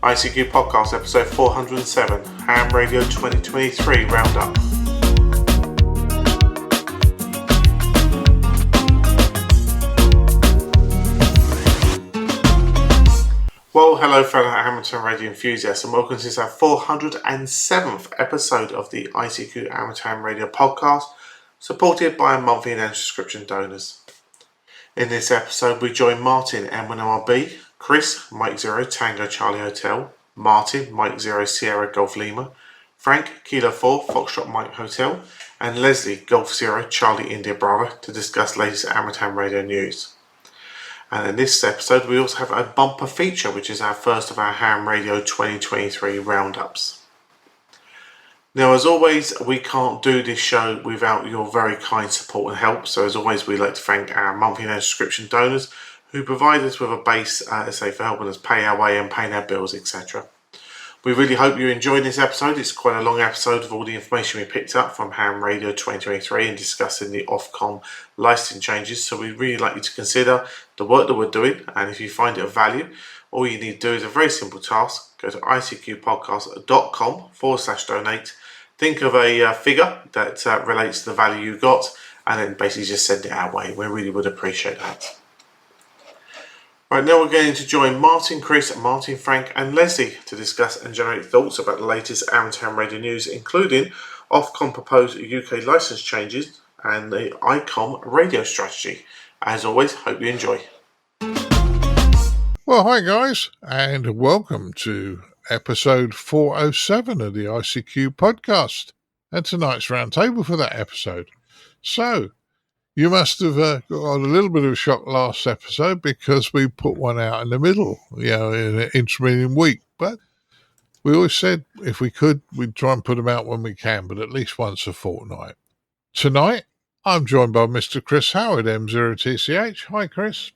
ICQ Podcast episode 407, Ham Radio 2023 Roundup. Well, hello fellow amateur radio enthusiasts and welcome to this our 407th episode of the ICQ Amateur Ham Radio Podcast, supported by monthly and subscription donors. In this episode we join Martin M1MRB, Chris, Mike 0 Tango Charlie Hotel, Martin, Mike 0 Sierra Golf Lima, Frank, Kilo 4 Foxtrot Mike Hotel, and Leslie, Golf 0 Charlie India Bravo to discuss latest amateur ham radio news. And in this episode we also have a bumper feature, which is our first of our Ham Radio 2023 roundups. Now, as always, we can't do this show without your very kind support and help, so as always we'd like to thank our monthly and subscription donors who provide us with a base, for helping us pay our way and paying our bills, etc. We really hope you enjoyed this episode. It's quite a long episode of all the information we picked up from Ham Radio 2023 and discussing the Ofcom licensing changes. So we'd really like you to consider the work that we're doing, and if you find it of value, all you need to do is a very simple task. Go to icqpodcast.com/donate. Think of a figure that relates to the value you got, and then basically just send it our way. We really would appreciate that. Right, now we're going to join Martin, Chris, Martin, Frank and Leslie to discuss and generate thoughts about the latest amateur ham radio news, including Ofcom proposed UK licence changes and the Icom radio strategy. As always, hope you enjoy. Well, hi guys, and welcome to episode 407 of the ICQ podcast, and tonight's roundtable for that episode. So, you must have got a little bit of a shock last episode because we put one out in the middle, in an intervening week. But we always said if we could, we'd try and put them out when we can, but at least once a fortnight. Tonight, I'm joined by Mr. Chris Howard, M0TCH. Hi, Chris.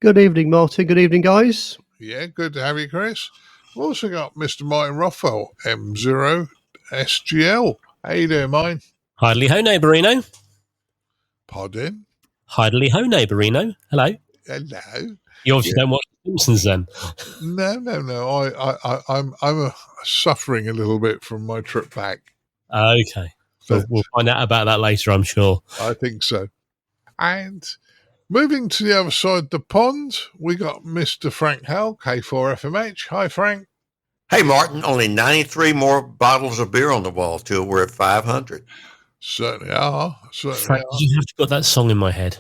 Good evening, Martin. Good evening, guys. Yeah, good to have you, Chris. We've also got Mr. Martin Rothwell, M0SGL. How you doing, mine? Hidely ho, neighbourino. Pardon? Hidely ho, neighbourino. Hello. Hello. You obviously don't watch The Simpsons then. No. I'm suffering a little bit from my trip back. Okay. We'll find out about that later, I'm sure. I think so. And moving to the other side of the pond, we got Mr. Frank Howell, K4FMH. Hi, Frank. Hey, Martin. Only 93 more bottles of beer on the wall till we're at 500. Certainly are. Frank, you have got that song in my head.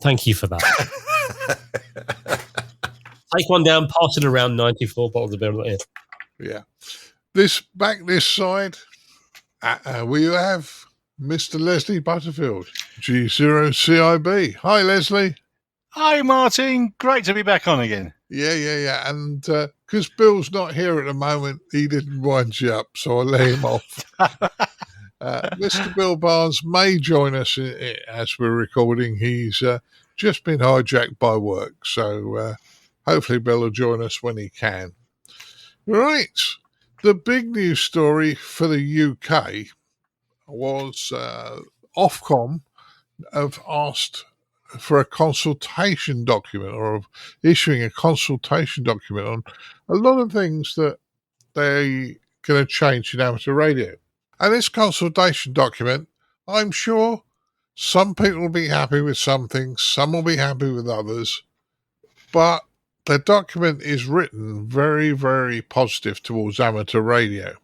Thank you for that. Take one down, pass it around, 94 bottles of beer. Yeah. This side, we have Mr. Leslie Butterfields, G0CIB. Hi, Leslie. Hi, Martin. Great to be back on again. Yeah. And because Bill's not here at the moment, he didn't wind you up, so I'll lay him off. Mr. Bill Barnes may join us as we're recording. He's just been hijacked by work, so hopefully Bill will join us when he can. Right. The big news story for the UK was Ofcom have asked for a consultation document, or of issuing a consultation document on a lot of things that they're going to change in amateur radio. And this consultation document, I'm sure some people will be happy with some things, some will be happy with others, but the document is written very, very positive towards amateur radio.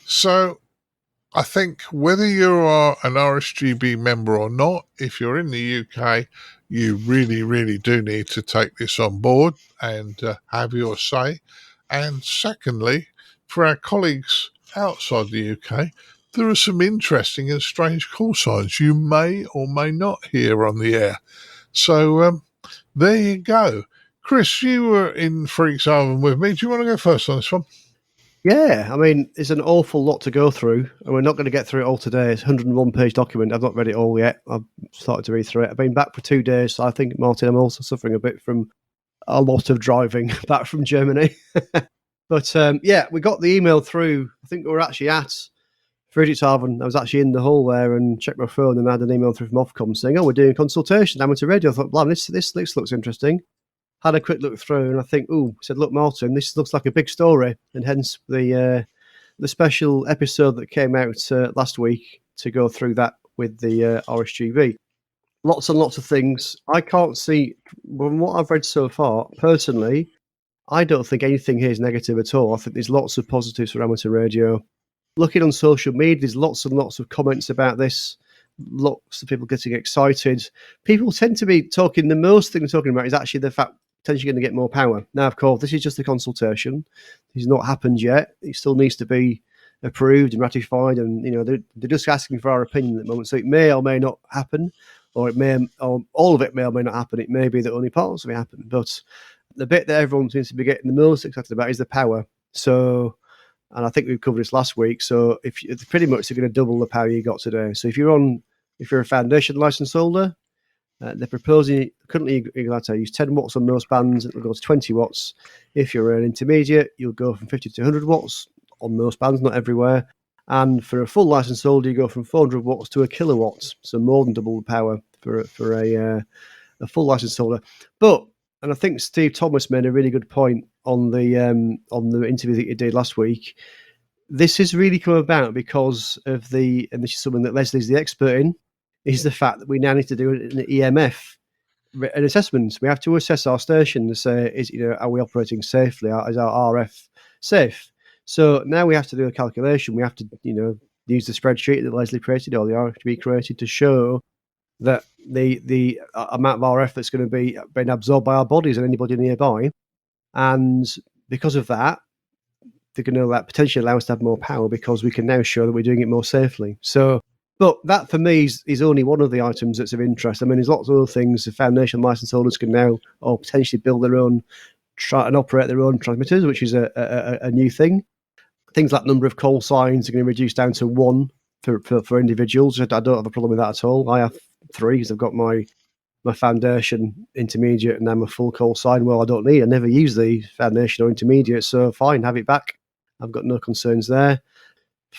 So I think whether you are an RSGB member or not, if you're in the UK, you really, really do need to take this on board and have your say. And secondly, for our colleagues outside the UK, there are some interesting and strange call signs you may or may not hear on the air. So there you go. Chris, you were in for exam with me. Do you want to go first on this one? Yeah, I mean, it's an awful lot to go through, and we're not going to get through it all today. It's a 101-page document. I've not read it all yet. I've started to read through it. I've been back for 2 days, so I think, Martin, I'm also suffering a bit from a lot of driving back from Germany. But, we got the email through. I think we were actually at Friedrichshafen. I was actually in the hall there and checked my phone, and I had an email through from Ofcom saying, we're doing consultation, amateur radio. I thought, this looks interesting. had a quick look through, and I think, said, look, Martin, this looks like a big story, and hence the special episode that came out last week to go through that with the RSGB. Lots and lots of things. I can't see, from what I've read so far, personally, I don't think anything here is negative at all. I think there's lots of positives for amateur radio. Looking on social media, there's lots and lots of comments about this. Lots of people getting excited. People tend to be talking, the most thing they're talking about is actually the fact potentially going to get more power. Now, of course, this is just a consultation. It's not happened yet. It still needs to be approved and ratified, and they're just asking for our opinion at the moment. So it may or may not happen, or all of it may or may not happen. It may be that only parts of it happen. But the bit that everyone seems to be getting the most excited about is the power. So, and I think we covered this last week. So if pretty much they're going to double the power you got today. So if you're a foundation license holder, they're proposing currently you're allowed to use 10 watts on most bands. It'll go to 20 watts. If you're an intermediate, you'll go from 50 to 100 watts on most bands, not everywhere. And for a full license holder, you go from 400 watts to a kilowatt, so more than double the power for a full license holder. But, and I think Steve Thomas made a really good point on the interview that you did last week. This has really come about because of and this is something that Leslie's the expert in, is the fact that we now need to do an EMF, an assessment. We have to assess our station to say, are we operating safely? Is our RF safe? So now we have to do a calculation. We have to, use the spreadsheet that Leslie created or the RFGB created to show that the amount of RF that's going to be being absorbed by our bodies and anybody nearby. And because of that, they're going to potentially allow us to have more power because we can now show that we're doing it more safely. So, but that for me is only one of the items that's of interest. I mean, there's lots of other things. The foundation license holders can now or potentially build their own, try and operate their own transmitters, which is a new thing. Things like number of call signs are going to reduce down to 1 for individuals. I don't have a problem with that at all. I have 3 because I've got my foundation, intermediate, and I'm a full call sign. Well, I don't need. I never use the foundation or intermediate, so fine, have it back. I've got no concerns there.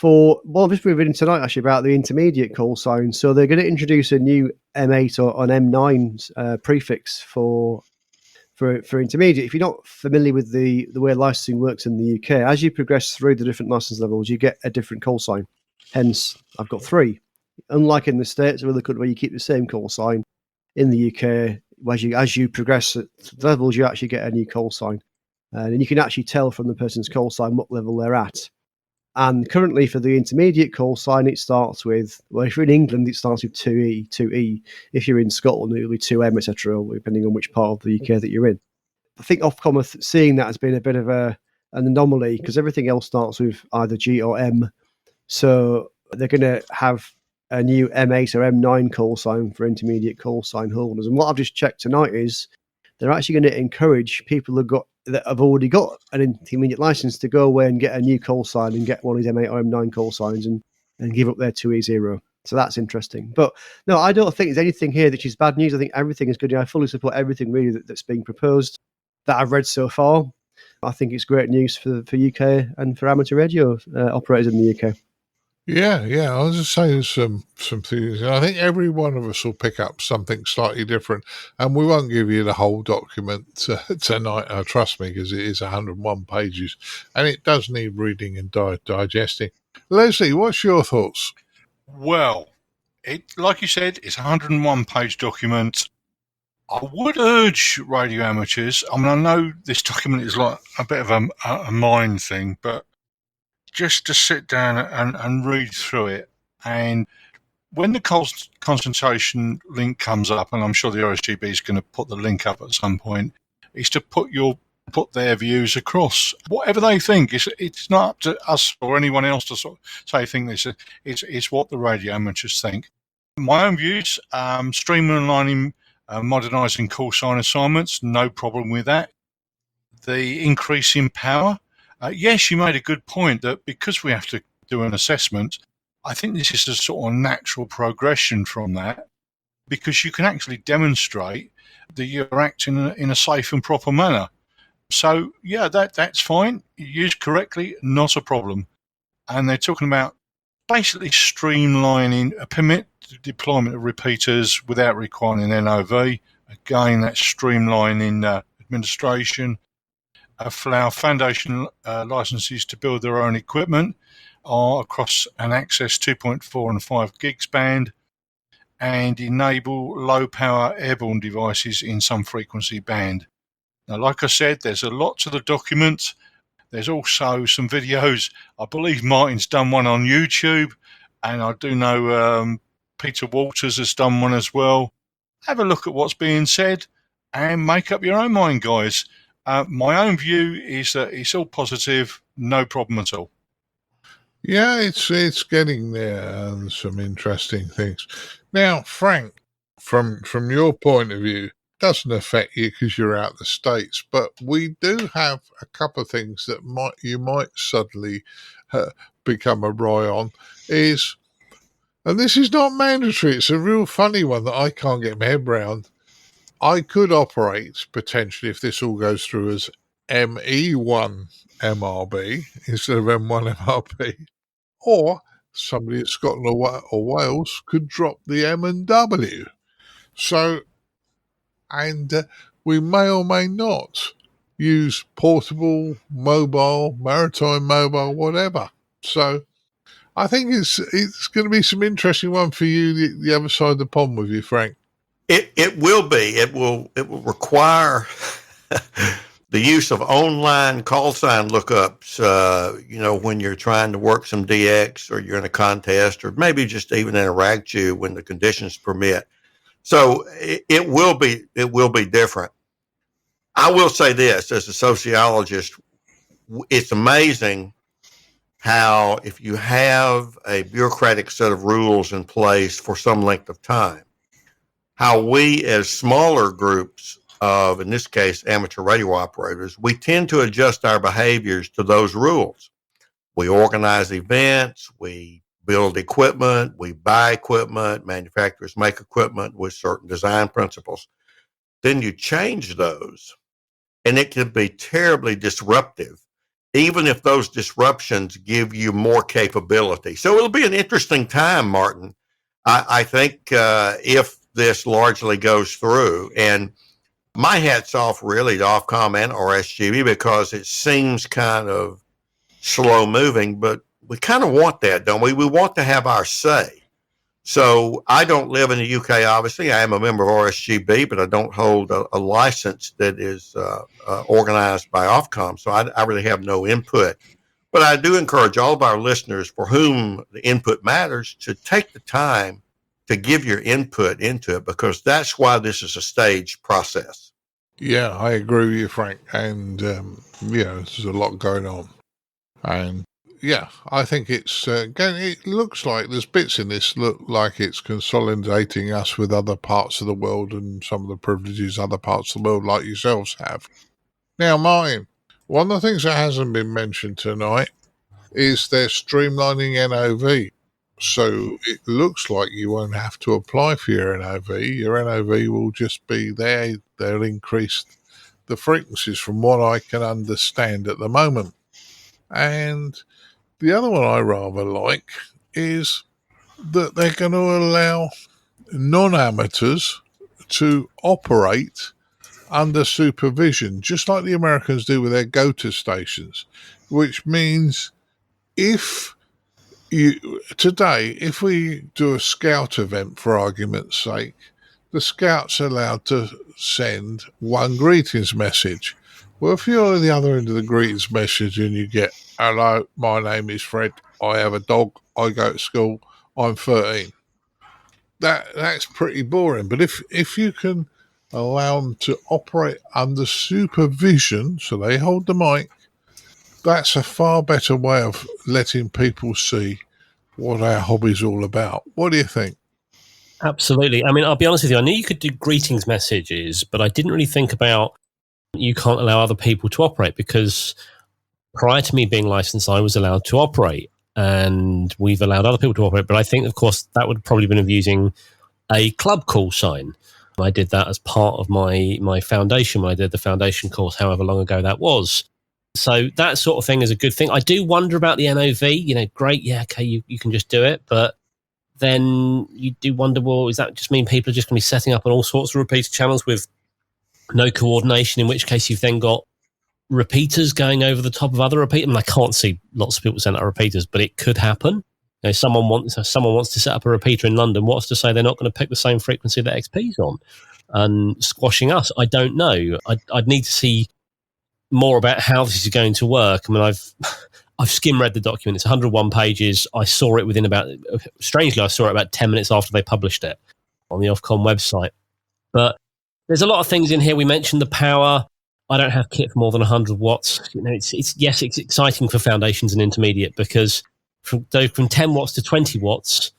I'll just moving in tonight actually about the intermediate call sign. So they're going to introduce a new M8 or an M9 prefix for intermediate. If you're not familiar with the way licensing works in the UK, as you progress through the different license levels, you get a different call sign. Hence, I've got 3. Unlike in the States or other countries where you keep the same call sign, in the UK, as you progress at levels, you actually get a new call sign. And you can actually tell from the person's call sign what level they're at. And currently for the intermediate call sign, it starts with, well, if you're in England, it starts with 2E, 2E. If you're in Scotland, it'll be 2M, etc., depending on which part of the UK that you're in. I think Ofcom are seeing that as being a bit of an anomaly because everything else starts with either G or M. So they're going to have a new M8 or M9 call sign for intermediate call sign holders. And what I've just checked tonight is they're actually going to encourage people that have already got an intermediate license to go away and get a new call sign and get one of these M8 or M9 call signs and give up their 2E0. So that's interesting. But no, I don't think there's anything here that is bad news. I think everything is good. I fully support everything really that's being proposed that I've read so far. I think it's great news for UK and for amateur radio operators in the UK. Yeah. I was just saying some things. I think every one of us will pick up something slightly different, and we won't give you the whole document tonight. Trust me, because it is 101 pages, and it does need reading and digesting. Leslie, what's your thoughts? Well, like you said, it's a 101-page document. I would urge radio amateurs. I mean, I know this document is like a bit of a mind thing, but just to sit down and read through it. And when the concentration link comes up, and I'm sure the RSGB is going to put the link up at some point, is to put their views across. Whatever they think, it's not up to us or anyone else to sort of say think this. It's what the radio amateurs think. My own views, streamlining, modernising call sign assignments, no problem with that. The increase in power. Yes, you made a good point that because we have to do an assessment, I think this is a sort of natural progression from that because you can actually demonstrate that you're acting in a safe and proper manner. So, yeah, that's fine. Used correctly, not a problem. And they're talking about basically streamlining a permit deployment of repeaters without requiring an NOV. Again, that's streamlining administration, allow foundation licenses to build their own equipment across an access 2.4 and 5 gigs band, and enable low-power airborne devices in some frequency band. Now, like I said, there's a lot to the document. There's also some videos. I believe Martin's done one on YouTube, and I do know Peter Walters has done one as well. Have a look at what's being said and make up your own mind, guys. My own view is that it's all positive, no problem at all. Yeah, it's getting there, and some interesting things. Now, Frank, from your point of view, doesn't affect you because you're out the States, but we do have a couple of things that you might suddenly become awry on. And this is not mandatory. It's a real funny one that I can't get my head around. I could operate potentially, if this all goes through, as ME1MRB instead of M1MRB. Or somebody at Scotland or Wales could drop the M and W. So, and we may or may not use portable, mobile, maritime mobile, whatever. So, I think it's going to be some interesting one for you, the other side of the pond with you, Frank. It will be. It will require the use of online call sign lookups, when you're trying to work some DX or you're in a contest or maybe just even in a RAGCU when the conditions permit. So it will be different. I will say this, as a sociologist, it's amazing how if you have a bureaucratic set of rules in place for some length of time, how we as smaller groups of, in this case, amateur radio operators, we tend to adjust our behaviors to those rules. We organize events, we build equipment, we buy equipment, manufacturers make equipment with certain design principles. Then you change those, and it can be terribly disruptive, even if those disruptions give you more capability. So it'll be an interesting time, Martin. I think if this largely goes through, and my hat's off really to Ofcom and RSGB because it seems kind of slow moving, but we kind of want that, don't we? We want to have our say. So I don't live in the UK, obviously. I am a member of RSGB, but I don't hold a license that is organized by Ofcom. So I really have no input. But I do encourage all of our listeners for whom the input matters to take the time to give your input into it, because that's why this is a staged process. Yeah, I agree with you, Frank. And, there's a lot going on. And, yeah, I think it's, again, it looks like there's bits in this look like it's consolidating us with other parts of the world and some of the privileges other parts of the world like yourselves have. Now, Martin, one of the things that hasn't been mentioned tonight is they're streamlining NOV. So it looks like you won't have to apply for your NOV. Your NOV will just be there. They'll increase the frequencies from what I can understand at the moment. And the other one I rather like is that they're going to allow non-amateurs to operate under supervision, just like the Americans do with their go-to stations, which means if we do a scout event, for argument's sake, the scout's allowed to send one greetings message. Well, if you're at the other end of the greetings message and you get, "Hello, my name is Fred, I have a dog, I go to school, I'm 13. That's pretty boring. But if you can allow them to operate under supervision, so they hold the mic, that's a far better way of letting people see what our hobby's all about. What do you think? Absolutely. I mean, I'll be honest with you. I knew you could do greetings messages, but I didn't really think about you can't allow other people to operate, because prior to me being licensed, I was allowed to operate, and we've allowed other people to operate. But I think, of course, that would probably been using a club call sign. I did that as part of my foundation when I did the foundation course, however long ago that was. So that sort of thing is a good thing. I do wonder about the NOV. Great, yeah, okay, you can just do it, but then you do wonder, well, does that just mean people are just going to be setting up on all sorts of repeater channels with no coordination, in which case you've then got repeaters going over the top of other repeaters. I mean, I can't see lots of people send out repeaters, but it could happen. You know, someone wants to set up a repeater in London. What's to say they're not going to pick the same frequency that XP's on and squashing us? I don't know. I'd need to see more about how this is going to work. I mean, I've skim read the document. It's 101 pages. I saw it strangely, I saw it about 10 minutes after they published it on the Ofcom website. But there's a lot of things in here. We mentioned the power. I don't have kit for more than 100 watts. You know, it's exciting for foundations and intermediate, because from 10 watts to 20 watts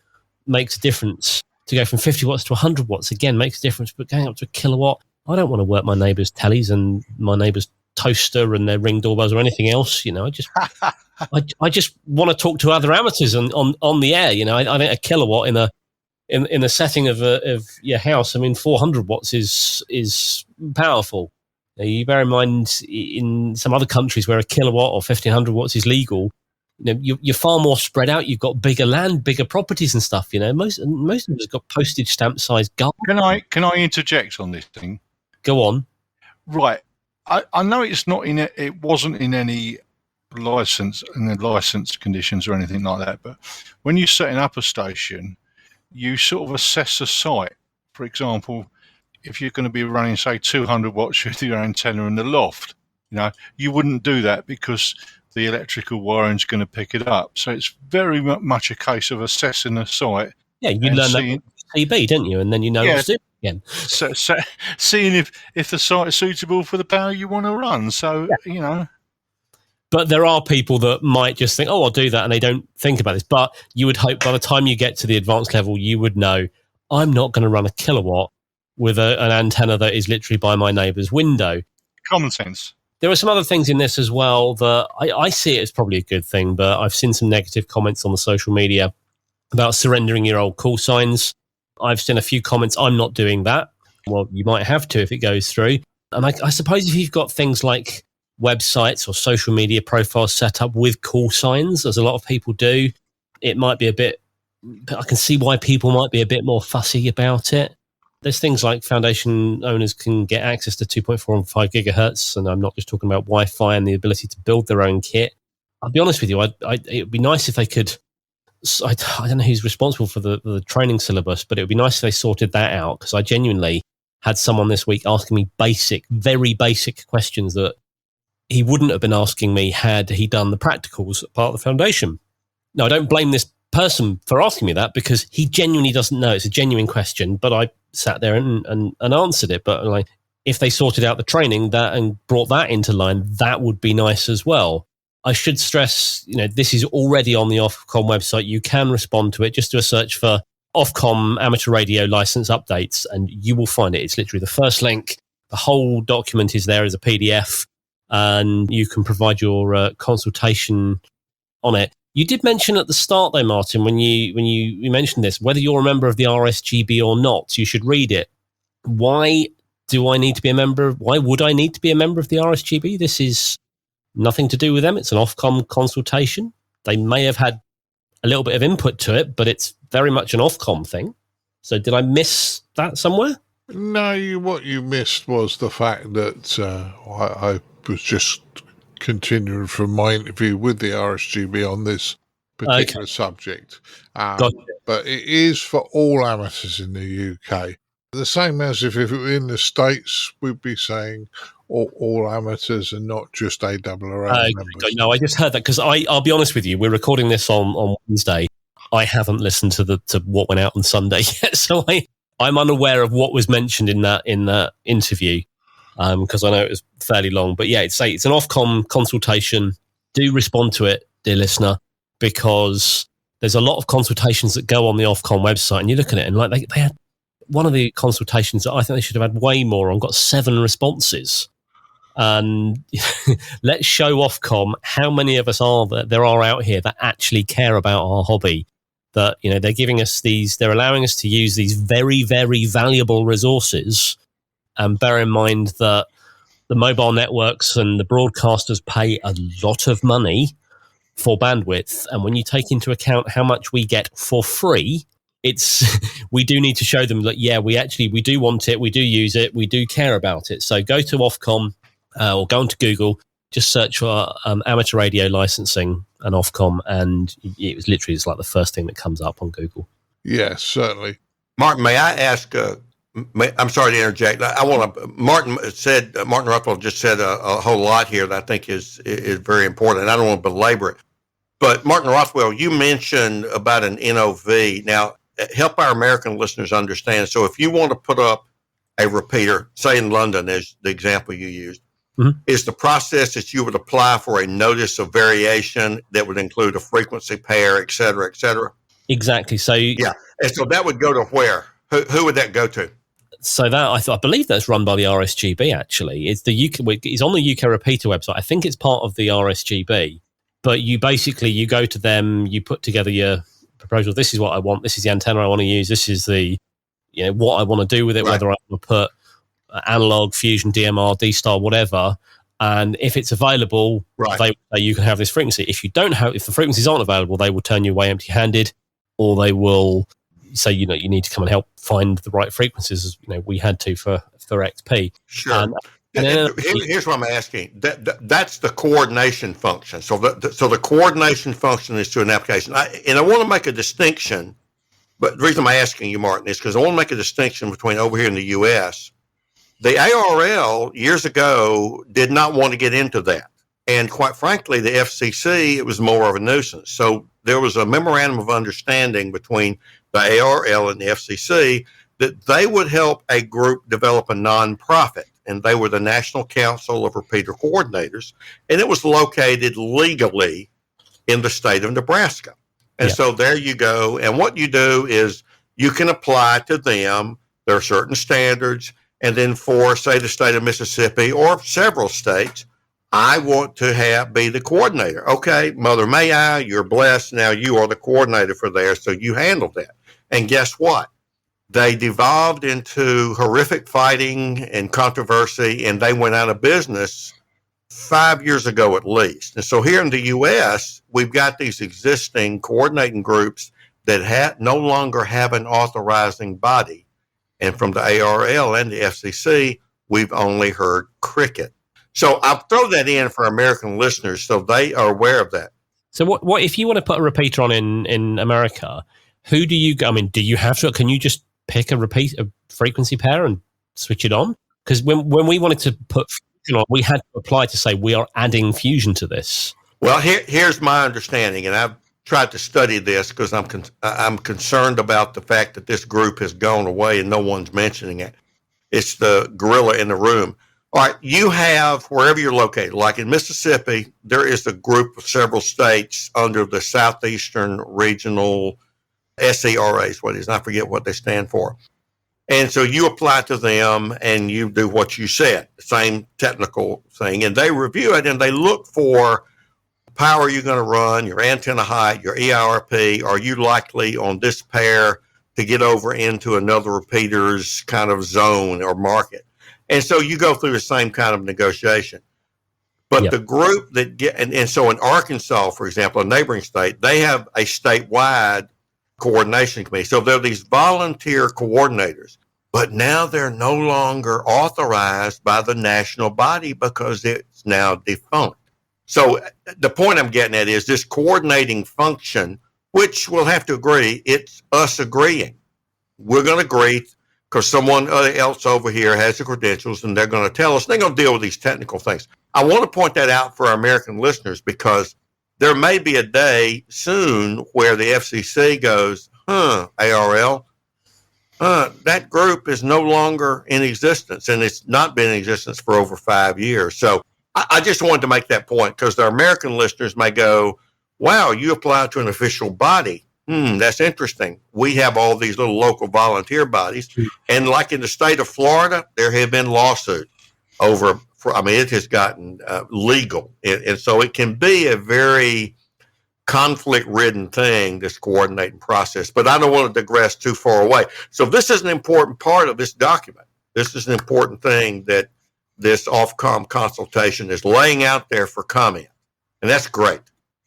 makes a difference. To go from 50 watts to 100 watts, again, makes a difference. But going up to a kilowatt, I don't want to work my neighbours' tellies and my neighbours' toaster and their Ring doorbells or anything else. You know, I just want to talk to other amateurs on the air. You know, I think a kilowatt in the setting of your house, I mean, 400 watts is powerful. You bear in mind, in some other countries where a kilowatt or 1500 watts is legal, you know, you're far more spread out. You've got bigger land, bigger properties and stuff. You know, most of them have got postage stamp sized garden. Can I interject on this thing? Go on. Right. I know it's not in it. It wasn't in any license conditions or anything like that. But when you're setting up a station, you sort of assess a site. For example, if you're going to be running, say, 200 watts with your antenna in the loft, you know, you wouldn't do that because the electrical wiring is going to pick it up. So it's very much a case of assessing a site. Yeah, you learn that TB, didn't you? And then you know what to do again. So seeing if the site is suitable for the power you want to run. So, you know. But there are people that might just think, oh, I'll do that, and they don't think about this. But you would hope by the time you get to the advanced level, you would know, I'm not going to run a kilowatt with an antenna that is literally by my neighbour's window. Common sense. There are some other things in this as well that I see it as probably a good thing, but I've seen some negative comments on the social media about surrendering your old call signs. I've seen a few comments, I'm not doing that. Well, you might have to if it goes through. And I suppose if you've got things like websites or social media profiles set up with call signs, as a lot of people do, it might be a bit, I can see why people might be a bit more fussy about it. There's things like foundation owners can get access to 2.4 and 5 gigahertz, and I'm not just talking about Wi-Fi and the ability to build their own kit. I'll be honest with you, it would be nice if they could, I don't know who's responsible for the training syllabus, but it would be nice if they sorted that out, because I genuinely had someone this week asking me very basic questions that he wouldn't have been asking me had he done the practicals part of the foundation. Now, I don't blame this person for asking me that, because he genuinely doesn't know. It's a genuine question, but I sat there and answered it. But like, if they sorted out the training that and brought that into line, that would be nice as well. I should stress, you know, this is already on the Ofcom website. You can respond to it. Just do a search for Ofcom amateur radio license updates, and you will find it. It's literally the first link. The whole document is there as a PDF, and you can provide your consultation on it. You did mention at the start, though, Martin, when you mentioned this, whether you're a member of the RSGB or not, you should read it. Why would I need to be a member of the RSGB? This is nothing to do with them. It's an Ofcom consultation. They may have had a little bit of input to it, but it's very much an Ofcom thing. So did I miss that somewhere? No, what you missed was the fact that I was just continuing from my interview with the RSGB on this particular subject. Gotcha. But it is for all amateurs in the UK. The same as if it were in the States, we'd be saying all amateurs and not just ARRA members. No, I just heard that because I'll be honest with you, we're recording this on Wednesday. I haven't listened to what went out on Sunday yet, so I'm unaware of what was mentioned in that interview because I know it was fairly long. But yeah, it's an Ofcom consultation. Do respond to it, dear listener, because there's a lot of consultations that go on the Ofcom website, and you look at it and like they had one of the consultations that I think they should have had way more on, got 7 responses. And let's show Ofcom how many of us there are out here that actually care about our hobby. That, you know, they're allowing us to use these very, very valuable resources. And bear in mind that the mobile networks and the broadcasters pay a lot of money for bandwidth. And when you take into account how much we get for free, we do need to show them that, yeah, we do want it, we do use it, we do care about it. So go to Ofcom or go onto Google, just search for amateur radio licensing and Ofcom, and it's like the first thing that comes up on Google. Yes, certainly. Martin, may I ask? I'm sorry to interject. Martin Rothwell just said a whole lot here that I think is very important. I don't want to belabor it, but Martin Rothwell, you mentioned about an NOV. Now, help our American listeners understand. So, if you want to put up a repeater, say in London, as the example you used, is the process that you would apply for a notice of variation that would include a frequency pair, et cetera, et cetera? Exactly. So yeah, and so that would go to where? Who would that go to? So that I believe that's run by the RSGB. Actually, it's the UK. It's on the UK repeater website. I think it's part of the RSGB. But you go to them. You put together your proposal. This is what I want. This is the antenna I want to use. This is the what I want to do with it. Right. Whether I want to put analog, fusion, DMR, D-Star, whatever. And if it's available, right, they say you can have this frequency. If the frequencies aren't available, they will turn you away empty-handed, or they will say, you need to come and help find the right frequencies, as we had to for XP. Sure. Here's what I'm asking. That's the coordination function. So the coordination function is to an application. I want to make a distinction, but the reason I'm asking you, Martin, is because I want to make a distinction between over here in the U.S. The ARL years ago did not want to get into that. And quite frankly, the FCC, it was more of a nuisance. So there was a memorandum of understanding between the ARL and the FCC that they would help a group develop a nonprofit. And they were the National Council of Repeater Coordinators. And it was located legally in the state of Nebraska. And so there you go. And what you do is you can apply to them. There are certain standards. And then for, say, the state of Mississippi or several states, I want to be the coordinator. Okay, Mother May I, you're blessed. Now you are the coordinator for there, so you handled that. And guess what? They devolved into horrific fighting and controversy, and they went out of business 5 years ago at least. And so here in the U.S., we've got these existing coordinating groups that no longer have an authorizing body. And from the ARL and the FCC, we've only heard cricket. So I'll throw that in for American listeners so they are aware of that. So what if you want to put a repeater on in America, who do you have to, can you just pick a frequency pair and switch it on? Because when we wanted to put fusion on, we had to apply to say we are adding fusion to this. Well, here's my understanding, and I've tried to study this because I'm concerned about the fact that this group has gone away and no one's mentioning it. It's the gorilla in the room. All right, you have, wherever you're located, like in Mississippi, there is a group of several states under the Southeastern Regional SERA is what it is. I forget what they stand for. And so you apply to them and you do what you said, the same technical thing, and they review it and they look for power you're going to run, your antenna height, your ERP. Are you likely on this pair to get over into another repeater's kind of zone or market? And so you go through the same kind of negotiation. But the group that and so in Arkansas, for example, a neighboring state, they have a statewide coordination committee. So they're these volunteer coordinators, but now they're no longer authorized by the national body because it's now defunct. So the point I'm getting at is this coordinating function, which we'll have to agree, it's us agreeing. We're going to agree because someone else over here has the credentials and they're going to tell us, they're going to deal with these technical things. I want to point that out for our American listeners because there may be a day soon where the FCC goes, ARL, that group is no longer in existence, and it's not been in existence for over 5 years. So I just wanted to make that point because the American listeners may go, wow, you applied to an official body. That's interesting. We have all these little local volunteer bodies. And like in the state of Florida, there have been lawsuits it has gotten legal. And so it can be a very conflict-ridden thing, this coordinating process. But I don't want to digress too far away. So this is an important part of this document. This is an important thing that this Ofcom consultation is laying out there for comment. And that's great.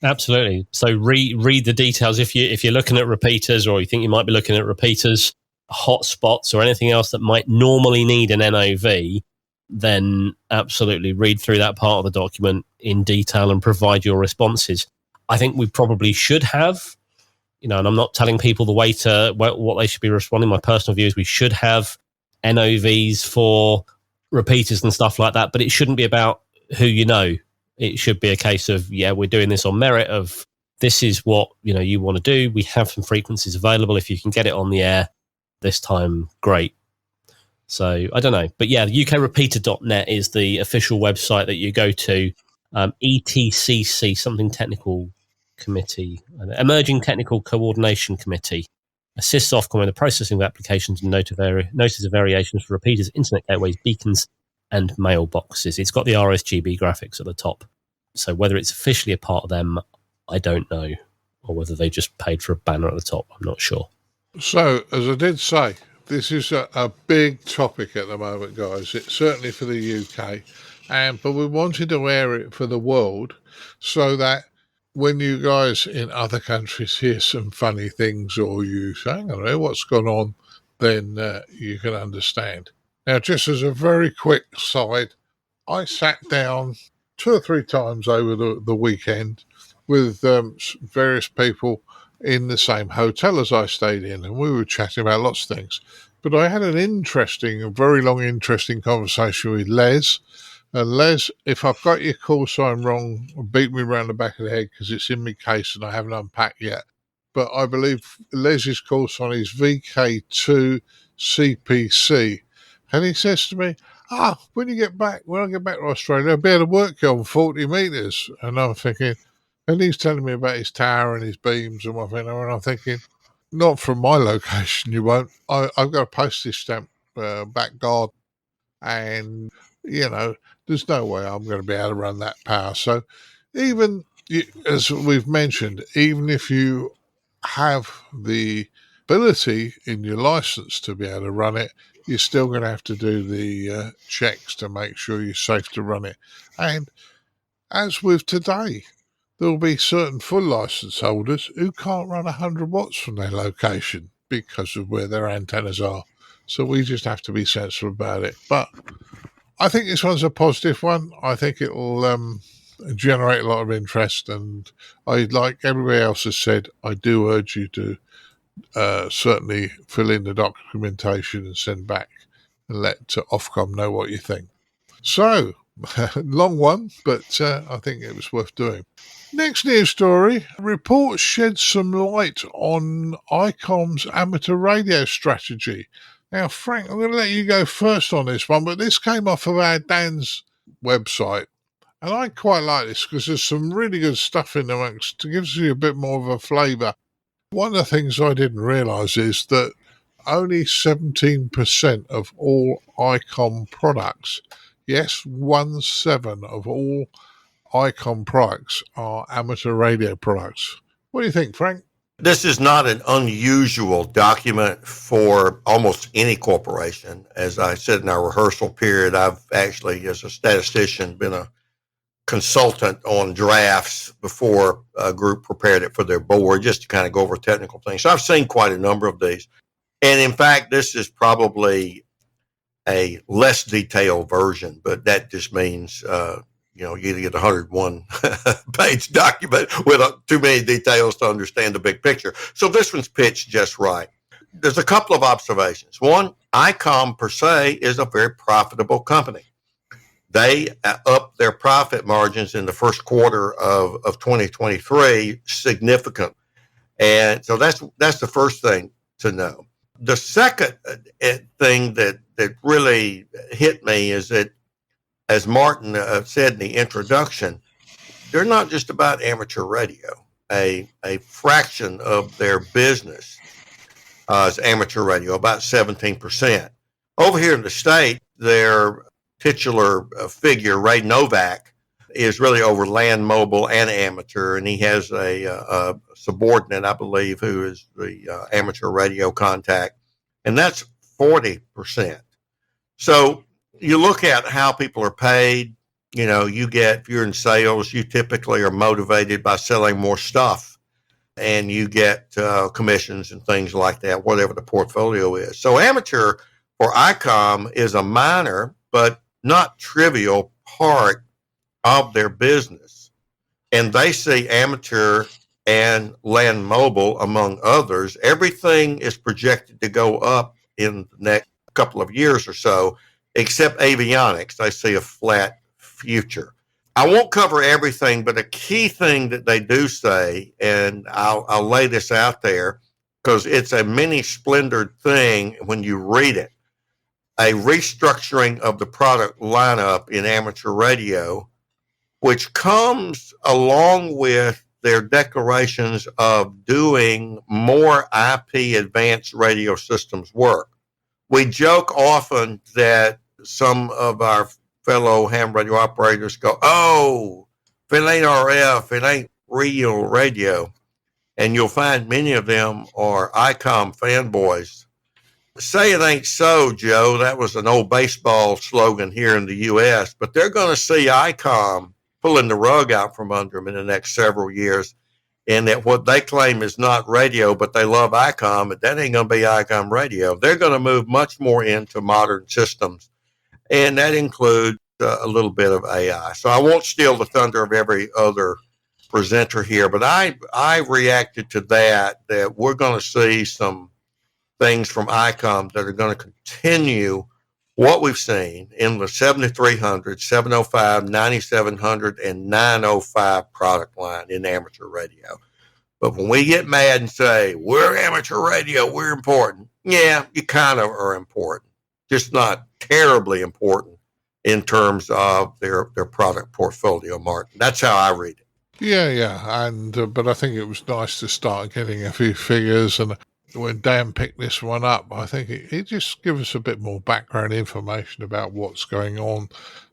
Absolutely. So read the details if you're looking at repeaters, or you think you might be looking at repeaters, hotspots, or anything else that might normally need an NOV. Then absolutely read through that part of the document in detail and provide your responses. I think we probably should have, and I'm not telling people the way to what they should be responding. My personal view is we should have NOVs for repeaters and stuff like that, but it shouldn't be about who you know. It should be a case of, we're doing this on merit of this is what you want to do. We have some frequencies available. If you can get it on the air this time, great. So I don't know, but ukrepeater.net is the official website that you go to. ETCC, something technical committee, Emerging Technical Coordination Committee, assists Ofcom in the processing of applications and notices of variations for repeaters, internet gateways, beacons, and mailboxes. It's got the RSGB graphics at the top. So whether it's officially a part of them, I don't know, or whether they just paid for a banner at the top, I'm not sure. So, as I did say, this is a big topic at the moment, guys. It's certainly for the UK, but we wanted to air it for the world so that when you guys in other countries hear some funny things, or you say, I don't know what's gone on, then you can understand. Now, just as a very quick side, I sat down 2 or 3 times over the weekend with various people in the same hotel as I stayed in, and we were chatting about lots of things. But I had a very long, interesting conversation with Les. And Les, if I've got your call sign wrong, beat me around the back of the head because it's in my case and I haven't unpacked yet. But I believe Les's call sign is VK2CPC. And he says to me, when I get back to Australia, I'll be able to work you on 40 metres. And I'm thinking, and he's telling me about his tower and his beams and whatever, and I'm thinking, not from my location, you won't. I've got a postage stamp back garden, and, there's no way I'm going to be able to run that power. So even, as we've mentioned, even if you have the ability in your license to be able to run it, you're still going to have to do the checks to make sure you're safe to run it. And as with today, there will be certain full license holders who can't run 100 watts from their location because of where their antennas are. So we just have to be sensible about it. But I think this one's a positive one. I think it will generate a lot of interest. And like everybody else has said, I do urge you to certainly fill in the documentation and send back and let Ofcom know what you think. So, long one, but I think it was worth doing. Next news story. Report sheds some light on Icom's amateur radio strategy. Now, Frank, I'm going to let you go first on this one, but this came off of our Dan's website. And I quite like this because there's some really good stuff in amongst. It gives you a bit more of a flavour. One of the things I didn't realise is that only 17% of all Icom products, yes, 17 of all Icom products are amateur radio products. What do you think, Frank? This is not an unusual document for almost any corporation. As I said in our rehearsal period, I've actually, as a statistician, been a consultant on drafts before a group prepared it for their board, just to kind of go over technical things. So I've seen quite a number of these. And in fact, this is probably a less detailed version, but that just means, you get a 101 page document with too many details to understand the big picture. So this one's pitched just right. There's a couple of observations. One, Icom per se is a very profitable company. They upped their profit margins in the first quarter of 2023 significantly. And so that's the first thing to know. The second thing that really hit me is that, as Martin said in the introduction, they're not just about amateur radio. A fraction of their business is amateur radio, about 17%. Over here in the state, their titular figure, Ray Novak, is really over land mobile and amateur, and he has a subordinate, I believe, who is the amateur radio contact, and that's 40%. So you look at how people are paid. if you're in sales, you typically are motivated by selling more stuff, and you get commissions and things like that, whatever the portfolio is. So amateur for Icom is a minor but not trivial part of their business. And they see amateur and land mobile, among others. Everything is projected to go up in the next couple of years or so, except avionics. They see a flat future. I won't cover everything, but a key thing that they do say, and I'll lay this out there because it's a mini splendored thing when you read it, a restructuring of the product lineup in amateur radio, which comes along with their declarations of doing more IP advanced radio systems work. We joke often that some of our fellow ham radio operators go, oh, if it ain't RF, it ain't real radio. And you'll find many of them are Icom fanboys. Say it ain't so, Joe. That was an old baseball slogan here in the U.S., but they're going to see Icom pulling the rug out from under them in the next several years, and that what they claim is not radio, but they love Icom, but that ain't going to be Icom radio. They're going to move much more into modern systems, and that includes a little bit of AI. So I won't steal the thunder of every other presenter here, but I reacted to that we're going to see some things from Icom that are going to continue what we've seen in the 7300, 705, 9700, and 905 product line in amateur radio. But when we get mad and say, we're amateur radio, we're important, yeah, you kind of are important, just not terribly important in terms of their product portfolio, Martin. That's how I read it. Yeah. And but I think it was nice to start getting a few figures. And when Dan picked this one up, I think it just gives us a bit more background information about what's going on.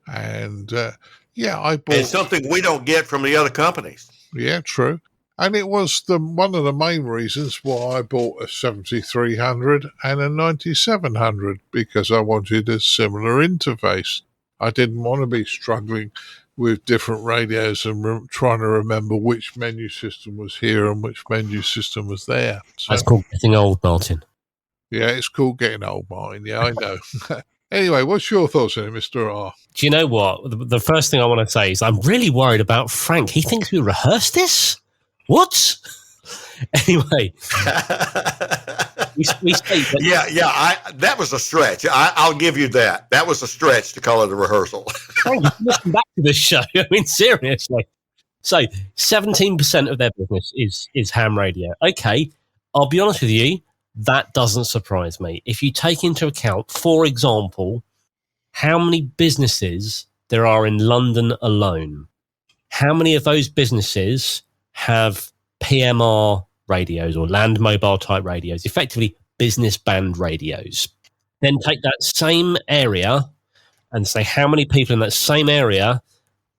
And I bought... It's something we don't get from the other companies. Yeah, true. And it was one of the main reasons why I bought a 7300 and a 9700, because I wanted a similar interface. I didn't want to be struggling with different radios and trying to remember which menu system was here and which menu system was there. So, that's called getting old, Martin. Yeah, it's called getting old, Martin. Yeah, I know. Anyway, what's your thoughts on it, Mr. R? Do you know what? The first thing I want to say is I'm really worried about Frank. He thinks we rehearsed this? What? Anyway. we state that. That was a stretch. I'll give you that. That was a stretch to call it a rehearsal. Listen back to this show. I mean, seriously. So 17% of their business is ham radio. Okay, I'll be honest with you, that doesn't surprise me. If you take into account, for example, how many businesses there are in London alone, how many of those businesses have PMR radios or land mobile type radios, effectively business band radios. Then take that same area and say how many people in that same area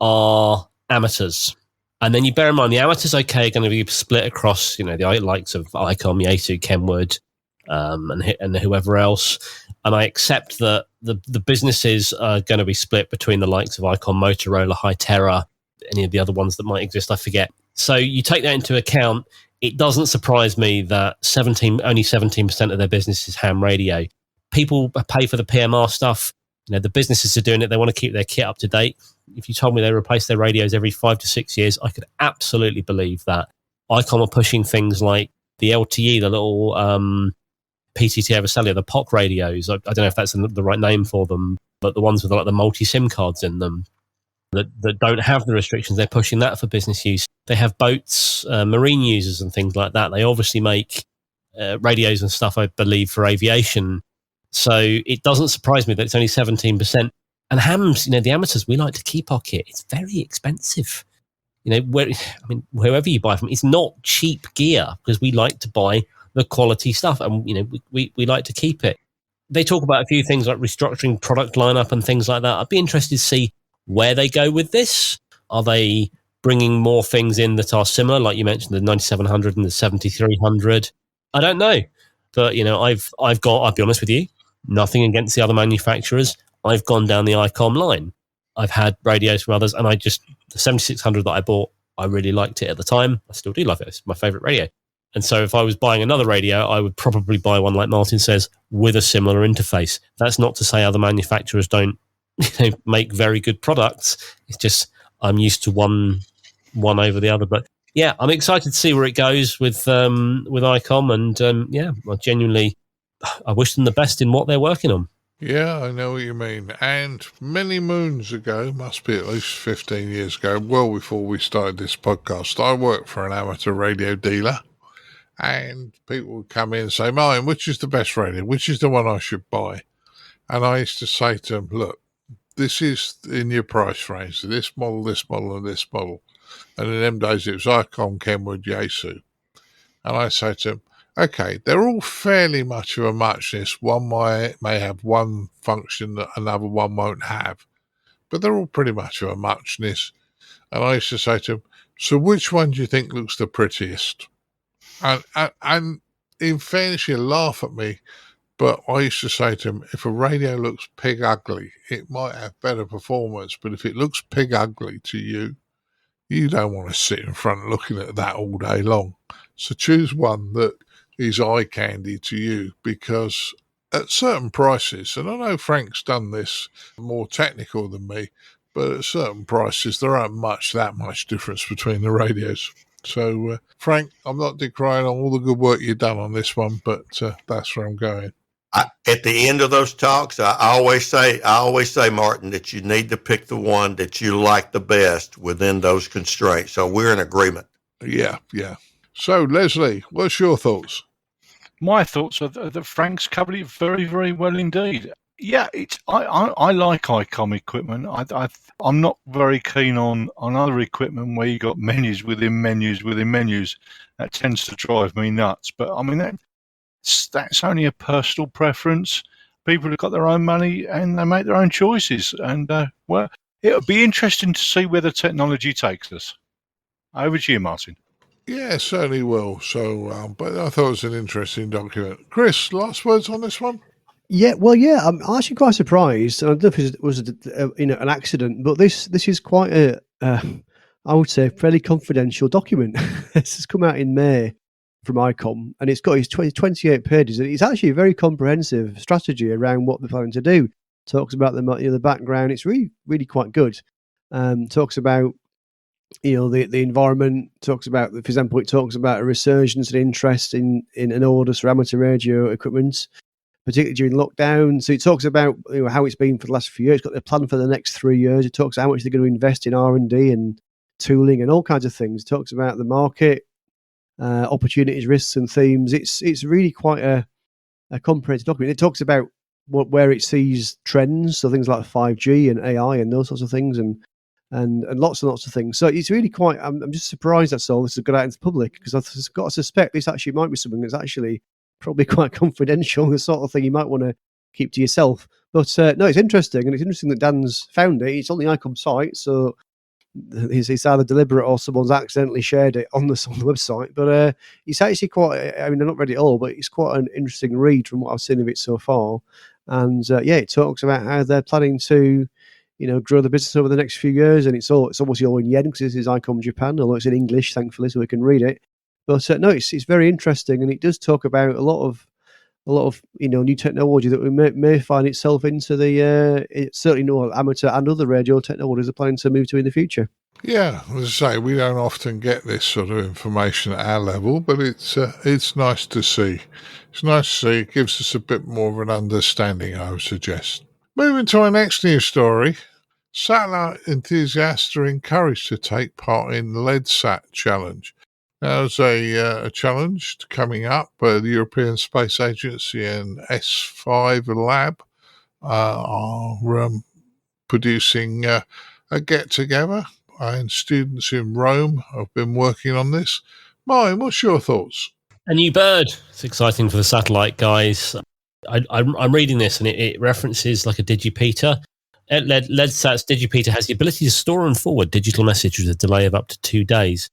are amateurs. And then you bear in mind the amateurs, okay, are going to be split across, the likes of Icom, Yaesu, Kenwood, and whoever else. And I accept that the businesses are going to be split between the likes of Icom, Motorola, Hytera, any of the other ones that might exist, I forget. So you take that into account. It doesn't surprise me that only 17% of their business is ham radio. People pay for the PMR stuff. The businesses are doing it. They want to keep their kit up to date. If you told me they replace their radios every 5 to 6 years, I could absolutely believe that. Icom are pushing things like the LTE, the little PTT over cellular, the POC radios. I don't know if that's the right name for them, but the ones with the multi-SIM cards in them that don't have the restrictions, they're pushing that for business use. They have boats, marine users and things like that. They obviously make radios and stuff, I believe, for aviation. So it doesn't surprise me that it's only 17%. And hams, the amateurs, we like to keep our kit. It's very expensive. Wherever you buy from, it's not cheap gear because we like to buy the quality stuff and, we like to keep it. They talk about a few things like restructuring product lineup and things like that. I'd be interested to see where they go with this. Are they bringing more things in that are similar, like you mentioned, the 9700 and the 7300? I don't know. But, I'll be honest with you, nothing against the other manufacturers. I've gone down the Icom line. I've had radios from others, and the 7600 that I bought, I really liked it at the time. I still do love it. It's my favorite radio. And so if I was buying another radio, I would probably buy one, like Martin says, with a similar interface. That's not to say other manufacturers don't make very good products. It's just I'm used to one over the other. But yeah, I'm excited to see where it goes with Icom. And I wish them the best in what they're working on. Yeah, I know what you mean. And many moons ago, must be at least 15 years ago, well before we started this podcast, I worked for an amateur radio dealer. And people would come in and say, Martin, which is the best radio? Which is the one I should buy? And I used to say to them, look, this is in your price range. So this model, this model, and this model. And in them days, it was Icom, Kenwood, Yaesu. And I say to them, okay, they're all fairly much of a muchness. One may have one function that another one won't have. But they're all pretty much of a muchness. And I used to say to them, so which one do you think looks the prettiest? And in fairness, you laugh at me, but I used to say to him, if a radio looks pig ugly, it might have better performance, but if it looks pig ugly to you, you don't want to sit in front looking at that all day long. So choose one that is eye candy to you, because at certain prices, and I know Frank's done this more technical than me, but at certain prices, there aren't that much difference between the radios. So, Frank, I'm not decrying all the good work you've done on this one, but that's where I'm going. At the end of those talks, I always say, Martin, that you need to pick the one that you like the best within those constraints. So we're in agreement. Yeah. So, Leslie, what's your thoughts? My thoughts are that Frank's covered it very, very well indeed. Yeah, I like Icom equipment. I'm not very keen on other equipment where you got menus within menus within menus. That tends to drive me nuts. But I mean, that's only a personal preference. People have got their own money and they make their own choices. And well, it'll be interesting to see where the technology takes us. Over to you, Martin. Yeah, certainly will. So, but I thought it was an interesting document. Chris, last words on this one? Yeah, well, yeah, I'm actually quite surprised. I don't know if it was an accident, but this is quite I would say, fairly confidential document. This has come out in May from Icom, and it's got 28 pages. It's actually a very comprehensive strategy around what they're planning to do. Talks about the background. It's really, really quite good. Talks about the environment. Talks about, for example, it talks about a resurgence and interest in orders for amateur radio equipment, particularly during lockdown. So it talks about how it's been for the last few years. It's got their plan for the next 3 years. It talks about how much they're going to invest in R&D and tooling and all kinds of things. It talks about the market, opportunities, risks, and themes. It's really quite a comprehensive document. It talks about where it sees trends, so things like 5G and AI and those sorts of things, and lots and lots of things. So it's really quite. I'm just surprised that's all this has got out into the public, because I've got to suspect this actually might be something that's actually probably quite confidential, the sort of thing you might want to keep to yourself. But no, it's interesting, and it's interesting that Dan's found it. It's on the Icom site, so it's either deliberate or someone's accidentally shared it on the website. But it's actually quite. I mean, I've not read it all, but it's quite an interesting read from what I've seen of it so far. And it talks about how they're planning to, grow the business over the next few years, and it's obviously all in yen because this is Icom Japan, although it's in English, thankfully, so we can read it. But no, it's very interesting, and it does talk about a lot of new technology that we may find itself into certainly amateur and other radio technologies are planning to move to in the future. Yeah, as I say, we don't often get this sort of information at our level, but it's nice to see. It's nice to see. It gives us a bit more of an understanding, I would suggest. Moving to our next news story, satellite enthusiasts are encouraged to take part in LEDSAT challenge. Now, there's a challenge coming up. The European Space Agency and S5 Lab are producing a get-together, and students in Rome have been working on this. Martin, what's your thoughts? A new bird. It's exciting for the satellite guys. I'm reading this, and it references like a digipeater. LEDSAT's digipeater has the ability to store and forward digital messages with a delay of up to 2 days.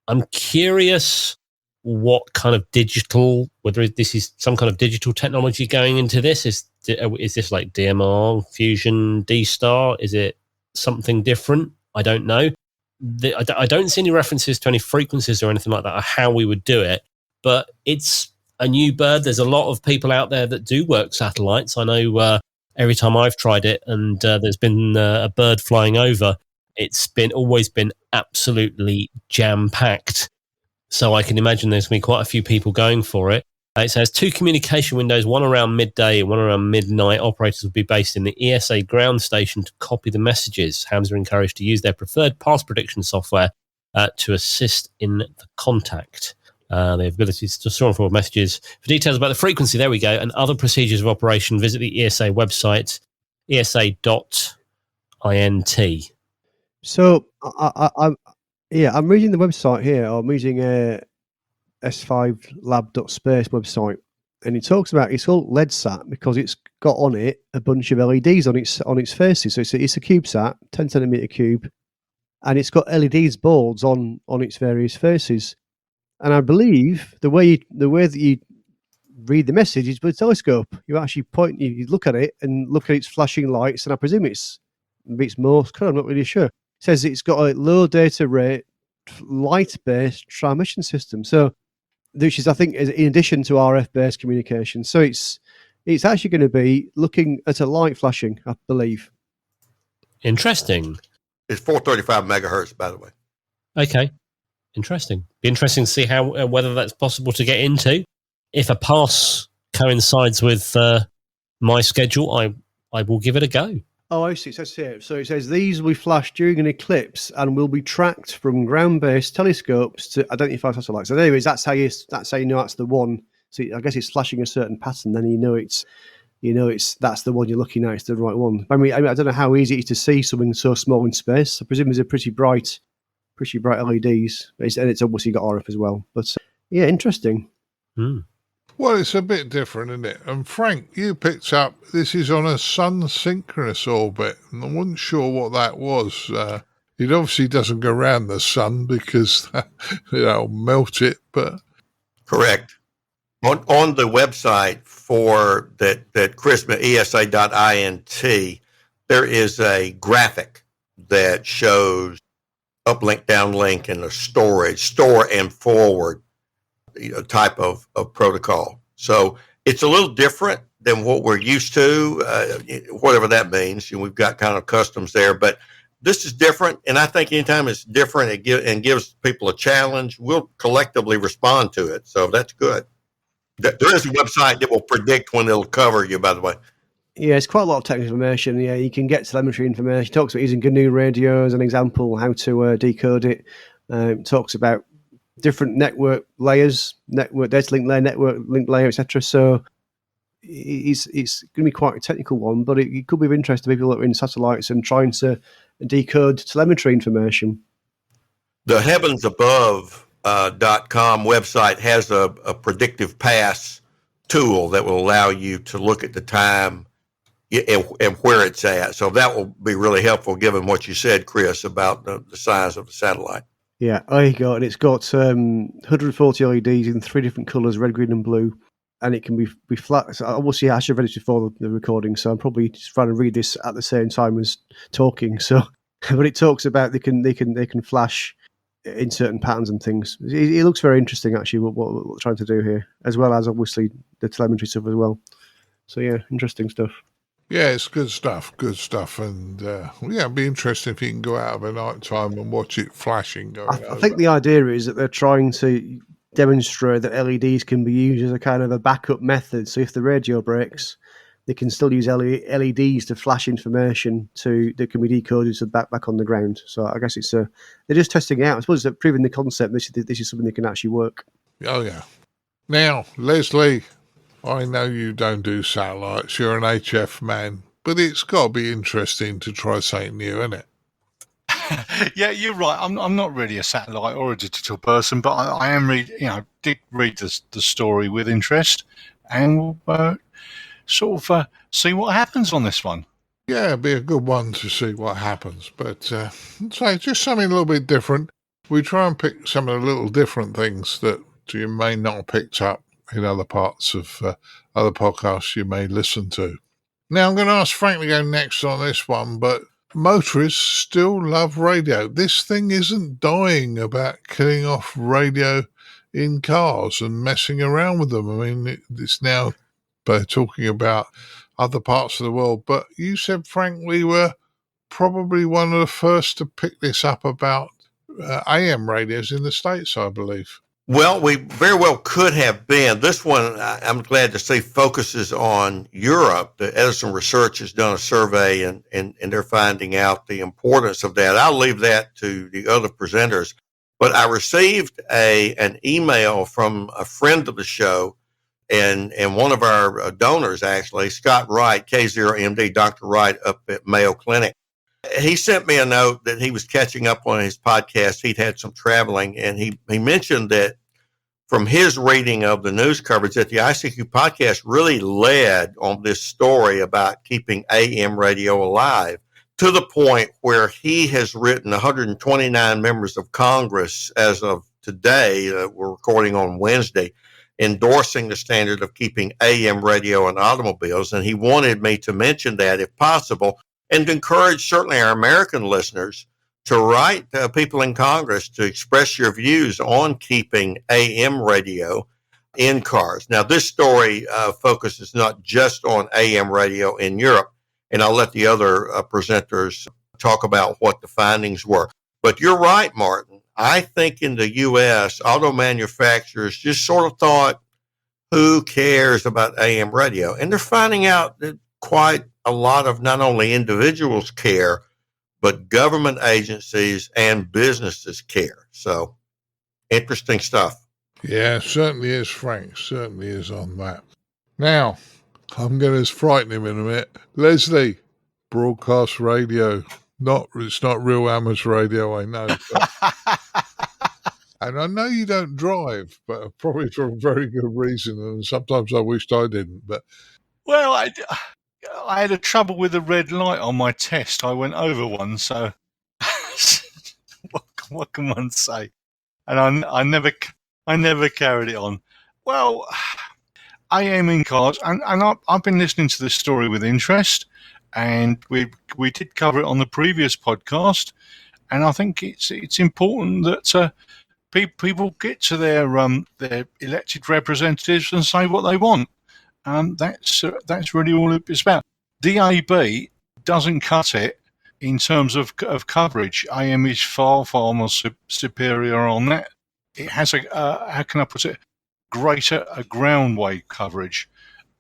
I'm curious what kind of digital, whether this is some kind of digital technology going into this. Is this like DMR, Fusion, D-Star? Is it something different? I don't know. I don't see any references to any frequencies or anything like that, or how we would do it, but it's a new bird. There's a lot of people out there that do work satellites. I know every time I've tried it and there's been a bird flying over, it's always been absolutely jam-packed. So I can imagine there's going to be quite a few people going for it. It says 2 communication windows, one around midday and one around midnight. Operators will be based in the ESA ground station to copy the messages. Hams are encouraged to use their preferred path prediction software to assist in the contact. The ability to store and forward messages. For details about the frequency, there we go, and other procedures of operation, visit the ESA website, esa.int. So I'm reading the website here. I'm using a s5lab.space website, and it talks about it's called LEDSAT because it's got on it a bunch of LEDs on its faces. So it's a CubeSat, 10 centimeter cube, and it's got LEDs boards on its various faces. And I believe the way that you read the message is with a telescope. You actually you look at it and look at its flashing lights, and I presume it's Morse code. I'm not really sure. It says it's got a low data rate, light-based transmission system. So, which is, I think, is in addition to RF-based communication. So it's actually going to be looking at a light flashing, I believe. Interesting. It's 435 megahertz, by the way. Okay. Interesting. Be interesting to see how whether that's possible to get into. If a pass coincides with my schedule, I will give it a go. Oh, I see. It says here. So it says these will be flashed during an eclipse and will be tracked from ground-based telescopes to identify satellites. So, anyways, that's how you know that's the one. So I guess it's flashing a certain pattern. Then that's the one you're looking at. It's the right one. I mean, I don't know how easy it is to see something so small in space. I presume it's a pretty bright LEDs, and it's obviously got RF as well. But yeah, interesting. Well, it's a bit different, isn't it? And Frank, you picked up this is on a sun synchronous orbit, and I wasn't sure what that was. It obviously doesn't go around the sun because that'll melt it. But correct. On the website for that Chris ESA.int, there is a graphic that shows uplink, downlink, and a store and forward type of protocol. So it's a little different than what we're used to, whatever that means. We've got kind of customs there, but this is different. And I think anytime it's different and gives people a challenge, we'll collectively respond to it. So that's good. There is a website that will predict when it'll cover you, by the way. Yeah, it's quite a lot of technical information. Yeah, you can get telemetry information. It talks about using GNU radio as an example, how to decode it. It talks about different network layers, network data link layer, network link layer, etc. So it's going to be quite a technical one, but it could be of interest to people that are in satellites and trying to decode telemetry information. The heavensabove.com website has a predictive pass tool that will allow you to look at the time and where it's at. So that will be really helpful given what you said, Chris, about the size of the satellite. Yeah, there you go. And it's got 140 LEDs in 3 different colours, red, green and blue. And it can be flat. So obviously, I should have read it before the recording, so I'm probably just trying to read this at the same time as talking. So, but it talks about they can flash in certain patterns and things. It looks very interesting, actually, what we're trying to do here, as well as obviously the telemetry stuff as well. So yeah, interesting stuff. yeah, it's good stuff, and it'd be interesting if you can go out of a night time and watch it flashing. I think the idea is that they're trying to demonstrate that LEDs can be used as a kind of a backup method. So if the radio breaks, they can still use LEDs to flash information that can be decoded to back on the ground. So I guess they're just testing it out. I suppose they're proving the concept. This is something that can actually work. Oh yeah. Now, Leslie, I know you don't do satellites. You're an HF man, but it's got to be interesting to try something new, isn't it? Yeah, you're right. I'm not really a satellite or a digital person, but I am did read the story with interest, and we'll see what happens on this one. Yeah, it'd be a good one to see what happens. But so just something a little bit different. We try and pick some of the little different things that you may not have picked up in other parts of other podcasts you may listen to. Now, I'm going to ask Frank to go next on this one, but motorists still love radio. This thing isn't dying about killing off radio in cars and messing around with them. I mean, it's now talking about other parts of the world. But you said, Frank, we were probably one of the first to pick this up about AM radios in the States, I believe. Well, we very well could have been. This one, I'm glad to see, focuses on Europe. The Edison Research has done a survey, and they're finding out the importance of that. I'll leave that to the other presenters. But I received an email from a friend of the show and one of our donors, actually, Scott Wright, K0MD, Dr. Wright up at Mayo Clinic. He sent me a note that he was catching up on his podcast. He'd had some traveling, and he mentioned that from his reading of the news coverage that the ICQ podcast really led on this story about keeping AM radio alive, to the point where he has written 129 members of Congress as of today, we're recording on Wednesday, endorsing the standard of keeping AM radio in automobiles. And he wanted me to mention that if possible, and to encourage certainly our American listeners to write people in Congress to express your views on keeping AM radio in cars. Now, this story focuses not just on AM radio in Europe, and I'll let the other presenters talk about what the findings were. But you're right, Martin. I think in the U.S., auto manufacturers just sort of thought, who cares about AM radio? And they're finding out that quite a lot of not only individuals care, but government agencies and businesses care. So, interesting stuff. Yeah, certainly is, Frank. Certainly is on that. Now, I'm going to frighten him in a minute. Leslie, broadcast radio. It's not real amateur radio, I know. And I know you don't drive, but probably for a very good reason. And sometimes I wished I didn't. But Well, I had a trouble with the red light on my test. I went over one, so what can one say? And I never carried it on. Well, AM in cars, and I've been listening to this story with interest, and we did cover it on the previous podcast, and I think it's important that people get to their elected representatives and say what they want. That's really all it's about. DAB doesn't cut it in terms of coverage. AM is far more superior on that. It has how can I put it, greater ground wave coverage.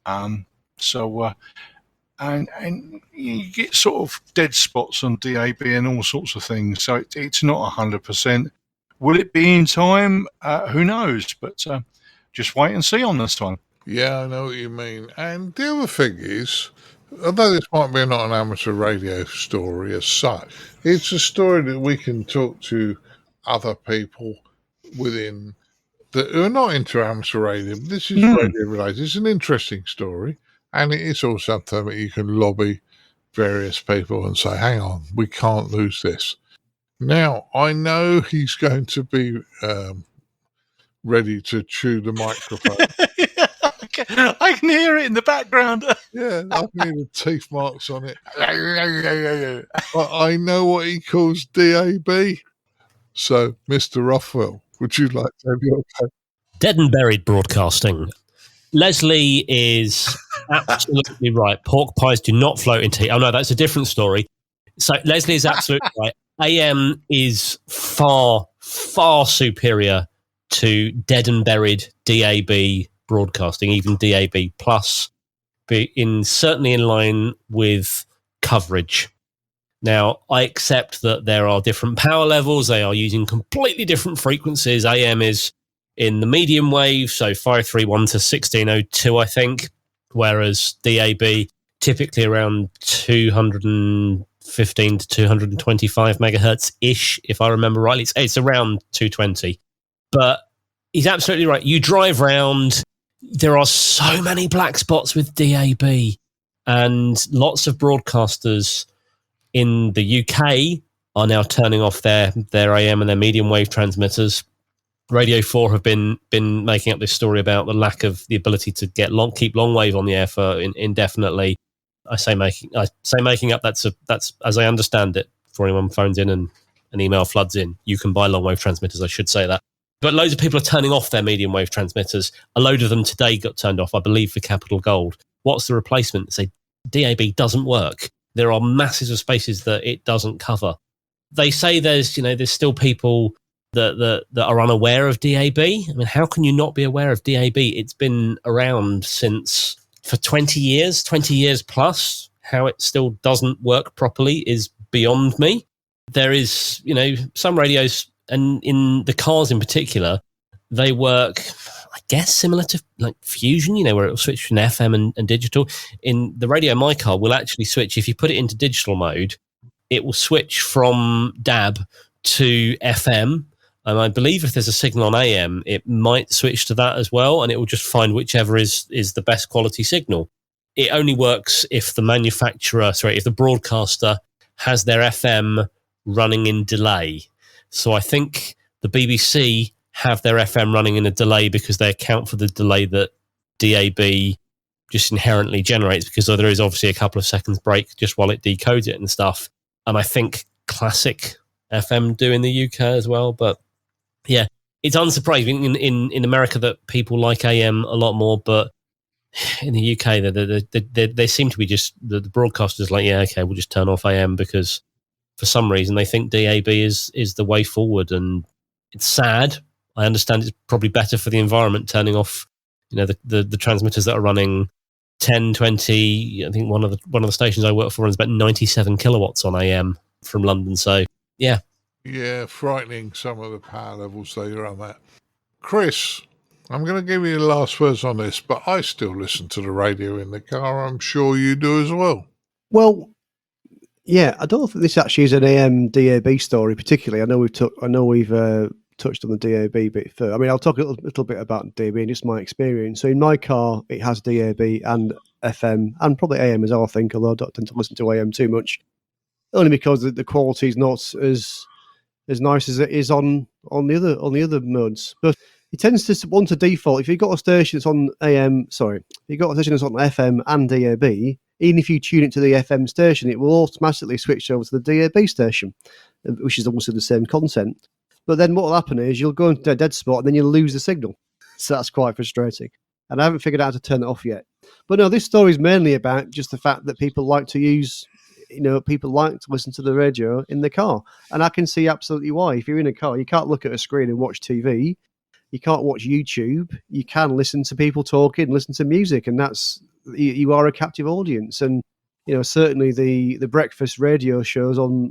And you get sort of dead spots on DAB and all sorts of things. So it's not 100%. Will it be in time? Who knows? But just wait and see on this one. yeah, I know what you mean. And the other thing is, although this might be not an amateur radio story as such, it's a story that we can talk to other people within who are not into amateur radio. But this is radio related. It's an interesting story, and it is also something that you can lobby various people and say, hang on, we can't lose this. Now, I know he's going to be ready to chew the microphone. I can hear it in the background. Yeah, I can hear the teeth marks on it. But I know what he calls DAB. So, Mr. Rothwell, would you like to have your take? Dead and buried broadcasting. Leslie is absolutely right. Pork pies do not float in tea. Oh, no, that's a different story. So Leslie is absolutely right. AM is far, far superior to dead and buried DAB broadcasting, even DAB plus, certainly in line with coverage. Now, I accept that there are different power levels. They are using completely different frequencies. AM is in the medium wave, so 531 to 1602, I think, whereas DAB typically around 215 to 225 megahertz-ish, if I remember rightly. It's around 220. But he's absolutely right. You drive round, there are so many black spots with DAB, and lots of broadcasters in the UK are now turning off their AM and their medium wave transmitters. Radio 4 have been making up this story about the lack of the ability to keep long wave on the air for indefinitely. I say making up. That's as I understand it. For anyone phones in and an email floods in, you can buy long wave transmitters. I should say that. But loads of people are turning off their medium wave transmitters. A load of them today got turned off, I believe, for Capital Gold. What's the replacement? Say DAB doesn't work. There are masses of spaces that it doesn't cover. They say there's still people that are unaware of DAB. I mean, how can you not be aware of DAB? It's been around for 20 years plus. How it still doesn't work properly is beyond me. There is, some radios, and in the cars in particular, they work, I guess, similar to like Fusion, where it will switch from FM and digital. In the radio in my car will actually switch. If you put it into digital mode, it will switch from DAB to FM. And I believe if there's a signal on AM, it might switch to that as well. And it will just find whichever is the best quality signal. It only works if if the broadcaster has their FM running in delay. So I think the BBC have their FM running in a delay because they account for the delay that DAB just inherently generates, because there is obviously a couple of seconds break just while it decodes it and stuff. And I think Classic FM do in the UK as well. But yeah, it's unsurprising in America that people like AM a lot more, but in the UK, they seem to be just the broadcasters like, yeah, okay, we'll just turn off AM because for some reason they think DAB is the way forward, and it's sad. I understand it's probably better for the environment turning off, the transmitters that are running 10, 20. I think one of the stations I work for runs about 97 kilowatts on AM from London. So yeah, frightening some of the power levels they run at. Chris, I'm going to give you the last words on this, but I still listen to the radio in the car. I'm sure you do as well. Well, yeah, I don't think this actually is an AM DAB story particularly. I know we've touched on the DAB bit first. I mean, I'll talk a little bit about DAB and just my experience. So in my car, it has DAB and FM and probably AM as well, I think, although I don't tend to listen to AM too much, only because the quality is not as nice as it is on the other modes. But it tends to want to default. If you've got a station that's on if you've got a station that's on FM and DAB, even if you tune it to the FM station, it will automatically switch over to the DAB station, which is also the same content. But then what will happen is you'll go into a dead spot and then you'll lose the signal. So that's quite frustrating. And I haven't figured out how to turn it off yet. But no, this story is mainly about just the fact that people like to listen to the radio in the car. And I can see absolutely why. If you're in a car, you can't look at a screen and watch TV. You can't watch YouTube. You can listen to people talking, listen to music, and you are a captive audience. And certainly the breakfast radio shows on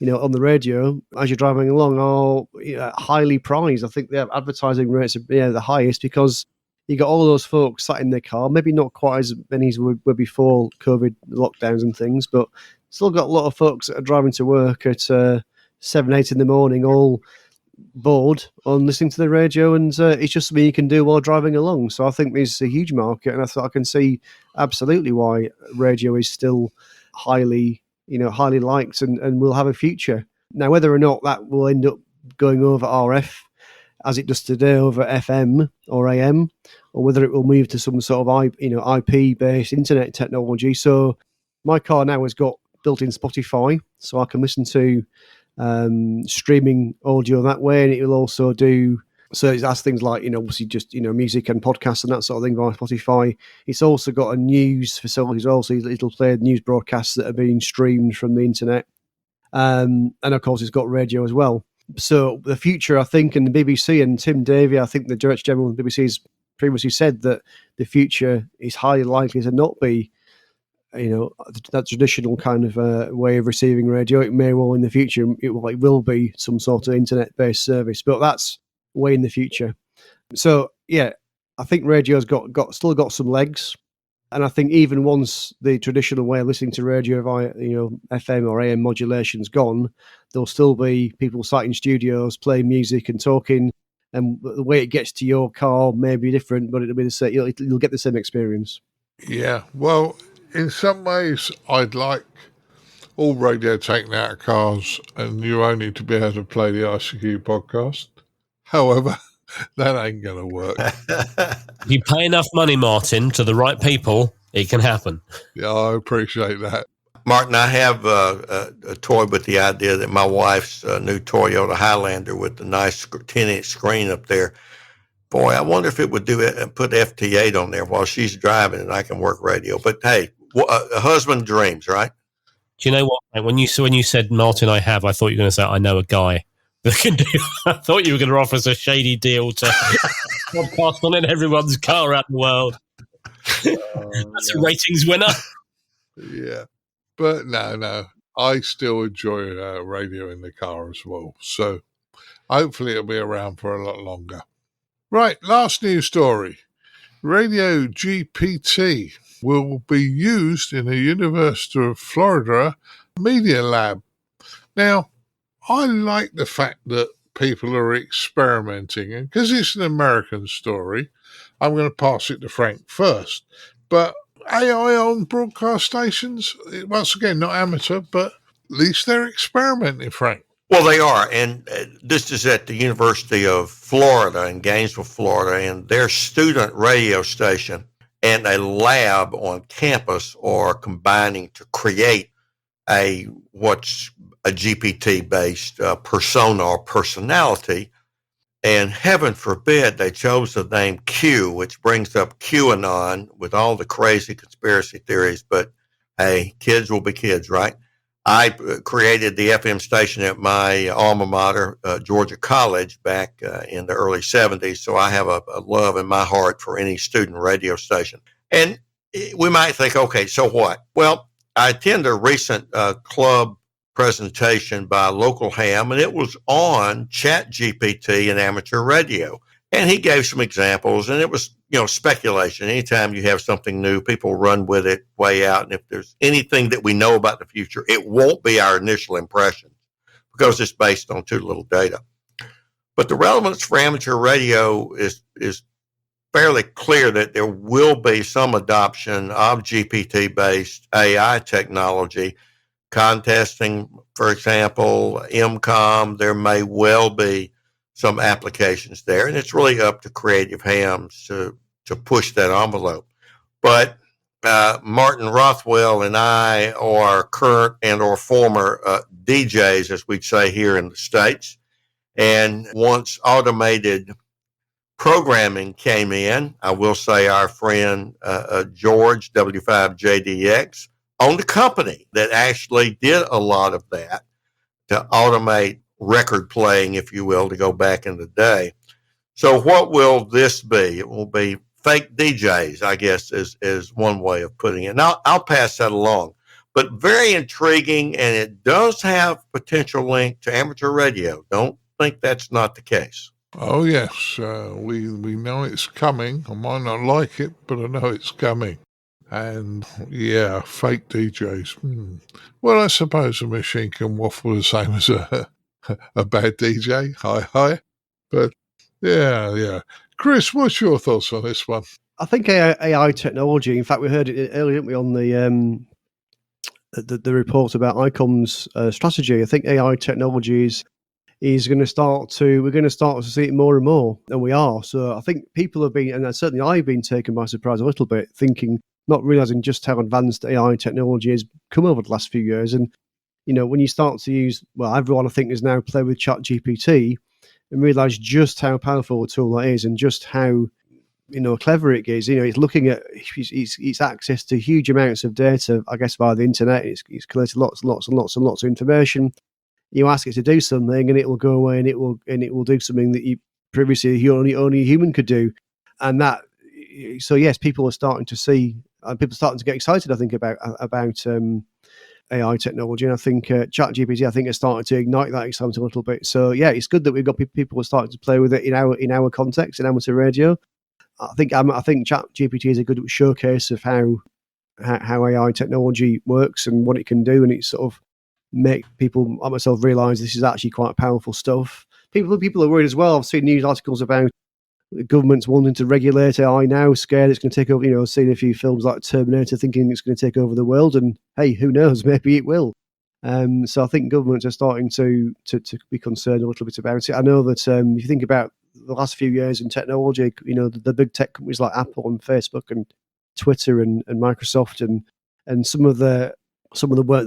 the radio as you're driving along are highly prized. I think their advertising rates are the highest because you got all of those folks sat in their car, maybe not quite as many as were before COVID lockdowns and things, but still got a lot of folks that are driving to work at 7, 8 in the morning, all bored on listening to the radio, and it's just something you can do while driving along. So I think there's a huge market, and I can see absolutely why radio is still highly liked and will have a future. Now, whether or not that will end up going over RF as it does today over FM or AM, or whether it will move to some sort of IP-based internet technology. So my car now has got built-in Spotify, so I can listen to streaming audio that way, and it will also do. So it has things like obviously just music and podcasts and that sort of thing via Spotify. It's also got a news facility as well, so it'll play news broadcasts that are being streamed from the internet, and of course it's got radio as well. So the future, I think, and the BBC and Tim Davie, I think the Director General of the BBC has previously said that the future is highly likely to not be that traditional kind of way of receiving radio. It may well in the future it will be some sort of internet-based service, but that's way in the future. So yeah, I think radio's still got some legs, and I think even once the traditional way of listening to radio via FM or AM modulation's gone, there'll still be people sat in studios playing music and talking, and the way it gets to your car may be different, but it'll be the same. You'll get the same experience. Yeah, well, in some ways, I'd like all radio taken out of cars and you only to be able to play the ICQ podcast. However, that ain't going to work. You pay enough money, Martin, to the right people, It can happen. Yeah, I appreciate that. Martin, I have a toyed with the idea that my wife's new Toyota Highlander with the nice 10-inch screen up there, boy, I wonder if it would do it and put FT8 on there while she's driving and I can work radio. But hey, a husband dreams, right? Do you know what? When you said Martin, I thought you were going to say I know a guy that can do. I thought you were going to offer us a shady deal to podcast on in everyone's car around the world. That's a ratings winner. Yeah. But no. I still enjoy radio in the car as well. So hopefully it'll be around for a lot longer. Right, last news story. RadioGPT will be used in the University of Florida Media Lab. Now, I like the fact that people are experimenting, and because it's an American story, I'm going to pass it to Frank first. But AI on broadcast stations, once again, not amateur, but at least they're experimenting, Frank. Well, they are, and this is at the University of Florida in Gainesville, Florida, and their student radio station and a lab on campus are combining to create what's a GPT-based persona or personality. And heaven forbid they chose the name Q, which brings up QAnon with all the crazy conspiracy theories. But hey, kids will be kids, right? I created the FM station at my alma mater, Georgia College, back in the early 70s. So I have a love in my heart for any student radio station. And we might think, okay, so what? Well, I attended a recent club presentation by a local ham, and it was on ChatGPT and amateur radio. And he gave some examples, and it was, speculation. Anytime you have something new, people run with it way out. And if there's anything that we know about the future, it won't be our initial impression because it's based on too little data. But the relevance for amateur radio is fairly clear that there will be some adoption of GPT-based AI technology. Contesting, for example, MCOM, there may well be some applications there, and it's really up to creative hams to push that envelope. But Martin Rothwell and I are current and or former DJs, as we'd say here in the States, and once automated programming came in, I will say our friend George, W5JDX, owned a company that actually did a lot of that to automate record playing, if you will, to go back in the day. So what will this be? It will be fake DJs, I guess, is one way of putting it. Now, I'll pass that along. But very intriguing, and it does have potential link to amateur radio. Don't think that's not the case. Oh, yes. We know it's coming. I might not like it, but I know it's coming. And, yeah, fake DJs. Well, I suppose a machine can waffle the same as a bad DJ. Hi. But, yeah. Chris, what's your thoughts on this one? I think AI technology, in fact, we heard it earlier, didn't we, on the report about Icom's strategy. I think AI technology is going to we're going to start to see it more and more, and we are. So I think people have been, and certainly I've been taken by surprise a little bit, not realizing just how advanced AI technology has come over the last few years. And, when you start to use, everyone I think is now play with ChatGPT and realize just how powerful a tool that is and just how, clever it is. It's looking at its access to huge amounts of data, I guess, via the internet. It's collected lots of information. You ask it to do something and it will go away and it will do something that previously only a human could do. And that, so yes, people are starting to see, people are starting to get excited, I think, about AI technology. And I think ChatGPT, has started to ignite that excitement a little bit. So yeah, it's good that we've got people who are starting to play with it in our context, in amateur radio. I think ChatGPT is a good showcase of how AI technology works and what it can do, and it's sort of make people like myself realize this is actually quite powerful stuff. People are worried as well. I've seen news articles about governments wanting to regulate AI now, scared it's going to take over. I've seen a few films like Terminator thinking it's going to take over the world, and hey, who knows? Maybe it will. So I think governments are starting to be concerned a little bit about it. I know that if you think about the last few years in technology, the big tech companies like Apple and Facebook and Twitter and Microsoft and some of the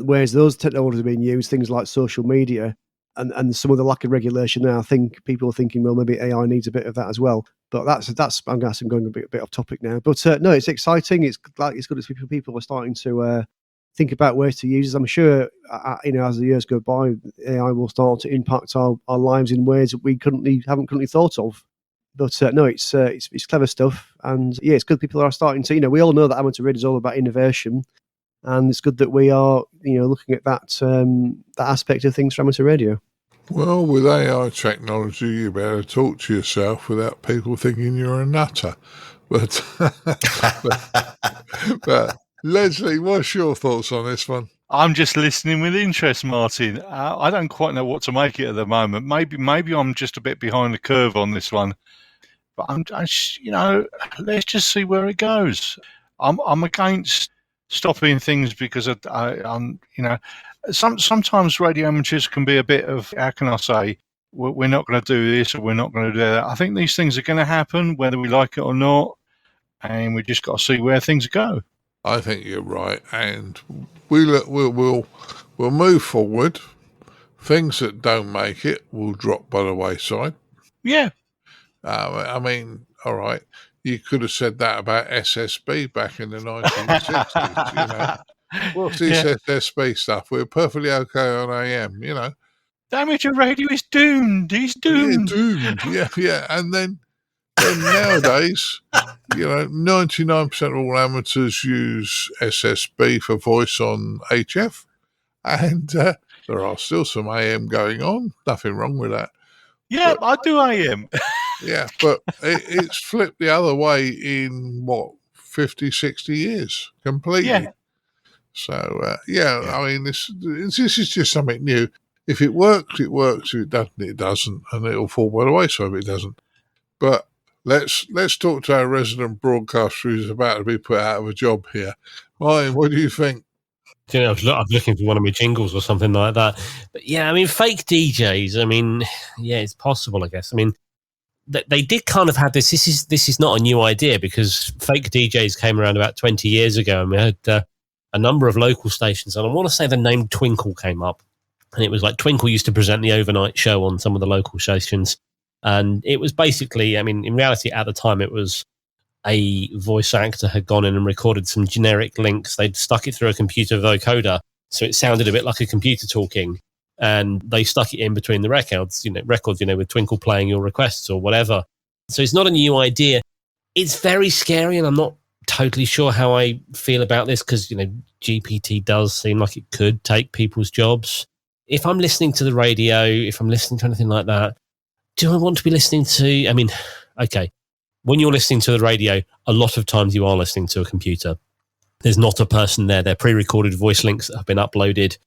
ways those technologies are being used, things like social media, and some of the lack of regulation there. I think people are thinking, well, maybe AI needs a bit of that as well. But that's I'm guessing going a bit off topic now. But no, it's exciting. It's good as people are starting to think about ways to use it. I'm sure, as the years go by, AI will start to impact our lives in ways that we haven't currently thought of. But no, it's clever stuff, and yeah, it's good people are starting to. We all know that amateur radio is all about innovation, and it's good that we are, looking at that aspect of things for amateur radio. Well, with AI technology, you better talk to yourself without people thinking you're a nutter. But Leslie, what's your thoughts on this one? I'm just listening with interest, Martin. I don't quite know what to make it at the moment. Maybe I'm just a bit behind the curve on this one. But let's just see where it goes. I'm against stopping things because I'm sometimes radio amateurs can be a bit of, how can I say, we're not going to do this or we're not going to do that. I think these things are going to happen whether we like it or not, and we just got to see where things go. I think you're right, and we'll move forward. Things that don't make it will drop by the wayside. Yeah. I mean, all right, you could have said that about SSB back in the 1960s, What's this SSB stuff? We're perfectly okay on AM, Amateur radio is doomed. He's doomed. Yeah, doomed. Yeah. And then nowadays, 99% of all amateurs use SSB for voice on HF, and there are still some AM going on. Nothing wrong with that. Yeah, I do AM. Yeah, but it's flipped the other way in, 50, 60 years, completely. Yeah. So, I mean, this is just something new. If it works, it works. If it doesn't, it doesn't. And it'll fall by the wayside if it doesn't. But let's talk to our resident broadcaster who's about to be put out of a job here. Martin, what do you think? I'm looking for one of my jingles or something like that. But yeah, I mean, fake DJs, it's possible, I guess. I mean, they did kind of have this. This is not a new idea, because fake DJs came around about 20 years ago, and we had a number of local stations. And I want to say the name Twinkle came up. And it was like Twinkle used to present the overnight show on some of the local stations. And it was basically, in reality, at the time, it was a voice actor had gone in and recorded some generic links. They'd stuck it through a computer vocoder, so it sounded a bit like a computer talking. And they stuck it in between the records, with Twinkle playing your requests or whatever. So it's not a new idea. It's very scary, and I'm not totally sure how I feel about this, because, GPT does seem like it could take people's jobs. If I'm listening to the radio, if I'm listening to anything like that, do I want to be listening to, okay, when you're listening to the radio, a lot of times you are listening to a computer. There's not a person there. They're pre-recorded voice links that have been uploaded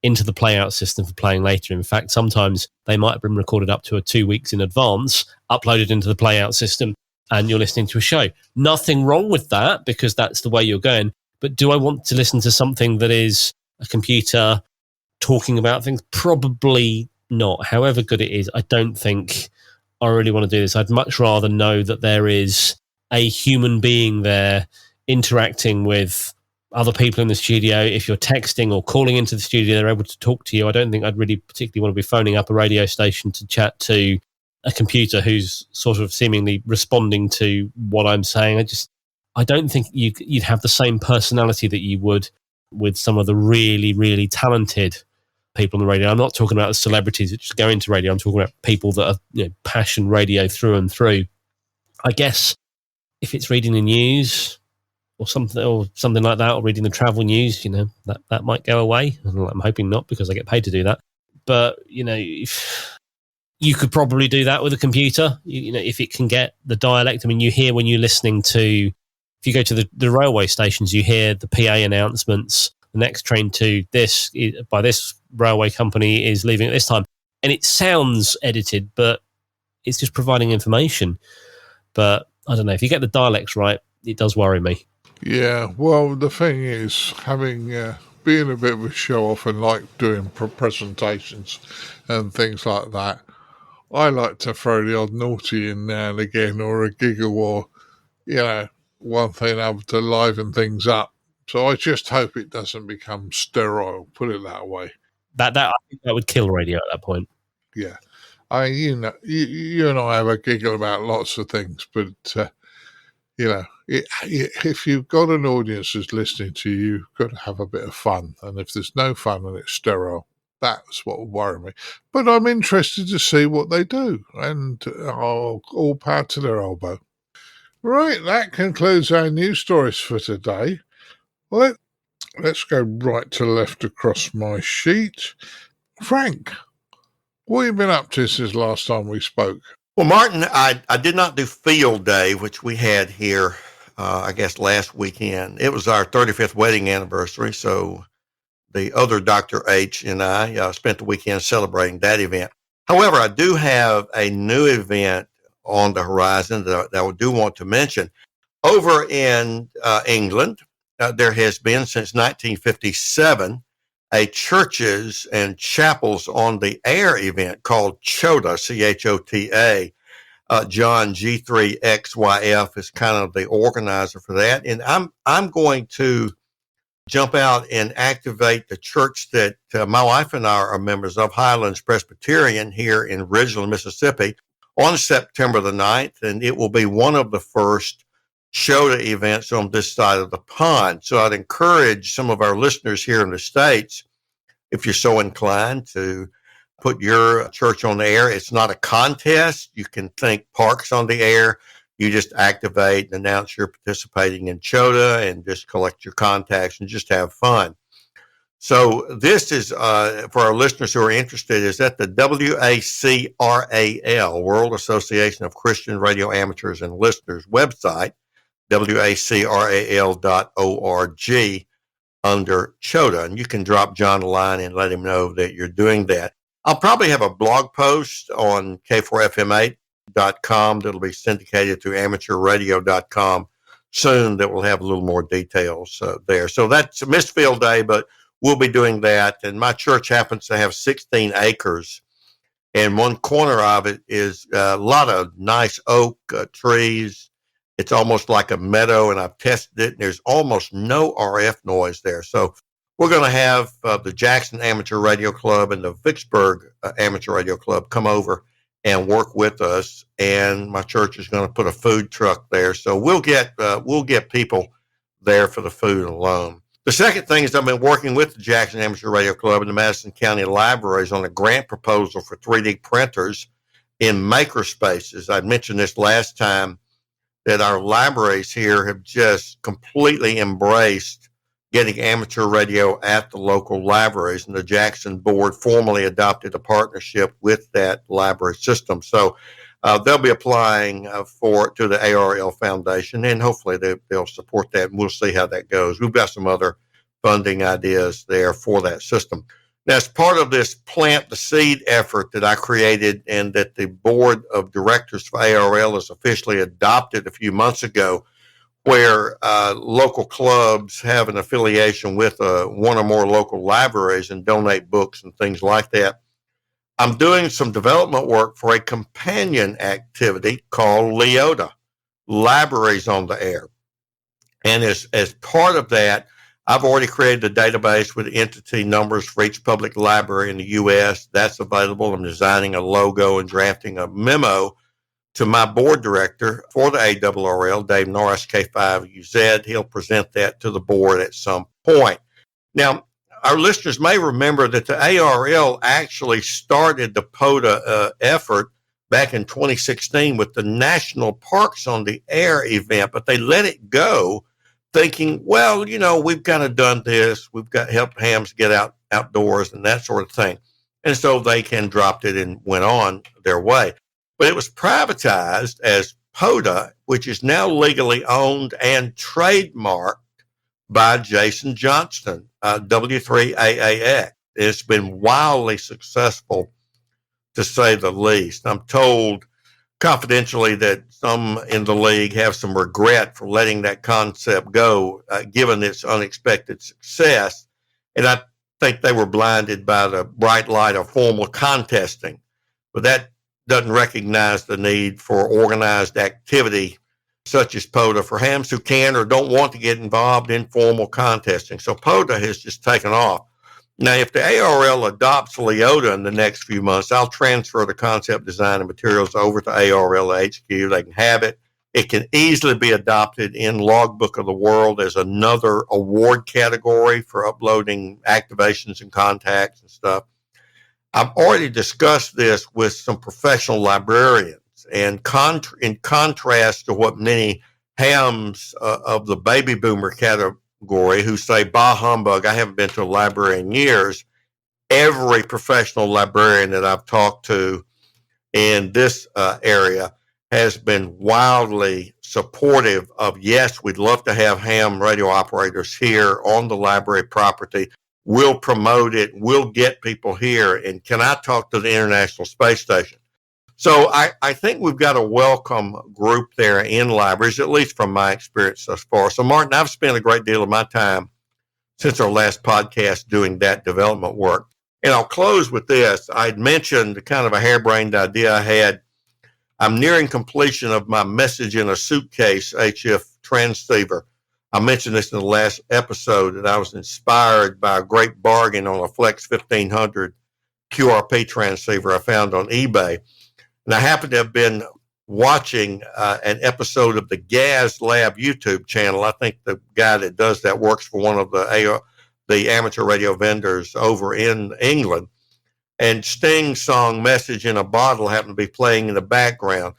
into the playout system for playing later. In fact, sometimes they might have been recorded up to 2 weeks in advance, uploaded into the playout system, and you're listening to a show. Nothing wrong with that, because that's the way you're going. But do I want to listen to something that is a computer talking about things? Probably not. However good it is, I don't think I really want to do this. I'd much rather know that there is a human being there interacting with other people in the studio. If you're texting or calling into the studio, they're able to talk to you. I don't think I'd really particularly want to be phoning up a radio station to chat to a computer who's sort of seemingly responding to what I'm saying. I don't think you'd have the same personality that you would with some of the really, really talented people on the radio. I'm not talking about the celebrities that just go into radio. I'm talking about people that are passion radio through and through. I guess if it's reading the news or something like that, or reading the travel news, that might go away. I'm hoping not, because I get paid to do that. But if you could probably do that with a computer, if it can get the dialect. You hear when you're listening to, if you go to the railway stations, you hear the PA announcements. The next train to this by this railway company is leaving at this time, and it sounds edited, but it's just providing information. But I don't know, if you get the dialects right, it does worry me. Yeah, well, the thing is, having being a bit of a show off and like doing presentations and things like that, I like to throw the odd naughty in now and again, or a giggle, or one thing other to liven things up. So I just hope it doesn't become sterile, put it that way. I think that would kill radio at that point. Yeah. You and I have a giggle about lots of things, but, if you've got an audience that's listening to you, you've got to have a bit of fun. And if there's no fun and it's sterile, that's what would worry me. But I'm interested to see what they do, and all power to their elbow. Right, that concludes our news stories for today. Let's go right to left across my sheet. Frank, what have you been up to since last time we spoke? Well, Martin, I did not do Field Day, which we had here, I guess, last weekend. It was our 35th wedding anniversary, so the other Dr. H and I spent the weekend celebrating that event. However, I do have a new event on the horizon that I do want to mention. Over in England, there has been since 1957 a churches and chapels on the air event called CHOTA, CHOTA. John G3XYF is kind of the organizer for that. And I'm going to jump out and activate the church that my wife and I are members of, Highlands Presbyterian, here in Ridgeland, Mississippi, on September the 9th. And it will be one of the first CHOTA events on this side of the pond. So I'd encourage some of our listeners here in the States, if you're so inclined, to put your church on the air. It's not a contest. You can think Parks on the air. You just activate and announce you're participating in CHOTA and just collect your contacts and just have fun. So this is, for our listeners who are interested, is at the WACRAL, World Association of Christian Radio Amateurs and Listeners website, WACRAL.org, under CHOTA. And you can drop John a line and let him know that you're doing that. I'll probably have a blog post on K4FM8.com that'll be syndicated through amateurradio.com soon that will have a little more details there. So that's a missed field day, but we'll be doing that. And my church happens to have 16 acres. And one corner of it is a lot of nice oak trees. It's almost like a meadow, and I've tested it, and there's almost no RF noise there. So we're going to have the Jackson Amateur Radio Club and the Vicksburg Amateur Radio Club come over and work with us, and my church is going to put a food truck there. So we'll get people there for the food alone. The second thing is I've been working with the Jackson Amateur Radio Club and the Madison County Libraries on a grant proposal for 3D printers in makerspaces. I mentioned this last time, that our libraries here have just completely embraced getting amateur radio at the local libraries, and the Jackson board formally adopted a partnership with that library system. So they'll be applying to the ARL Foundation, and hopefully they'll support that, and we'll see how that goes. We've got some other funding ideas there for that system. Now, as part of this Plant the Seed effort that I created and that the board of directors for ARL has officially adopted a few months ago, where local clubs have an affiliation with one or more local libraries and donate books and things like that, I'm doing some development work for a companion activity called LEOTA, Libraries on the Air. And as part of that, I've already created a database with entity numbers for each public library in the U.S. That's available. I'm designing a logo and drafting a memo to my board director for the ARRL, Dave Norris, K5UZ. He'll present that to the board at some point. Now, our listeners may remember that the ARRL actually started the POTA effort back in 2016 with the National Parks on the Air event, but they let it go thinking, well, we've kind of done this. We've got helped hams get outdoors and that sort of thing. And so they dropped it and went on their way. But it was privatized as POTA, which is now legally owned and trademarked by Jason Johnston, W3AAX. It's been wildly successful, to say the least. I'm told confidentially that some in the league have some regret for letting that concept go, given its unexpected success. And I think they were blinded by the bright light of formal contesting. But that doesn't recognize the need for organized activity such as POTA, for hams who can or don't want to get involved in formal contesting. So POTA has just taken off. Now, if the ARL adopts Leota in the next few months, I'll transfer the concept design and materials over to ARL HQ. They can have it. It can easily be adopted in Logbook of the World as another award category for uploading activations and contacts and stuff. I've already discussed this with some professional librarians, and in contrast to what many hams of the baby boomer category who say, bah humbug, I haven't been to a library in years, every professional librarian that I've talked to in this area has been wildly supportive of, yes, we'd love to have ham radio operators here on the library property. We'll promote it. We'll get people here. And can I talk to the International Space Station? So I think we've got a welcome group there in libraries, at least from my experience thus far. So, Martin, I've spent a great deal of my time since our last podcast doing that development work. And I'll close with this. I'd mentioned kind of a harebrained idea I had. I'm nearing completion of my message in a suitcase HF transceiver. I mentioned this in the last episode that I was inspired by a great bargain on a Flex 1500 QRP transceiver I found on eBay. And I happened to have been watching an episode of the Gaz Lab YouTube channel. I think the guy that does that works for one of the amateur radio vendors over in England. And Sting's song Message in a Bottle happened to be playing in the background.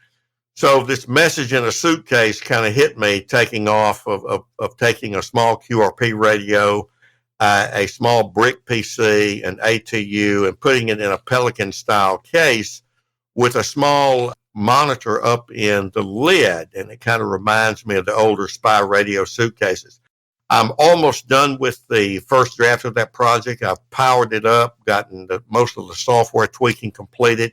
So this message in a suitcase kind of hit me, taking off of taking a small QRP radio, a small brick PC, an ATU, and putting it in a Pelican-style case with a small monitor up in the lid. And it kind of reminds me of the older spy radio suitcases. I'm almost done with the first draft of that project. I've powered it up, gotten most of the software tweaking completed,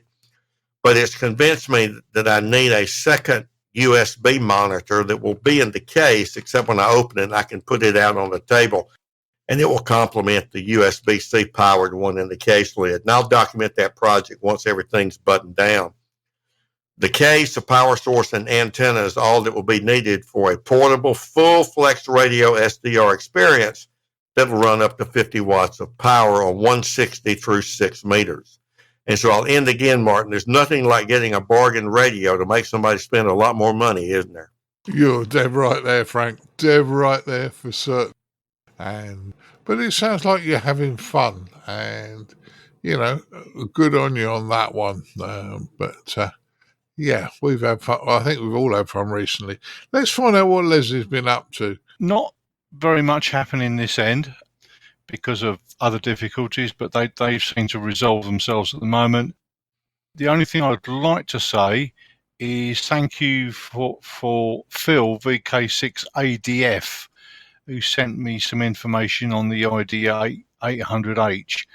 but it's convinced me that I need a second USB monitor that will be in the case, except when I open it, I can put it out on the table, and it will complement the USB-C powered one in the case lid. And I'll document that project once everything's buttoned down. The case, a power source, and antenna is all that will be needed for a portable, full-flex radio SDR experience that will run up to 50 watts of power on 160 through 6 meters. And so I'll end again, Martin. There's nothing like getting a bargain radio to make somebody spend a lot more money, isn't there? You're dead right there, Frank. Dead right there for certain. But it sounds like you're having fun, and, you know, good on you on that one. Yeah, we've had fun. I think we've all had fun recently. Let's find out what Leslie's been up to. Not very much happening this end because of other difficulties, but they seem to resolve themselves at the moment. The only thing I'd like to say is thank you for Phil, VK6ADF, who sent me some information on the IDA 800H.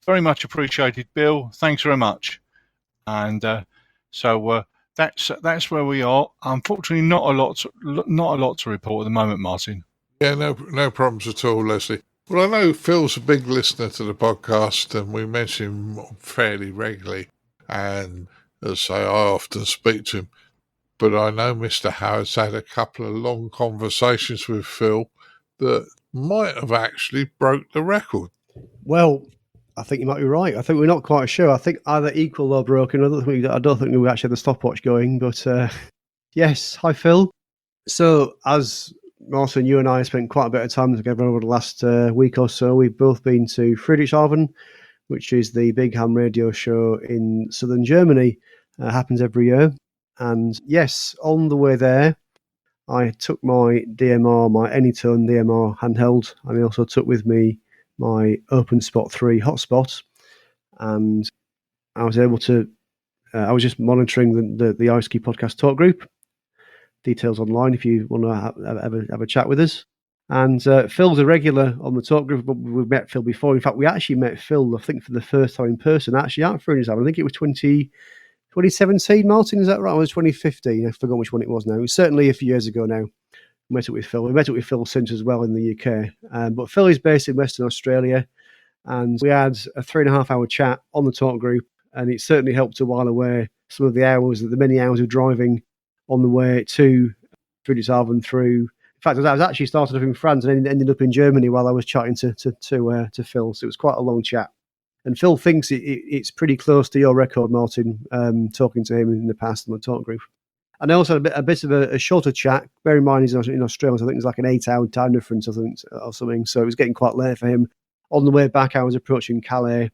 Very much appreciated, Bill. Thanks very much. And so that's where we are. Unfortunately, not a lot to report at the moment, Martin. Yeah, no problems at all, Leslie. Well, I know Phil's a big listener to the podcast, and we mention him fairly regularly. And as I say, I often speak to him. But I know Mr. Howard's had a couple of long conversations with Phil that might have actually broke the record. Well, I think you might be right. I think we're not quite sure. I think either equal or broken. I don't think we actually had the stopwatch going. But yes, hi Phil. So as Martin, you and I spent quite a bit of time together over the last week or so. We've both been to Friedrichshafen, which is the big ham radio show in southern Germany. Happens every year. And yes, on the way there, I took my DMR, my Anytone DMR handheld, and I also took with me my OpenSpot 3 hotspot, and I was able to, I was just monitoring the ICQ podcast talk group. Details online if you want to have a chat with us. And Phil's a regular on the talk group, but we've met Phil before. In fact, we actually met Phil, I think, for the first time in person, actually at Friedrichshafen. I think it was 2017, Martin, is that right? Or was it 2015? I forgot which one it was now. It was certainly a few years ago now. We met up with Phil. We met up with Phil since as well in the UK. But Phil is based in Western Australia, and we had a 3.5-hour chat on the talk group, and it certainly helped to while away some of the many hours of driving on the way to Friedrichshafen through. In fact, I was actually started off in France and ended up in Germany while I was chatting to Phil. So it was quite a long chat. And Phil thinks it's pretty close to your record, Martin, talking to him in the past on the talk group. And I also had a bit of a shorter chat. Bear in mind, he's in Australia, so I think it's like an 8-hour time difference, or something. So it was getting quite late for him. On the way back, I was approaching Calais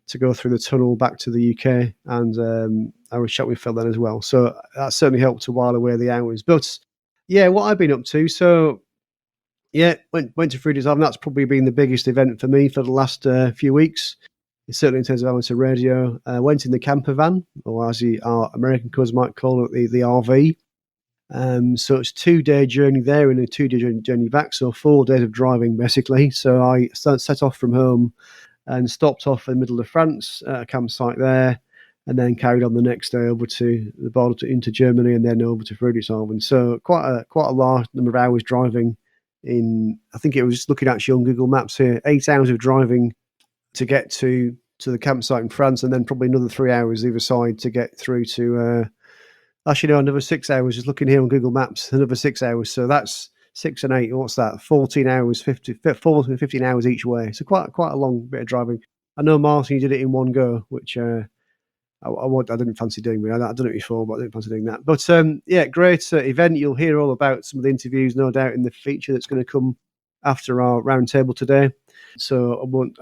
to go through the tunnel back to the UK, and I was chatting with Phil then as well. So that certainly helped to while away the hours. But yeah, what I've been up to. So yeah, went to Friedrichshafen. That's probably been the biggest event for me for the last few weeks. Certainly in terms of amateur radio. Went in the camper van, or as our American cousins might call it, the RV. So it's a 2-day journey there and a 2-day journey back, so 4 days of driving basically. So I set off from home and stopped off in the middle of France at a campsite there, and then carried on the next day over to the border into Germany and then over to Friedrichshafen. So quite a large number of hours driving. I think it was looking actually on Google Maps here, 8 hours of driving to get to the campsite in France, and then probably another 3 hours either side to get through to another 6 hours. Just looking here on Google Maps, another 6 hours. So that's 6 and 8. What's that? 14 hours, 15 hours each way. So quite a long bit of driving. I know Martin, you did it in one go, which I didn't fancy doing. I've done it before, but I didn't fancy doing that. But yeah, great event. You'll hear all about some of the interviews, no doubt, in the feature that's going to come after our roundtable today. So I won't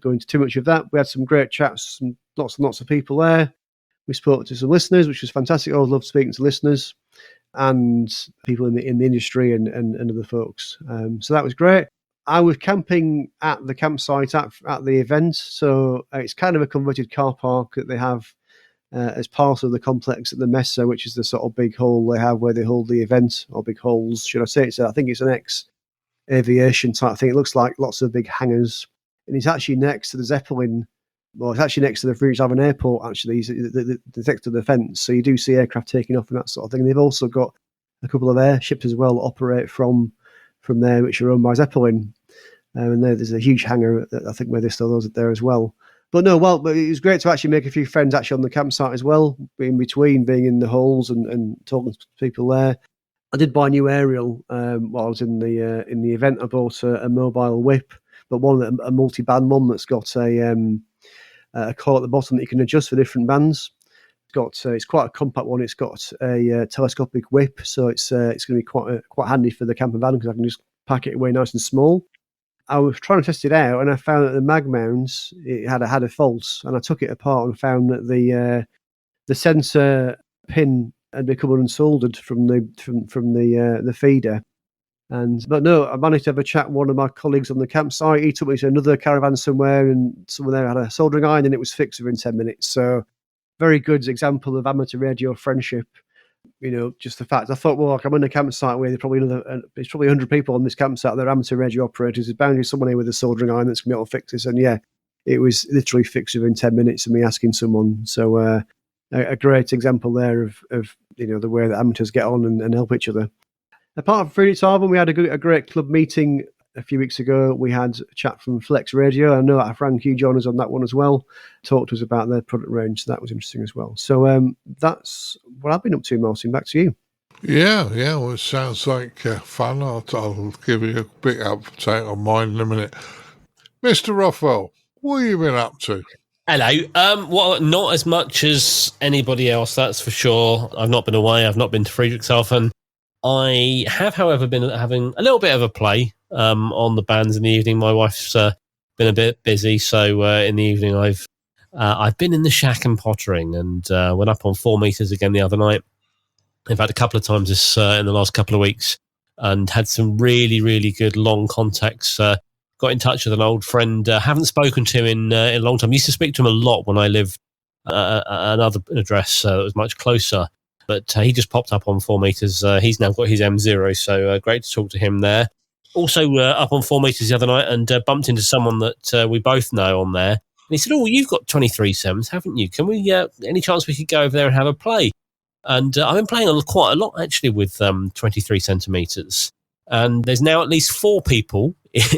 go into too much of that. We had some great chats, lots and lots of people there. We spoke to some listeners, which was fantastic. I always love speaking to listeners and people in the industry and other folks. So that was great. I was camping at the campsite at the event. So it's kind of a converted car park that they have as part of the complex at the Messe, which is the sort of big hall they have where they hold the event, or big halls, should I say. So I think it's an ex-aviation type thing. It looks like lots of big hangars. And it's actually next to the Zeppelin. Well, it's actually next to the Friedrichshafen Airport, actually. It's next to the fence. So you do see aircraft taking off and that sort of thing. And they've also got a couple of airships as well that operate from there, which are owned by Zeppelin. And there's a huge hangar, I think, where they store those there as well. But no, but it was great to actually make a few friends actually on the campsite as well, in between being in the halls and talking to people there. I did buy a new aerial while I was in the event. I bought a mobile whip, but a multi-band one that's got a coil at the bottom that you can adjust for different bands. It's quite a compact one. It's got a telescopic whip, so it's going to be quite handy for the camper van because I can just pack it away nice and small. I was trying to test it out, and I found that the mag mounts it had a fault, and I took it apart and found that the sensor pin had become unsoldered from the feeder. But no, I managed to have a chat with one of my colleagues on the campsite. He took me to another caravan somewhere, and someone there had a soldering iron, and it was fixed within 10 minutes. So, very good example of amateur radio friendship. Just the fact I thought, well, I'm in a campsite where there's probably 100 people on this campsite. They're amateur radio operators. There's bound to be someone here with a soldering iron that's going to be able to fix this. And yeah, it was literally fixed within 10 minutes of me asking someone. So a great example there of the way that amateurs get on and help each other. Apart from Friedrichshafen, we had a great club meeting a few weeks ago. We had a chat from Flex Radio. I know that Frank Hugh joined us on that one as well. Talked to us about their product range. So that was interesting as well. So that's what I've been up to, Martin. Back to you. Yeah. Well, it sounds like fun. I'll give you a big update on mine in a minute. Mr. Rothwell, what have you been up to? Hello. Well, not as much as anybody else, that's for sure. I've not been away. I've not been to Friedrichshafen. I have, however, been having a little bit of a play on the bands in the evening. My wife's been a bit busy, so in the evening I've been in the shack and pottering, and went up on 4 meters again the other night. In fact, a couple of times in the last couple of weeks, and had some really, really good long contacts. Got in touch with an old friend. Haven't spoken to him in a long time. Used to speak to him a lot when I lived at another address that was much closer. But he just popped up on 4 meters. He's now got his M0, so great to talk to him there. Also up on 4 meters the other night and bumped into someone that we both know on there. And he said, "Oh, you've got 23 sems, haven't you? Can we, any chance we could go over there and have a play?" And I've been playing quite a lot, actually, with 23 centimeters. And there's now at least 4 people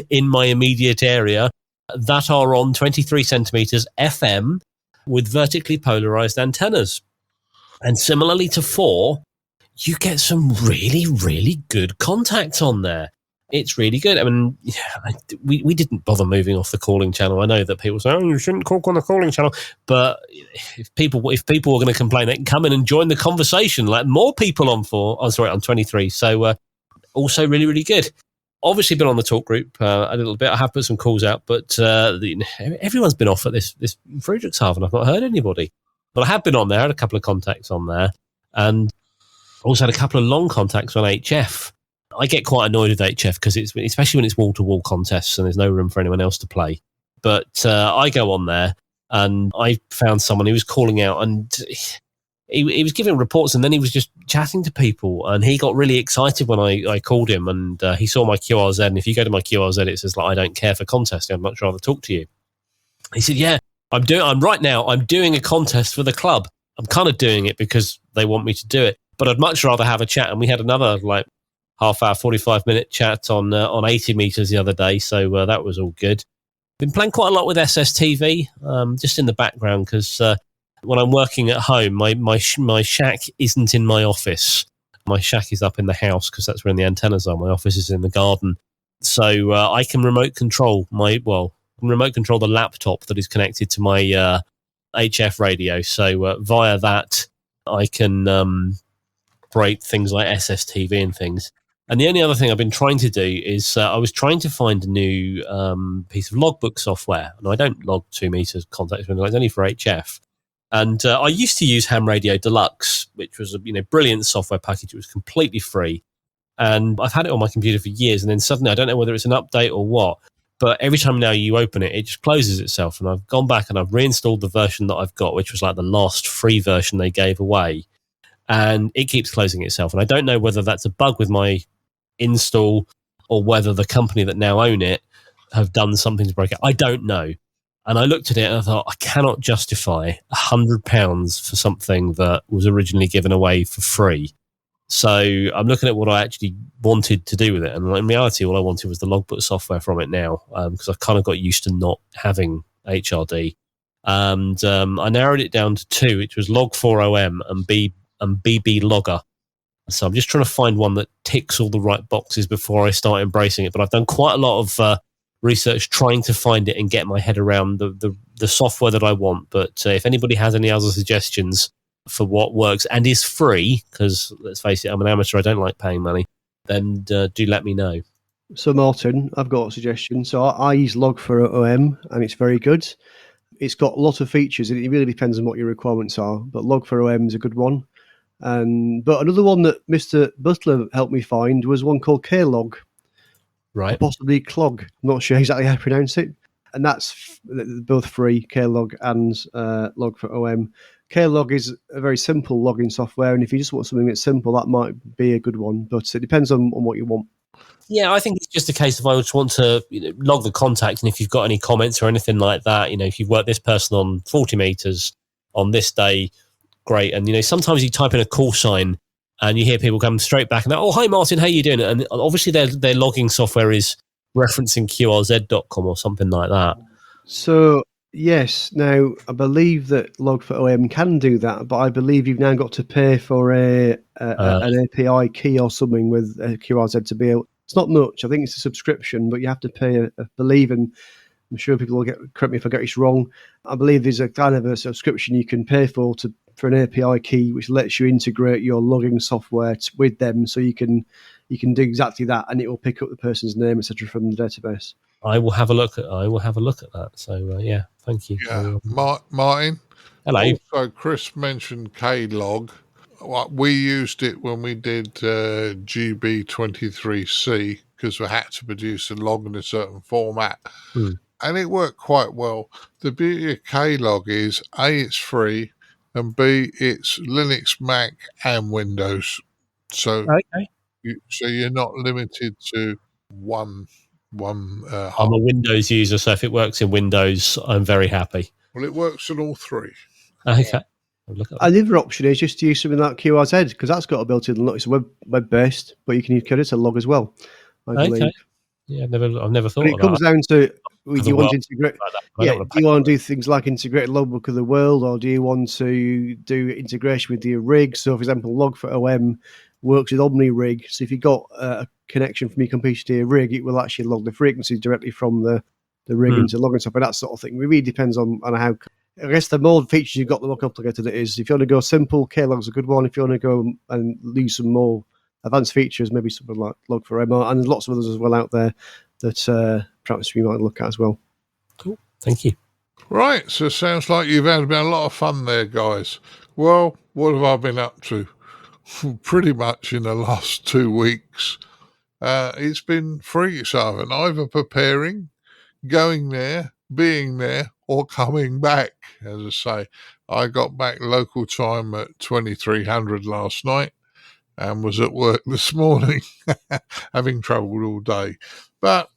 in my immediate area that are on 23 centimeters FM with vertically polarized antennas. And similarly to 4, you get some really, really good contacts on there. It's really good. I mean, we didn't bother moving off the calling channel. I know that people say, "Oh, you shouldn't talk on the calling channel," but if people were going to complain, they can come in and join the conversation. Like more people on 23. So also really, really good. Obviously, been on the talk group a little bit. I have put some calls out, but everyone's been off at this Friedrichshafen. I've not heard anybody, but I have been on there. I had a couple of contacts on there, and also had a couple of long contacts on HF. I get quite annoyed with HF because it's especially when it's wall-to-wall contests and there's no room for anyone else to play. But I go on there and I found someone who was calling out and he was giving reports and then he was just chatting to people and he got really excited when I called him and he saw my QRZ, and if you go to my QRZ it says like, I don't care for contesting, I'd much rather talk to you. He said, yeah, I'm doing a contest for the club. I'm kind of doing it because they want me to do it, but I'd much rather have a chat. And we had another like half-hour, 45-minute chat on 80 meters the other day, so that was all good. Been playing quite a lot with SSTV, just in the background, because when I'm working at home, my shack isn't in my office. My shack is up in the house because that's where the antennas are. My office is in the garden, so I can remote control the laptop that is connected to my HF radio. So via that, I can operate things like SSTV and things. And the only other thing I've been trying to do is I was trying to find a new piece of logbook software. And I don't log 2 meters contacts, it's only for HF. And I used to use Ham Radio Deluxe, which was a brilliant software package. It was completely free. And I've had it on my computer for years. And then suddenly, I don't know whether it's an update or what, but every time now you open it, it just closes itself. And I've gone back and I've reinstalled the version that I've got, which was like the last free version they gave away. And it keeps closing itself. And I don't know whether that's a bug with my install or whether the company that now own it have done something to break it. I don't know. And I looked at it and I thought, I cannot justify £100 for something that was originally given away for free. So I'm looking at what I actually wanted to do with it. And in reality, all I wanted was the logbook software from it now, because I've kind of got used to not having HRD. And I narrowed it down to 2, which was Log4OM and BB Logger. So I'm just trying to find one that ticks all the right boxes before I start embracing it. But I've done quite a lot of research trying to find it and get my head around the software that I want. But if anybody has any other suggestions for what works and is free, because let's face it, I'm an amateur, I don't like paying money, then do let me know. So Martin, I've got a suggestion. So I use Log4OM and it's very good. It's got a lot of features and it really depends on what your requirements are. But Log4OM is a good one. But another one that Mr. Butler helped me find was one called Klog. Right. Possibly Clog. I'm not sure exactly how to pronounce it. And that's both free, Klog and Log4OM. Klog is a very simple logging software, and if you just want something that's simple, that might be a good one. But it depends on what you want. Yeah, I think it's just a case of I just want to log the contact, and if you've got any comments or anything like that, if you've worked this person on 40 meters on this day, great. And sometimes you type in a call sign and you hear people come straight back and they're, oh, hi Martin, how you doing? And obviously their logging software is referencing QRZ.com or something like that. So yes, now I believe that Log4OM can do that, but I believe you've now got to pay for an API key or something with QRZ to be able. It's not much. I think it's a subscription, but you have to pay. I believe, and I'm sure people will correct me if I get this wrong. I believe there's a kind of a subscription you can pay for an API key, which lets you integrate your logging software with them, so you can do exactly that, and it will pick up the person's name, etc., from the database. I will have a look at that. So yeah, thank you. Yeah, Martin. Hello. Also, Chris mentioned Klog. We used it when we did GB23C because we had to produce a log in a certain format, and it worked quite well. The beauty of Klog is A, it's free, and B, it's Linux, Mac, and Windows. So okay. You're not limited to one. I'm a Windows user, so if it works in Windows, I'm very happy. Well, it works on all 3. Okay. Another option is just to use something like QRZ, because that's got a built-in log. It's web-based, but you can use QRZ to log as well, I believe. Yeah, I've never thought of that. It comes down to Do the you want world to integrate? like that. I Yeah. don't want Do to you pay want for to it. do things like integrated logbook of the world, or do you want to do integration with your rig? So, for example, Log for OM works with Omni Rig. So, if you've got a connection from your computer to your rig, it will actually log the frequency directly from the rig into log and stuff, and that sort of thing. It really depends on how. I guess the more features you've got, the more complicated it is. If you want to go simple, Klog's a good one. If you want to go and use some more advanced features, maybe something like Log for MR, and there's lots of others as well out there that perhaps we might look at as well. Cool. Thank you. Right, so it sounds like you've had a lot of fun there, guys. Well, what have I been up to? Pretty much in the last 2 weeks. It's been freaks, either preparing, going there, being there, or coming back. As I say, I got back local time at 2300 last night and was at work this morning, having travelled all day. But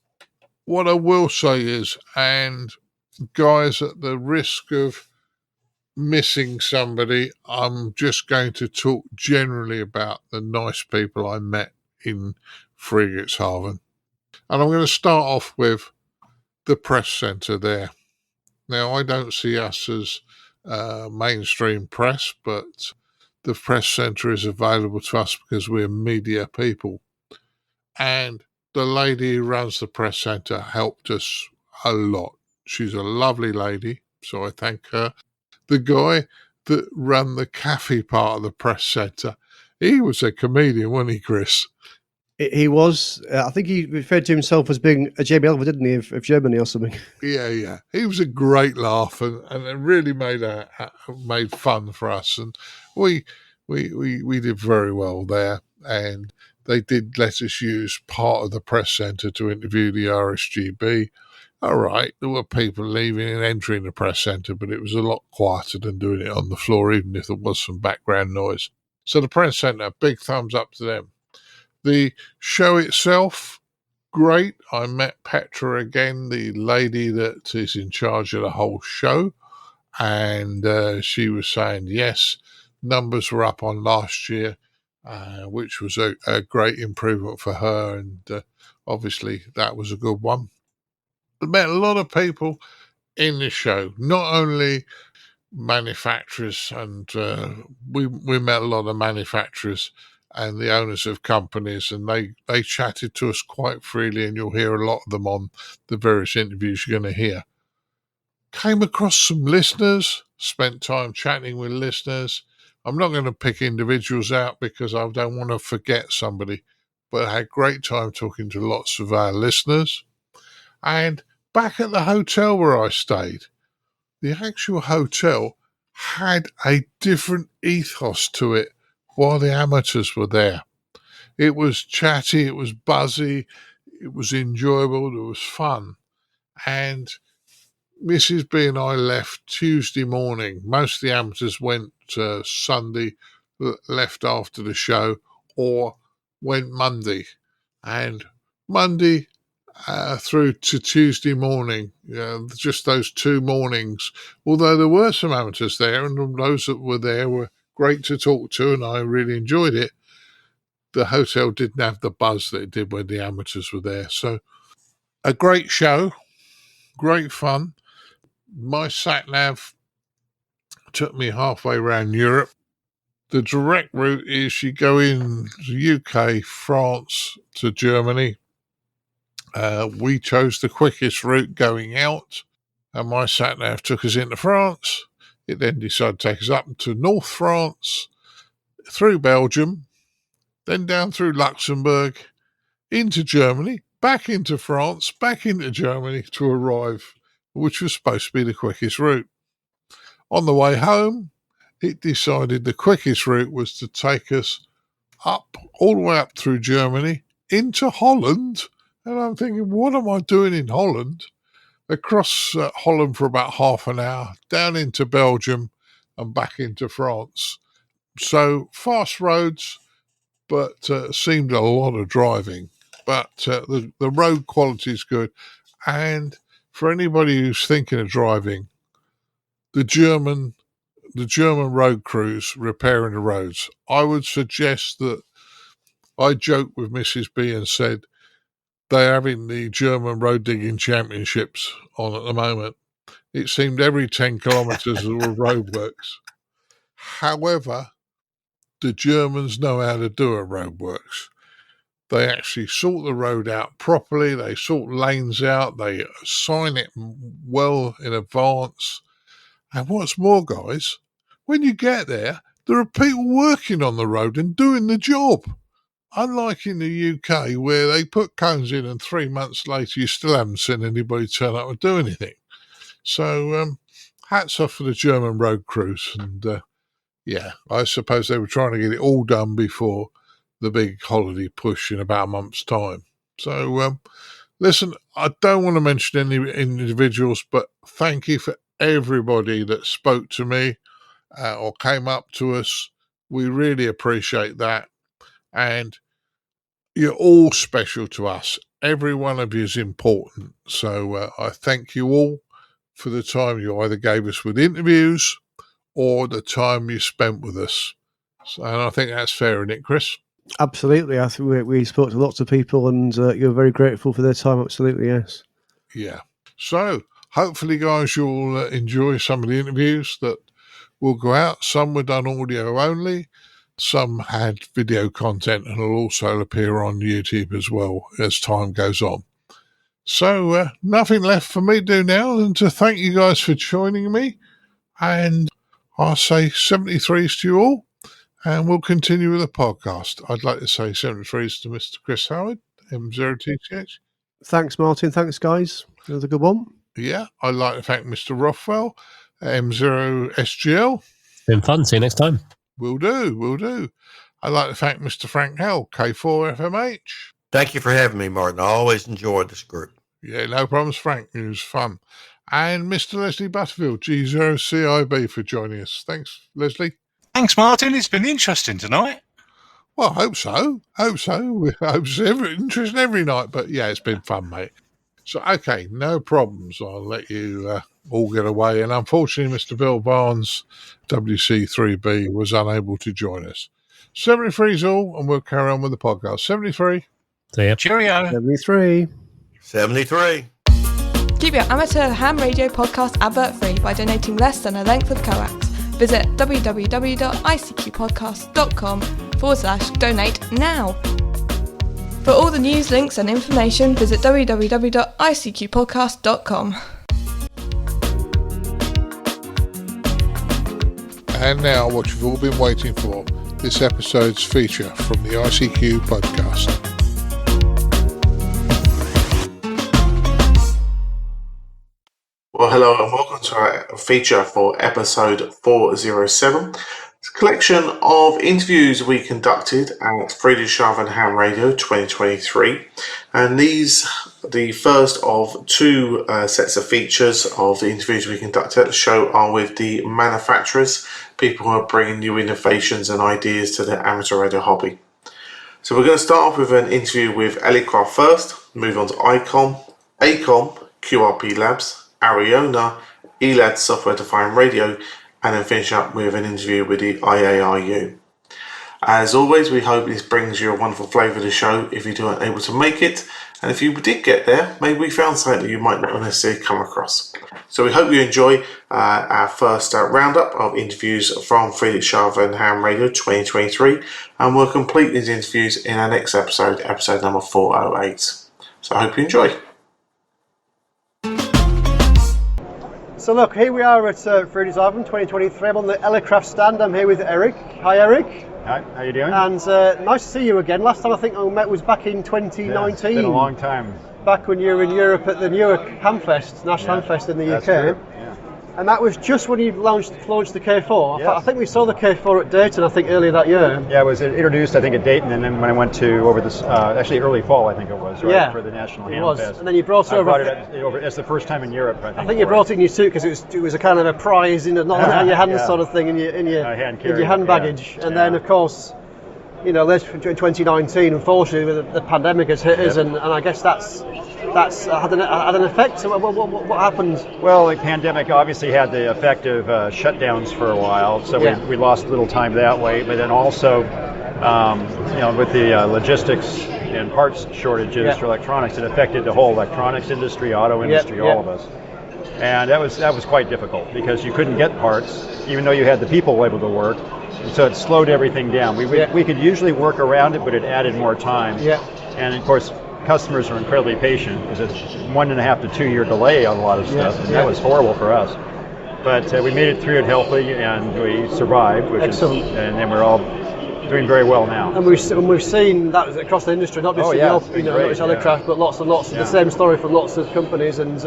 what I will say is, and guys, at the risk of missing somebody, I'm just going to talk generally about the nice people I met in Friedrichshafen. And I'm going to start off with the press centre there. Now, I don't see us as mainstream press, but the press centre is available to us because we're media people. And the lady who runs the press centre helped us a lot. She's a lovely lady, so I thank her. The guy that ran the cafe part of the press centre, he was a comedian, wasn't he, Chris? He was. I think he referred to himself as being a Jamie Oliver, didn't he, of Germany or something? Yeah. He was a great laugh, and it really made fun for us, and we did very well there. And they did let us use part of the press centre to interview the RSGB. All right, there were people leaving and entering the press centre, but it was a lot quieter than doing it on the floor, even if there was some background noise. So the press centre, big thumbs up to them. The show itself, great. I met Petra again, the lady that is in charge of the whole show, and she was saying, yes, numbers were up on last year, which was a great improvement for her, and obviously that was a good one. I met a lot of people in the show, not only manufacturers, and we met a lot of manufacturers and the owners of companies, and they chatted to us quite freely, and you'll hear a lot of them on the various interviews you're going to hear. Came across some listeners, spent time chatting with listeners. I'm not going to pick individuals out because I don't want to forget somebody, but I had a great time talking to lots of our listeners. And back at the hotel where I stayed, the actual hotel had a different ethos to it while the amateurs were there. It was chatty, it was buzzy, it was enjoyable, it was fun. And Mrs. B and I left Tuesday morning. Most of the amateurs went Sunday, left after the show, or went Monday. And Monday through to Tuesday morning, just those 2 mornings, although there were some amateurs there, and those that were there were great to talk to, and I really enjoyed it. The hotel didn't have the buzz that it did when the amateurs were there. So a great show, great fun. My sat-nav took me halfway around Europe. The direct route is you go in the UK, France to Germany. We chose the quickest route going out, and my sat-nav took us into France. It then decided to take us up to North France, through Belgium, then down through Luxembourg, into Germany, back into France, back into Germany to arrive, which was supposed to be the quickest route. On the way home, it decided the quickest route was to take us up, all the way up through Germany, into Holland. And I'm thinking, what am I doing in Holland? Across Holland for about half an hour, down into Belgium and back into France. So fast roads, but seemed a lot of driving. But the road quality is good. And for anybody who's thinking of driving, the German road crews repairing the roads, I would suggest that I joked with Mrs. B and said, they're having the German road digging championships on at the moment. It seemed every 10 kilometres there were roadworks. However, the Germans know how to do a roadworks. They actually sort the road out properly. They sort lanes out. They sign it well in advance. And what's more, guys, when you get there are people working on the road and doing the job. Unlike in the UK, where they put cones in and 3 months later you still haven't seen anybody turn up and do anything. So hats off for the German road crews. And yeah, I suppose they were trying to get it all done before the big holiday push in about a month's time. So listen, I don't want to mention any individuals, but thank you for everybody that spoke to me or came up to us. We really appreciate that. And you're all special to us. Every one of you is important. So I thank you all for the time you either gave us with interviews or the time you spent with us. So, and I think that's fair, isn't it, Chris? Absolutely. I think we spoke to lots of people, and you're very grateful for their time. Absolutely, yes. Yeah. So hopefully, guys, you'll enjoy some of the interviews that will go out. Some were done audio only. Some had video content and will also appear on YouTube as well as time goes on. So nothing left for me to do now than to thank you guys for joining me. And I'll say 73s to you all. And we'll continue with the podcast. I'd like to say 73s to Mr. Chris Howard, M0TTH. Thanks, Martin. Thanks, guys. That was a good one. Yeah, I'd like to thank Mr. Rothwell, M0SGL. Been fun. See you next time. Will do. I'd like to thank Mr. Frank Howell, K4FMH. Thank you for having me, Martin. I always enjoyed this group. Yeah, no problems, Frank. It was fun. And Mr. Leslie Butterfield, G0CIB, for joining us. Thanks, Leslie. Thanks, Martin. It's been interesting tonight. Well, I hope so. I hope it's interesting every night. But yeah, it's been fun, mate. So, okay, no problems. I'll let you all get away. And unfortunately, Mr. Bill Barnes, WC3B, was unable to join us. 73's all, and we'll carry on with the podcast. 73. See ya. Cheerio. 73. 73. Keep your amateur ham radio podcast advert free by donating less than a length of coax. Visit www.icqpodcast.com/donate now. For all the news, links and information, visit www.icqpodcast.com. And now what you've all been waiting for, this episode's feature from the ICQ podcast. Well, hello and welcome to our feature for episode 407. It's a collection of interviews we conducted at Friedrichshafen Ham Radio 2023. And these are the first of two sets of features of the interviews we conducted at the show are with the manufacturers, people who are bringing new innovations and ideas to the amateur radio hobby. So we're going to start off with an interview with Elecraft first, move on to Icom, ACOM, QRP-Labs, Arriona, ELAD software-defined radio, and then finish up with an interview with the IARU. As always, we hope this brings you a wonderful flavour of the show if you weren't able to make it, and if you did get there, maybe we found something that you might not necessarily come across. So we hope you enjoy our first roundup of interviews from Friedrichshafen Ham Radio 2023, and we'll complete these interviews in our next episode, episode number 408. So I hope you enjoy. So look, here we are at Friedrichshafen 2023. I'm on the Elecraft stand. I'm here with Eric. Hi, Eric. Hi, how you doing? And nice to see you again. Last time I think we met was back in 2019. Yeah, it's been a long time. Back when you were in Europe at the Newark Hamfest, National Hamfest in the UK. True. Yeah. And that was just when you launched the K4. Yes. I think we saw the K4 at Dayton, I think, earlier that year. Yeah, it was introduced, I think, at Dayton, and then when I went to over this, actually early fall, I think it was, right, yeah, for the National it was. Hamfest. And then you brought it over. I brought it over. It's the first time in Europe, I think. You brought it in your suit because it was a kind of a prize, not on your hand Yeah. sort of thing, in your hand baggage. Yeah. And then, of course, later in 2019, unfortunately, the pandemic has hit us, and I guess that's had an effect. So what happened? Well, the pandemic obviously had the effect of shutdowns for a while, so we lost a little time that way. But then also, with the logistics and parts shortages for electronics. It affected the whole electronics industry, auto industry, all of us. And that was quite difficult because you couldn't get parts, even though you had the people able to work. And so it slowed everything down. We could usually work around it, but it added more time. And of course, customers are incredibly patient because it's 1.5 to 2 year delay on a lot of stuff, and that was horrible for us. But we made it through it healthy, and we survived, and then we're all doing very well now. And we've seen that across the industry, not just not just Elecraft, but lots and lots of the same story from lots of companies. And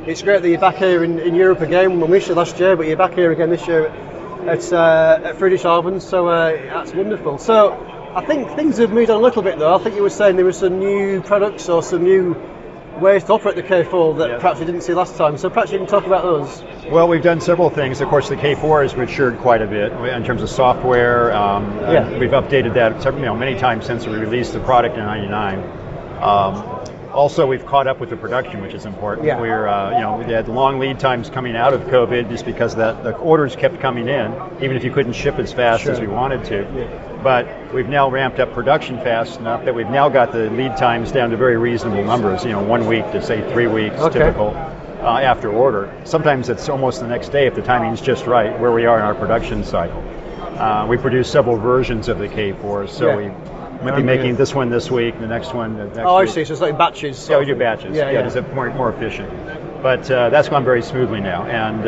it's great that you're back here in Europe again. We missed you last year, but you're back here again this year at Friedrichshafen. So that's wonderful. So I think things have moved on a little bit, though. I think you were saying there were some new products or some new ways to operate the K4 that perhaps we didn't see last time. So perhaps you can talk about those. Well, we've done several things. Of course, the K4 has matured quite a bit in terms of software. We've updated that many times since we released the product in '99. Also, we've caught up with the production, which is important. We had long lead times coming out of COVID just because the orders kept coming in, even if you couldn't ship as fast as we wanted to. But we've now ramped up production fast enough that we've now got the lead times down to very reasonable numbers, 1 week to say 3 weeks, typical, after order. Sometimes it's almost the next day if the timing's just right, where we are in our production cycle. We produce several versions of the K4, so we might be making this one this week, the next one the next week. I see, so it's like batches. Yeah, we do batches. It's more efficient. But that's gone very smoothly now, and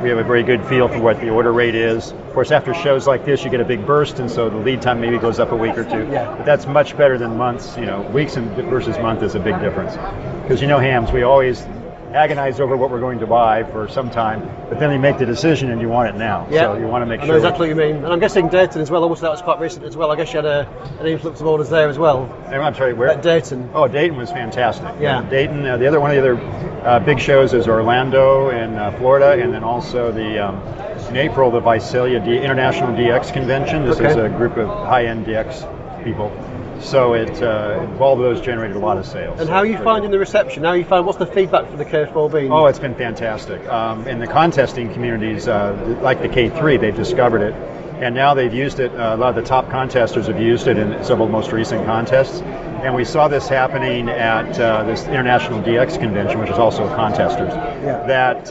we have a very good feel for what the order rate is. Of course, after shows like this, you get a big burst, and so the lead time maybe goes up a week or two. But that's much better than months. Weeks versus month is a big difference. Because hams, we always agonize over what we're going to buy for some time, but then you make the decision and you want it now. So you want to make sure. I know exactly what you mean. And I'm guessing Dayton as well, obviously that was quite recent as well. I guess you had an influx of orders there as well. I'm sorry, where? At Dayton. Oh, Dayton was fantastic. Dayton, one of the other big shows is Orlando in Florida, and then also in April, the Visalia International DX Convention. This is a group of high-end DX people. So all of those generated a lot of sales. And how are you finding the reception? What's the feedback for the K4 been? Oh, it's been fantastic. In the contesting communities, like the K3, they've discovered it. And now they've used it, a lot of the top contesters have used it in several of the most recent contests. And we saw this happening at this International DX Convention, which is also contesters, that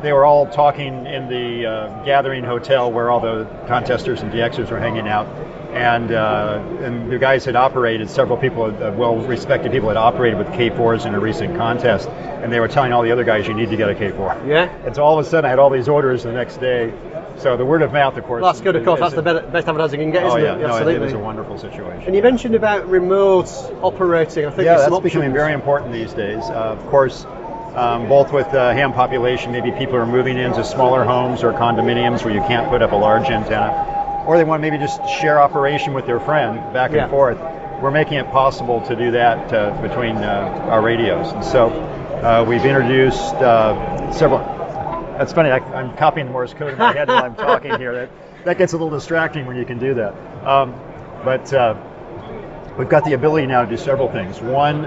they were all talking in the gathering hotel where all the contesters and DXers were hanging out. And the guys had operated, several people, well-respected people had operated with K4s in a recent contest, and they were telling all the other guys, you need to get a K4. And so all of a sudden I had all these orders the next day. So the word of mouth, of course. Well, that's good, of course. That's the best advertising you can get, isn't it? Absolutely. It is a wonderful situation. And you mentioned about remote operating. I think that's becoming very important these days. Of course, both with the ham population, maybe people are moving into smaller homes or condominiums where you can't put up a large antenna, or they want to maybe just share operation with their friend back and forth. We're making it possible to do that between our radios. And so we've introduced several. That's funny, I'm copying Morse code in my head while I'm talking here. That gets a little distracting when you can do that. But we've got the ability now to do several things. One,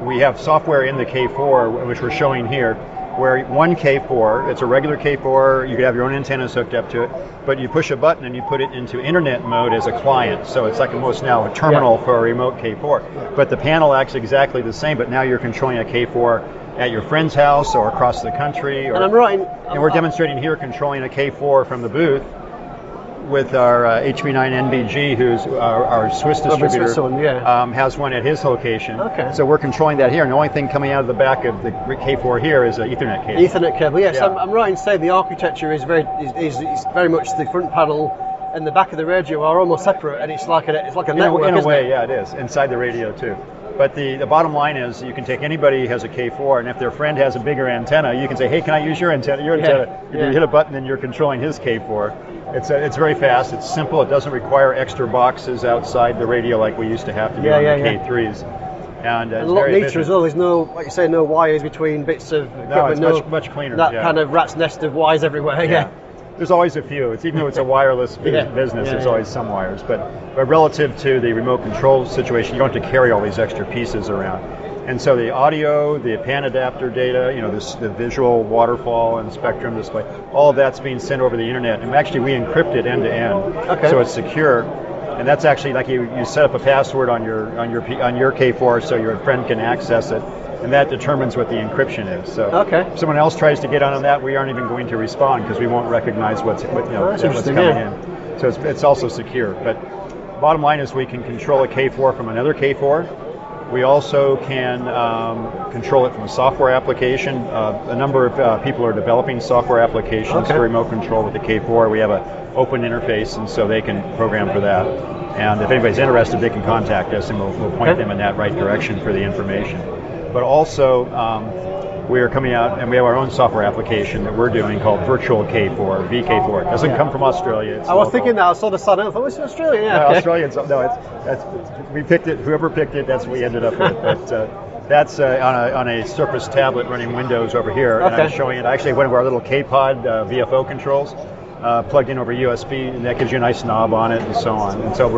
we have software in the K4, which we're showing here, where one K4, it's a regular K4, you could have your own antennas hooked up to it, but you push a button and you put it into internet mode as a client. So it's like almost now a terminal for a remote K4. But the panel acts exactly the same, but now you're controlling a K4 at your friend's house or across the country. And I'm right. And we're demonstrating here controlling a K4 from the booth with our HV9NBG, who's our Swiss distributor, has one at his location. So we're controlling that here, and the only thing coming out of the back of the K4 here is an Ethernet cable. Ethernet cable, yes. I'm right in saying the architecture is very much the front panel and the back of the radio are almost separate, and it's like a network. In a way, it is inside the radio too. But the bottom line is, you can take anybody who has a K4, and if their friend has a bigger antenna, you can say, hey, can I use your antenna? If you hit a button, then you're controlling his K4. It's very fast, it's simple, it doesn't require extra boxes outside the radio like we used to have to do on the K3s. And a lot neater as well. There's no, like you say, no wires between bits of equipment. No, it's much cleaner. That kind of rat's nest of wires everywhere. There's always a few. Even though it's a wireless business, there's always some wires. But relative to the remote control situation, you don't have to carry all these extra pieces around. And so the audio, the pan adapter data, the visual waterfall and spectrum display, all of that's being sent over the internet. And actually, we encrypt it end to end, so it's secure. And that's actually like you set up a password on your K4 so your friend can access it, and that determines what the encryption is. So if someone else tries to get on that, we aren't even going to respond because we won't recognize what's coming in. So it's also secure. But bottom line is we can control a K4 from another K4. We also can control it from a software application. A number of people are developing software applications for remote control with the K4. We have an open interface, and so they can program for that. And if anybody's interested, they can contact us, and we'll point them in that right direction for the information. But also, we are coming out, and we have our own software application that we're doing called Virtual K4, VK4. It doesn't come from Australia. I was thinking that. I saw the sign up. I thought, it's Australia. Yeah, Australians. No, we picked it. Whoever picked it, that's what we ended up with. But that's on a Surface tablet running Windows over here. And I'm showing it. Actually, one of our little K-Pod VFO controls plugged in over USB, and that gives you a nice knob on it, and so on. And so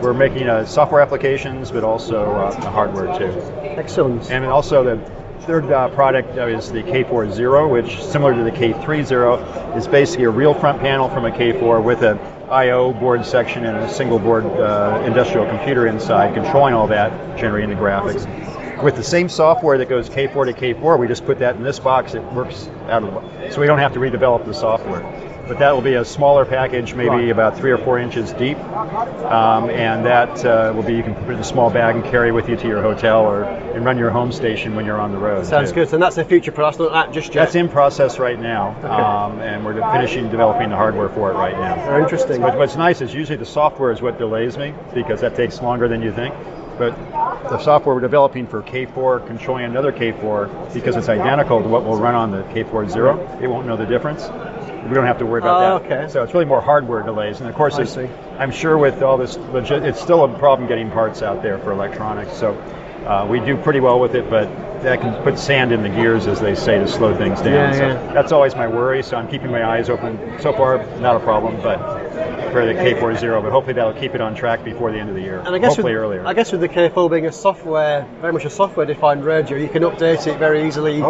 we're making software applications, but also hardware too. Excellent. And also the third product is the K4 Zero, which, similar to the K3 Zero, is basically a real front panel from a K4 with an I/O board section and a single board industrial computer inside, controlling all that, generating the graphics. With the same software that goes K4 to K4, we just put that in this box. It works out of the box, so we don't have to redevelop the software. But that will be a smaller package, maybe about 3 or 4 inches deep, and that will be, you can put it in a small bag and carry with you to your hotel and run your home station when you're on the road. Sounds good. And that's a future product, not that just yet? That's in process right now, and we're finishing developing the hardware for it right now. Very interesting. But what's nice is usually the software is what delays me, because that takes longer than you think. But the software we're developing for K4, controlling another K4, because it's identical to what will run on the K4 Zero, it won't know the difference. We don't have to worry about that. So it's really more hardware delays. And of course, I'm sure with all this, it's still a problem getting parts out there for electronics. So we do pretty well with it, but that can put sand in the gears, as they say, to slow things down. So that's always my worry. So I'm keeping my eyes open. So far, not a problem, but for the K4 Zero, but hopefully that'll keep it on track before the end of the year. And I guess hopefully earlier. I guess with the K4 being very much a software-defined radio, you can update it very easily.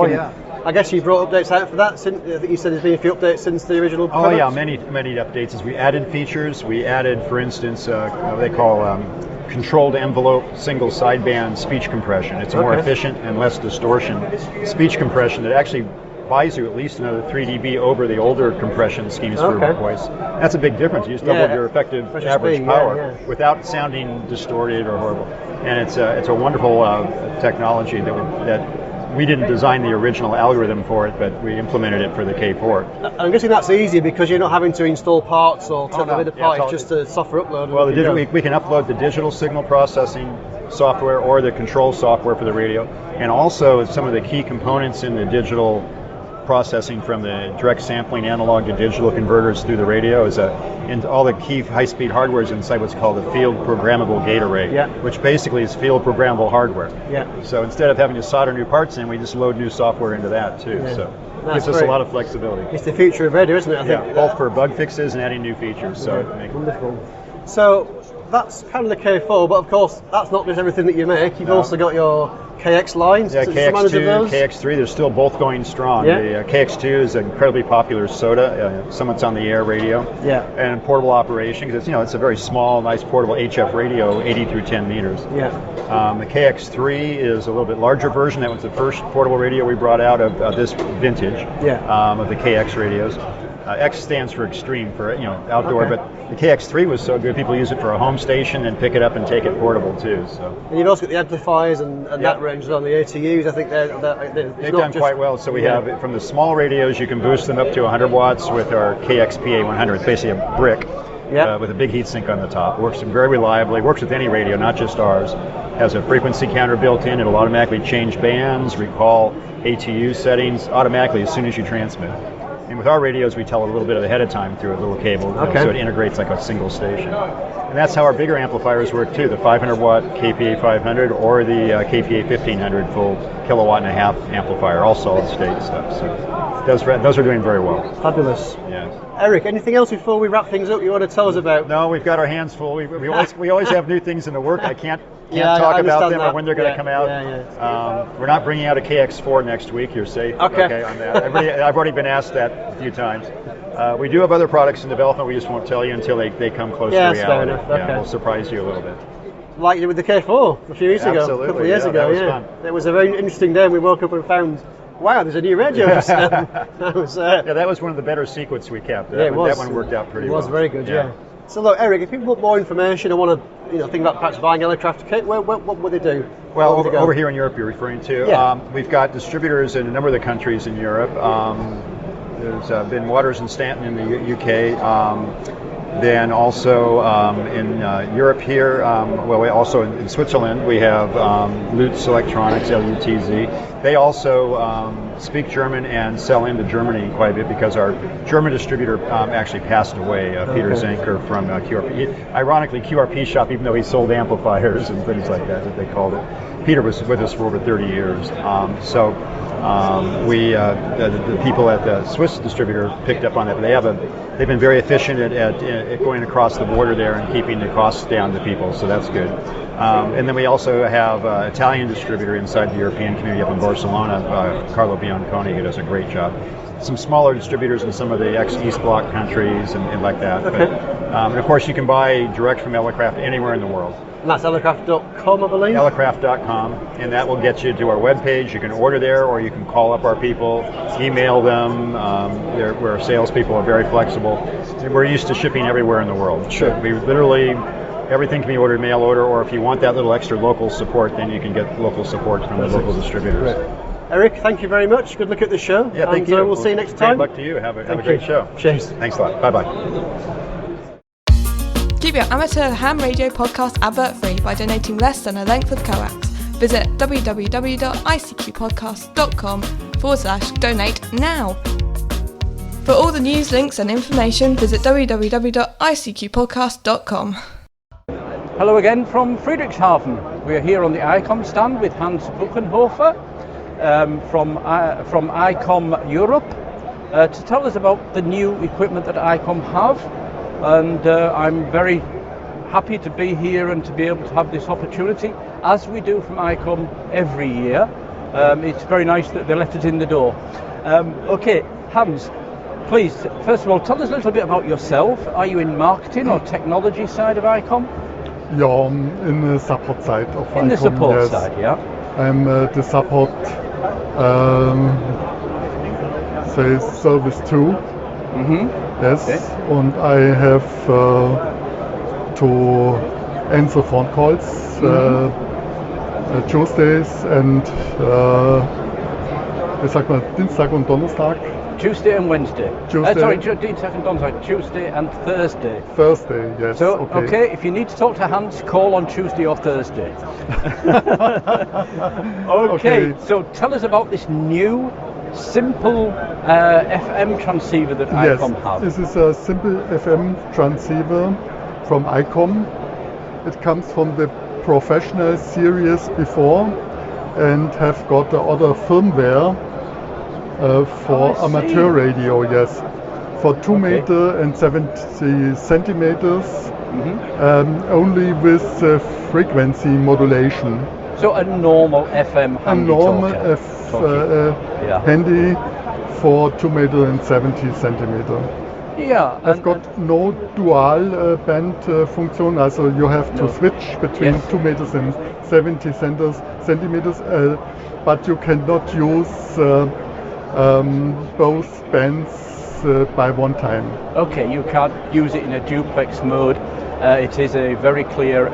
I guess you brought updates out for that. I think you said there's been a few updates since the original product. Many updates. As we added features, we added, for instance, what they call controlled envelope single sideband speech compression. It's a more efficient and less distortion speech compression that actually buys you at least another 3 dB over the older compression schemes for voice. That's a big difference. You just doubled your effective average power without sounding distorted or horrible. And it's a wonderful technology that we didn't design the original algorithm for it, but we implemented it for the K4. I'm guessing that's easier because you're not having to install parts or take them into parts, it's just a software upload. Well, we can upload the digital signal processing software or the control software for the radio, and also some of the key components in the digital processing from the direct sampling analog to digital converters through the radio and all the key high-speed hardware is inside what's called a field programmable gate array, which basically is field programmable hardware. So instead of having to solder new parts in, we just load new software into that too. So it gives us a lot of flexibility. It's the future of radio, isn't it? I think. Both for bug fixes and adding new features. So wonderful. So that's kind of the K4, but of course that's not just everything that you make. You've also got your KX lines. KX2, KX3, they're still both going strong. The KX2 is an incredibly popular SOTA, Summits on the Air radio, and portable operation, because it's a very small, nice portable HF radio, 80 through 10 meters. The KX3 is a little bit larger version. That was the first portable radio we brought out of this vintage of the KX radios. X stands for extreme, for outdoor, but the KX3 was so good people use it for a home station and pick it up and take it portable too. So and you've also got the amplifiers and that range on the ATUs. I think they've done quite well. So we have from the small radios, you can boost them up to 100 watts with our KX-PA100. It's basically a brick with a big heatsink on the top. Works very reliably. Works with any radio, not just ours. Has a frequency counter built in. It'll automatically change bands, recall ATU settings automatically as soon as you transmit. And with our radios, we tell a little bit ahead of time through a little cable, so it integrates like a single station. And that's how our bigger amplifiers work too, the 500 watt KPA 500 or the KPA 1500 full kilowatt and a half amplifier, all solid state stuff. So those are doing very well. Fabulous. Eric, anything else before we wrap things up you want to tell us about? No, we've got our hands full. We always have new things in the work. I can't talk about them or when they're going to come out. We're not bringing out a KX4 next week. You're safe. Okay on that. I've already been asked that a few times. We do have other products in development. We just won't tell you until they come close to Yeah, that's fair reality. enough. Okay. We'll surprise you a little bit. Like you did with the K4 a few years ago, a Absolutely, couple of years yeah, ago. that was fun. It was a very interesting day. We woke up and found, wow, there's a new radio. That was, that was one of the better secrets we kept. it was. That one worked out pretty It well. was very good, yeah. So look, Eric, if people want more information or want to, think about perhaps buying Elecraft kit, what would they do? Well, Where would they go? over here in Europe, you're referring to. Yeah. We've got distributors in a number of the countries in Europe. There's been Waters and Stanton in the UK. Then also in Europe here, also in Switzerland, we have Lutz Electronics, LUTZ. They also speak German and sell into Germany quite a bit because our German distributor actually passed away, Peter Zenker from QRP. Ironically, QRP shop, even though he sold amplifiers and things like that they called it. Peter was with us for over 30 years. The people at the Swiss distributor picked up on it. They've been very efficient at going across the border there and keeping the costs down to people, so that's good. And then we also have an Italian distributor inside the European community up in Barcelona, Carlo Bianconi, who does a great job. Some smaller distributors in some of the ex-East Bloc countries and like that. Okay. And of course, you can buy direct from Elecraft anywhere in the world. And that's Elecraft.com, I believe? Elecraft.com, and that will get you to our webpage. You can order there, or you can call up our people, email them. Our salespeople are very flexible. We're used to shipping everywhere in the world. Sure. We literally, everything can be ordered mail order, or if you want that little extra local support, then you can get local support from the local distributors. Great. Eric, thank you very much. Good luck at the show. Yeah, thank you. We'll see you next time. Good luck to you. Have a Thank great you. show. Cheers. Thanks a lot. Bye-bye. Keep your amateur ham radio podcast advert free by donating less than a length of coax. Visit www.icqpodcast.com/donate now. For all the news, links and information, visit www.icqpodcast.com. Hello again from Friedrichshafen. We are here on the Icom stand with Hans Buchenhofer from Icom Europe to tell us about the new equipment that Icom have. And I'm very happy to be here and to be able to have this opportunity, as we do from Icom every year. It's very nice that they let us in the door. Okay, Hans, please, first of all, tell us a little bit about yourself. Are you in marketing or technology side of Icom? Yeah, in the support side of Icom. In the support yes. side, yeah. I'm the support sales service 2. Mm-hmm. Yes, Okay. and I have to answer phone calls Tuesdays and Dienstag und Donnerstag. Tuesday and Wednesday. Tuesday. Dienstag and Donnerstag. Tuesday and Thursday. Thursday, yes. So, okay, if you need to talk to Hans, call on Tuesday or Thursday. Okay, so tell us about this new, simple FM transceiver that Icom have. This is a simple FM transceiver from Icom. It comes from the professional series before and have got the other firmware for amateur radio, yes. For 2 meter and 70 centimeters, only with frequency modulation. So a normal FM handy handy for 2 meter and 70 centimeter. Yeah. I've got no dual band function, so you have to switch between 2 meters and 70 centimeters, but you cannot use both bands by one time. Okay, you can't use it in a duplex mode. It is a very clear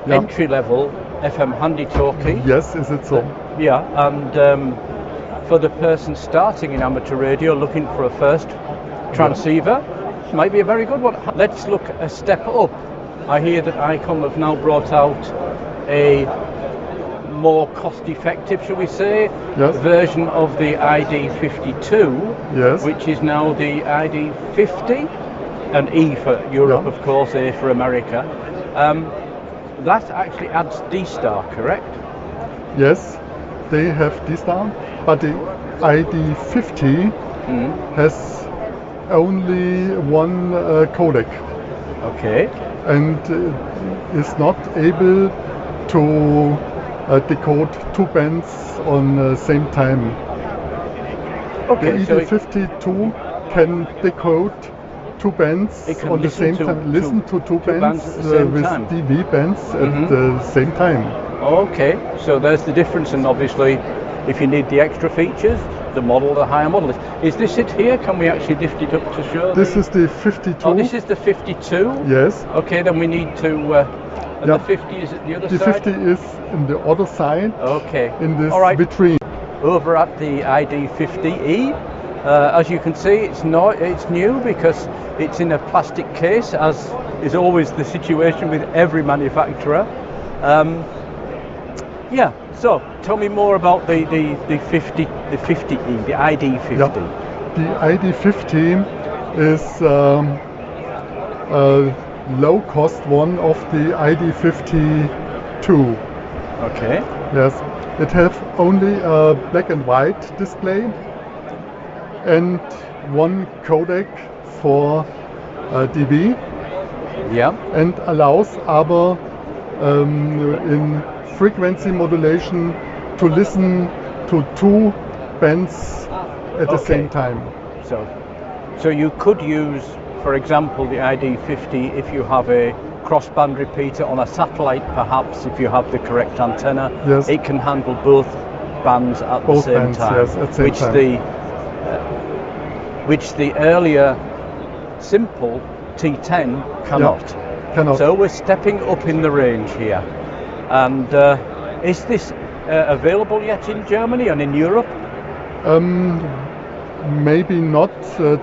entry-level FM handy talkie. Yes, is it so? Yeah, and for the person starting in amateur radio looking for a first transceiver, might be a very good one. Let's look a step up. I hear that Icom have now brought out a more cost-effective, shall we say, version of the ID52, which is now the ID50, and E for Europe, of course, A for America. That actually adds D-Star, correct? Yes, they have D-Star, but the ID50 has only one codec. Okay. And is not able to decode 2 bands on the same time. Okay, the so ID52 can decode two bands It can on the listen same to time. Listen to two bands at the same with time. DV bands at the same time. Okay, so there's the difference, and obviously, if you need the extra features, the higher model is this it here? Can we actually lift it up to show? This is the 52. Oh, this is the 52. Yes. Okay, then we need to. And the 50 is at the other the side. The 50 is in the other side. Okay. In this All right. vitrine. Over at the ID50E, as you can see, it's new because it's in a plastic case, as is always the situation with every manufacturer. Yeah. So tell me more about the 50E, the ID50. Yeah. The ID50 is a low-cost one of the ID52. Okay. Yes. It has only a black and white display and one codec for DB. Yeah. And allows aber in frequency modulation to listen to two bands at the same time. So you could use, for example, the ID50 if you have a crossband repeater on a satellite, perhaps if you have the correct antenna. Yes. It can handle both bands at the same time. Yes, at the same time. Which the earlier simple T10 cannot. Yeah, cannot. So we're stepping up in the range here. And is this available yet in Germany and in Europe? Maybe not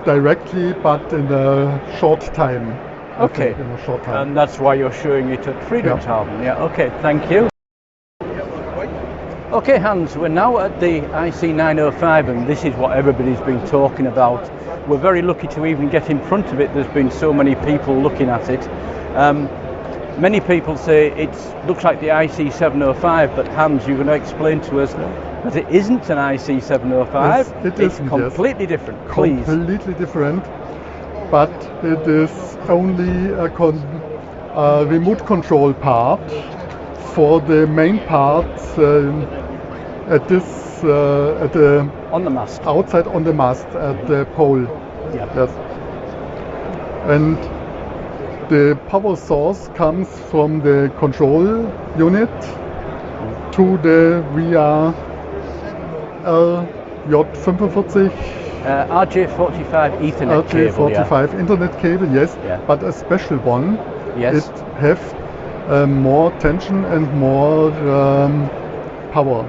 directly, but in a short time. Okay. In a short time. And that's why you're showing it at Friedrichshafen. Yeah. Okay. Thank you. Okay, Hans, we're now at the IC905, and this is what everybody's been talking about. We're very lucky to even get in front of it. There's been so many people looking at it. Many people say it looks like the IC705, but Hans, you're going to explain to us that it isn't an IC705. Yes, it's completely different. Please. Completely different, but it is only a remote control part for the main parts at the on the mast, outside on the mast at the pole. Yeah. Yes. And the power source comes from the control unit to the via RJ45 Ethernet cable. RJ45 Internet cable, yes, but a special one. Yes. It have more tension and more power.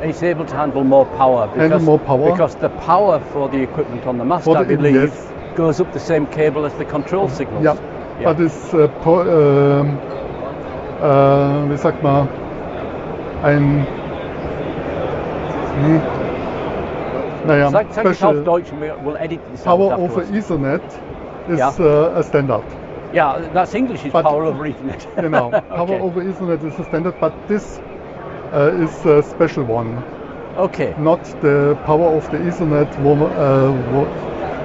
It's able to handle more power because the power for the equipment on the mast, I believe, goes up the same cable as the control signals. Yeah, but it's wie sagt man, ein special Deutsch, we'll edit this power over Ethernet is a standard. Yeah, that's English, is power over Ethernet. Genau, power over Ethernet is a standard, but this is a special one. Okay. Not the power of the Ethernet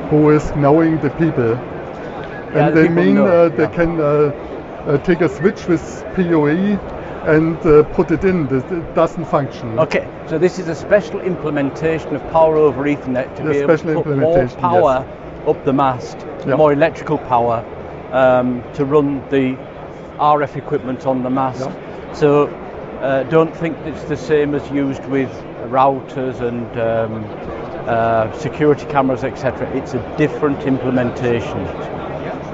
who is knowing the people. Yeah, and they mean they can take a switch with PoE and put it in. It doesn't function. Okay, so this is a special implementation of power over Ethernet to be able to put more power up the mast, more electrical power to run the RF equipment on the mast. So don't think it's the same as used with routers and security cameras, etc. It's a different implementation.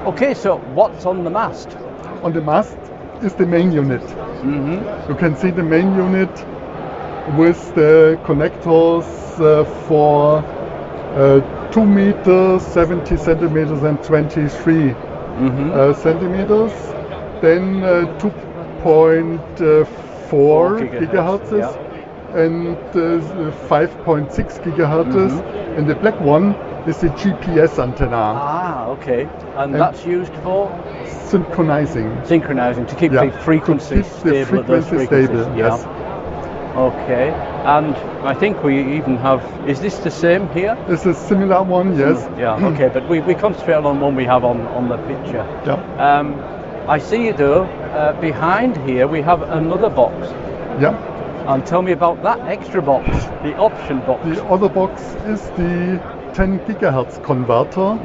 Okay, so what's on the mast? On the mast is the main unit. Mm-hmm. You can see the main unit with the connectors for 2 meters, 70 centimeters and 23 centimeters. Then 2.4 gigahertz and 5.6 gigahertz. And the black one is the GPS antenna. Ah, okay. And that's used for? Synchronizing. Synchronizing, to keep the frequency stable at those frequencies. Yes. Okay. And I think we even have, is this the same here? It's a similar one, yes. Yeah, okay, but we concentrate on one we have on the picture. Yeah. I see though, behind here we have another box. Yeah. And tell me about that extra box, the option box. The other box is the 10 gigahertz converter.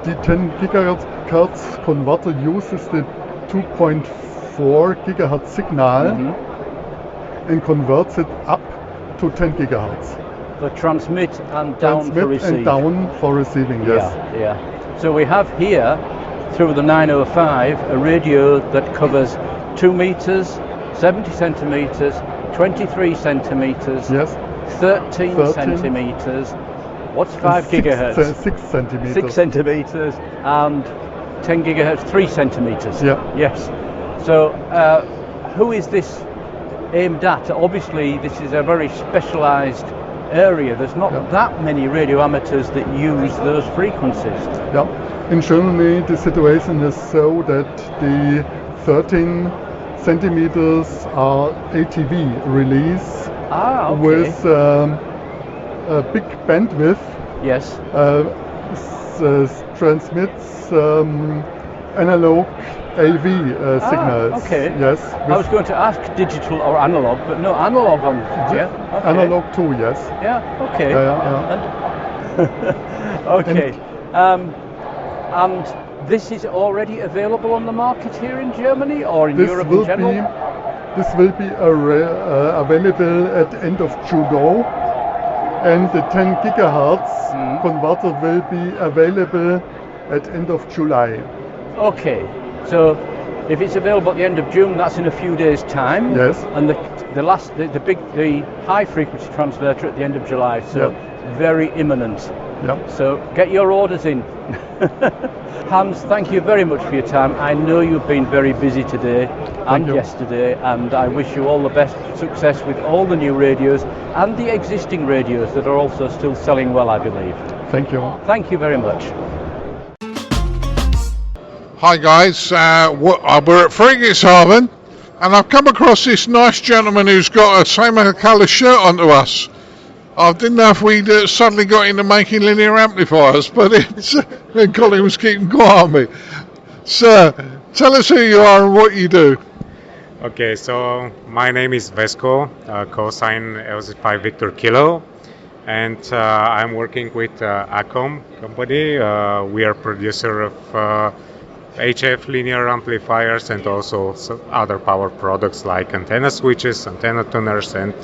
The 10 gigahertz converter uses the 2.4 gigahertz signal and converts it up to 10 gigahertz. For transmit and down for receive. And down for receiving, yes. Yeah. So we have here, through the 905, a radio that covers 2 meters, 70 centimeters, 23 centimeters, yes, 13 centimeters. What's 5 gigahertz? 6 centimeters. 6 centimeters and 10 gigahertz, 3 centimeters. Yeah. Yes. So, who is this aimed at? Obviously, this is a very specialised area. There's not that many radio amateurs that use those frequencies. Yeah. In Germany, the situation is so that the 13 centimeters are ATV release with a big bandwidth. Yes. Transmits analog AV signals. Okay. Yes. I was going to ask digital or analog, but no, analog on. Yeah. Okay. Analog too. Yes. Yeah. Okay. Okay. And this is already available on the market here in Germany or in Europe in general? This will be available at the end of June, and the 10 gigahertz converter will be available at end of July. Okay, so if it's available at the end of June, that's in a few days' time. Yes. And the high frequency transverter at the end of July. So very imminent. Yeah. So get your orders in. Hans, thank you very much for your time. I know you've been very busy today and yesterday, and I wish you all the best success with all the new radios and the existing radios that are also still selling well, I believe. Thank you. Thank you very much. Hi guys, we're at Friedrichshafen, and I've come across this nice gentleman who's got a same colour shirt onto us. I didn't know if we'd suddenly got into making linear amplifiers, but Colin was keeping quiet on me. Sir, tell us who you are and what you do. Okay, so my name is Vesco, cosine LZ5 Victor Kilo, and I'm working with ACOM company. We are producer of HF linear amplifiers and also other power products like antenna switches, antenna tuners, and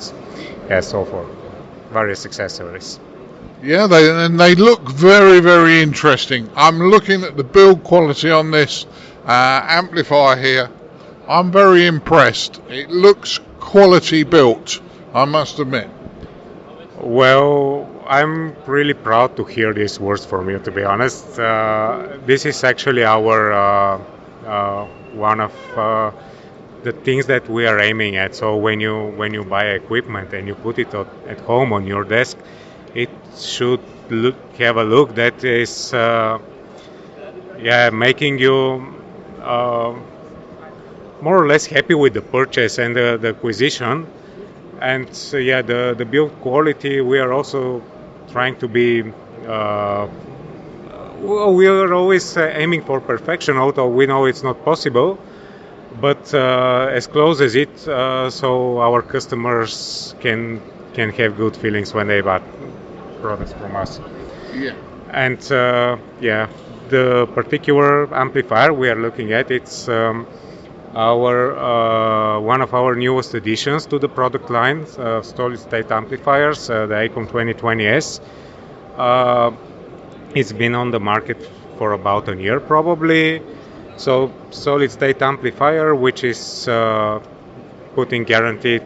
so forth. Various accessories. Yeah, they look very, very interesting. I'm looking at the build quality on this amplifier here. I'm very impressed. It looks quality built, I must admit. Well, I'm really proud to hear these words from you, to be honest. This is actually our one of the things that we are aiming at. So when you buy equipment and you put it at home on your desk, it should have a look that is making you more or less happy with the purchase and the acquisition. And the build quality, we are also trying to be we are always aiming for perfection, although we know it's not possible. But as close as it, so our customers can have good feelings when they buy products from us. Yeah. And the particular amplifier we are looking at, it's our one of our newest additions to the product line, solid state amplifiers, the Icom 2020S. It's been on the market for about a year probably. So solid state amplifier, which is putting guaranteed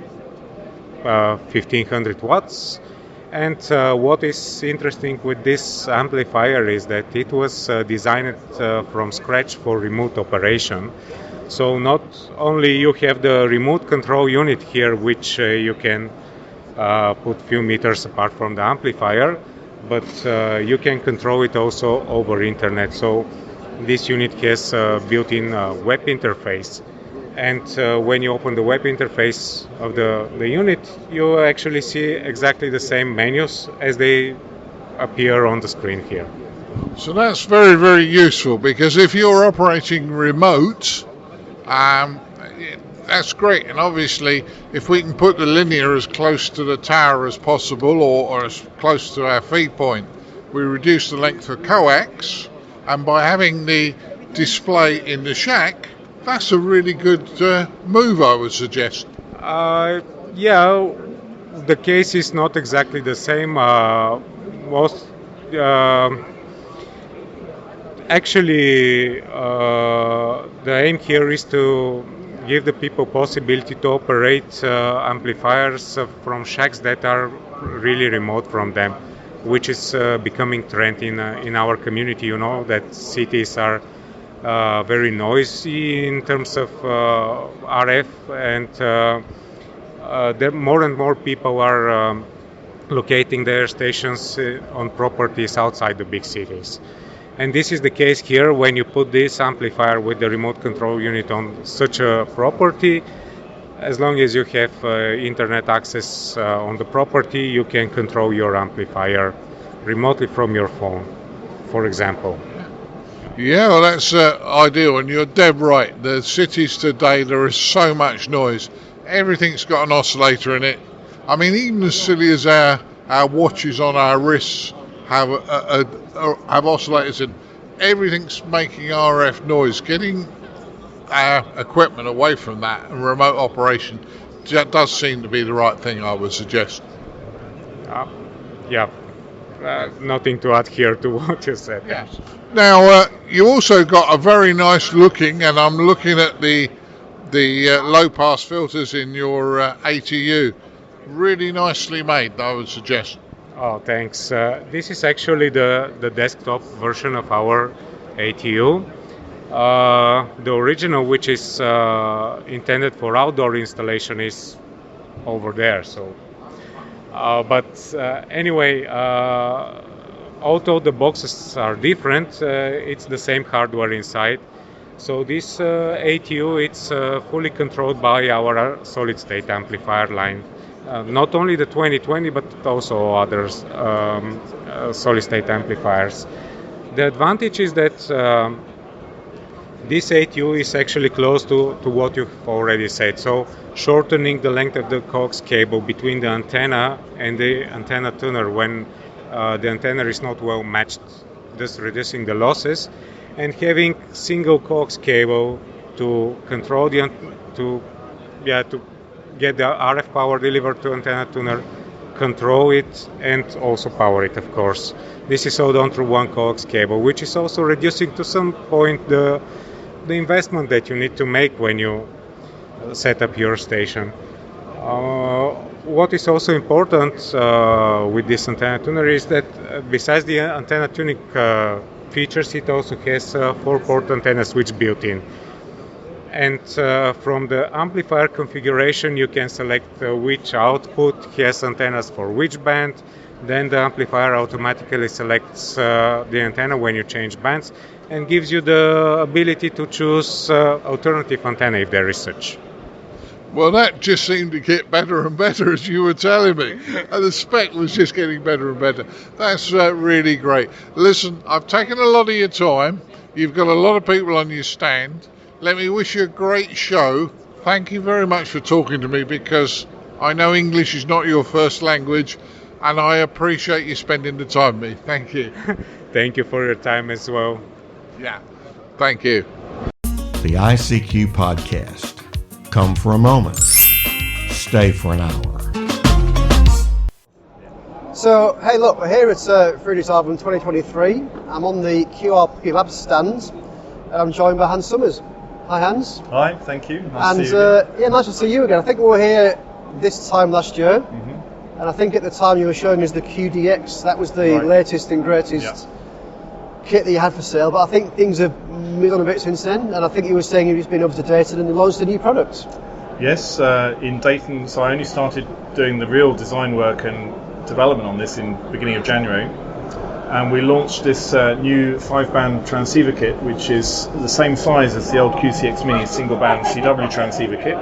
1500 watts. And what is interesting with this amplifier is that it was designed from scratch for remote operation. So not only you have the remote control unit here, which you can put few meters apart from the amplifier, but you can control it also over internet. So this unit has a built-in web interface, and when you open the web interface of the unit, you actually see exactly the same menus as they appear on the screen here. So that's very, very useful, because if you're operating remote, that's great. And obviously, if we can put the linear as close to the tower as possible, or as close to our feed point, we reduce the length of coax. And by having the display in the shack, that's a really good move, I would suggest. Yeah, the case is not exactly the same. Actually, the aim here is to give the people possibility to operate amplifiers from shacks that are really remote from them, which is becoming trend in our community. You know that cities are very noisy in terms of RF, and there more and more people are locating their stations on properties outside the big cities. And this is the case here. When you put this amplifier with the remote control unit on such a property, as long as you have internet access on the property, you can control your amplifier remotely from your phone, for example. Yeah, well, that's ideal, and you're dead right. The cities today, there is so much noise. Everything's got an oscillator in it. I mean, even as silly as our watches on our wrists have oscillators in. Everything's making RF noise. Getting our equipment away from that and remote operation does seem to be the right thing, I would suggest. Nothing to add here to what you said. Yeah. Now, you also got a very nice looking, and I'm looking at the low pass filters in your ATU. Really nicely made, I would suggest. Oh, thanks. This is actually the desktop version of our ATU. The original, which is intended for outdoor installation, is over there. So, anyway, although the boxes are different, it's the same hardware inside. So this ATU, it's fully controlled by our solid-state amplifier line. Not only the 2020, but also others solid-state amplifiers. The advantage is that this ATU is actually close to what you've already said. So shortening the length of the coax cable between the antenna and the antenna tuner when the antenna is not well matched, thus reducing the losses, and having single coax cable to control to get the RF power delivered to antenna tuner, control it, and also power it, of course. This is all done through one coax cable, which is also reducing to some point the investment that you need to make when you set up your station. What is also important with this antenna tuner is that besides the antenna tuning features, it also has 4-port antenna switch built in. And from the amplifier configuration, you can select which output has antennas for which band. Then the amplifier automatically selects the antenna when you change bands and gives you the ability to choose alternative antenna if there is such. Well, that just seemed to get better and better as you were telling me. And the spec was just getting better and better. That's really great. Listen, I've taken a lot of your time. You've got a lot of people on your stand. Let me wish you a great show. Thank you very much for talking to me, because I know English is not your first language, and I appreciate you spending the time with me. Thank you. Thank you for your time as well. Yeah, thank you. The ICQ podcast. Come for a moment. Stay for an hour. So, hey look, we're here at Friedrichshafen 2023. I'm on the QRP-Labs stand. I'm joined by Hans Summers. Hi Hans. Hi, thank you. Nice to see you again. Nice to see you again. I think we were here this time last year, and I think at the time you were showing us the QDX. That was the latest and greatest kit that you had for sale, but I think things have moved on a bit since then, and I think you were saying you've just been updated and launched a new product. Yes, in Dayton, so I only started doing the real design work and development on this in the beginning of January. And we launched this new 5-band transceiver kit, which is the same size as the old QCX Mini single-band CW transceiver kit,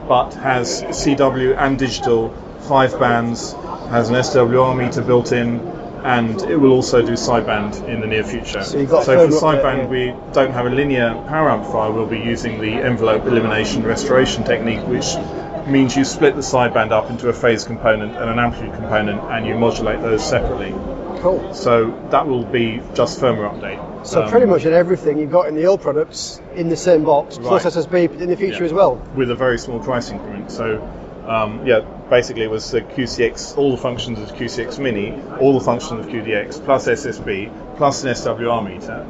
but has CW and digital 5 bands, has an SWR meter built in, and it will also do sideband in the near future. So you've got for firm up sideband, there, we don't have a linear power amplifier. We'll be using the envelope elimination restoration technique, which means you split the sideband up into a phase component and an amplitude component, and you modulate those separately. Cool. So that will be just firmware update. So pretty much everything you've got in the old products in the same box, plus SSB in the future as well. With a very small price increment. So basically it was the QCX, all the functions of QCX Mini, all the functions of QDX, plus SSB, plus an SWR meter.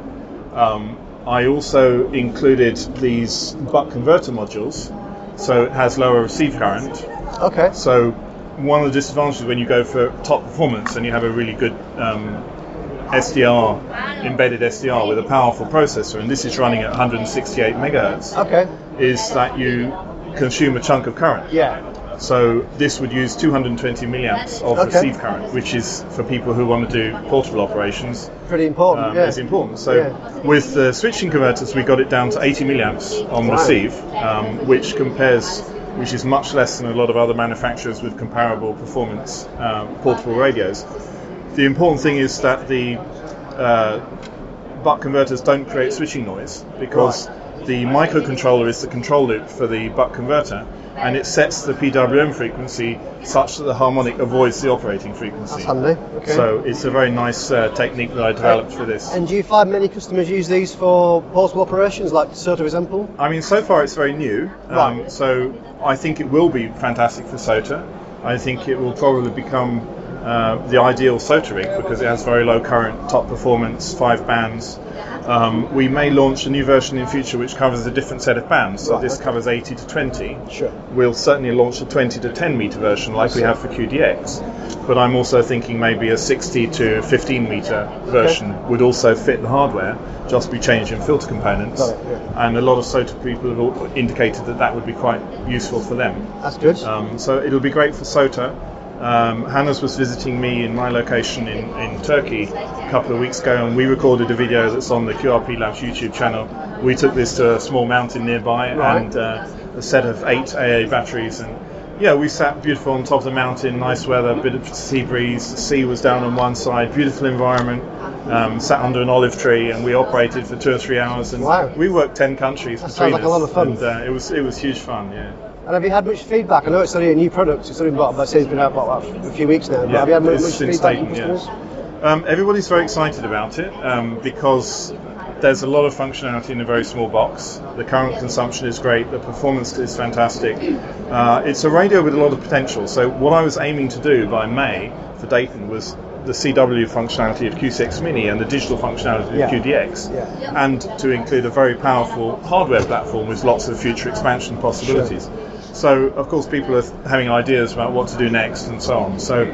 I also included these buck converter modules, so it has lower receive current. Okay. So one of the disadvantages when you go for top performance and you have a really good SDR, embedded SDR with a powerful processor, and this is running at 168 megahertz, is that you consume a chunk of current. Yeah. So this would use 220 milliamps of receive current, which is for people who want to do portable operations. Pretty important. It's important. So with the switching converters, we got it down to 80 milliamps on receive, which is much less than a lot of other manufacturers with comparable performance portable radios. The important thing is that the buck converters don't create switching noise, because the microcontroller is the control loop for the buck converter, and it sets the PWM frequency such that the harmonic avoids the operating frequency. That's handy. Okay. So it's a very nice technique that I developed for this. And do you find many customers use these for portable operations, like SOTA example? I mean, so far it's very new. So I think it will be fantastic for SOTA. I think it will probably become the ideal SOTA rig, because it has very low current, top performance, 5 bands. We may launch a new version in future which covers a different set of bands. So this covers 80 to 20. Sure. We'll certainly launch a 20 to 10 meter version like we have for QDX. But I'm also thinking maybe a 60 to 15 meter version would also fit the hardware, just be changed in filter components. And a lot of SOTA people have indicated that that would be quite useful for them. That's good. So it'll be great for SOTA. Hannes was visiting me in my location in Turkey a couple of weeks ago, and we recorded a video that's on the QRP-Labs YouTube channel. We took this to a small mountain nearby and a set of 8 AA batteries, and we sat beautiful on top of the mountain, nice weather, a bit of sea breeze, the sea was down on one side, beautiful environment, sat under an olive tree, and we operated for 2 or 3 hours, and we worked 10 countries between us. Sounds like a lot of fun. And it was huge fun, And have you had much feedback? I know it's only a new product. It's only it's been out about a few weeks now. But have you had much feedback from customers? Everybody's very excited about it because there's a lot of functionality in a very small box. The current consumption is great. The performance is fantastic. It's a radio with a lot of potential. So what I was aiming to do by May for Dayton was the CW functionality of QCX Mini and the digital functionality of QDX, and to include a very powerful hardware platform with lots of future expansion possibilities. Sure. So, of course, people are having ideas about what to do next and so on. So,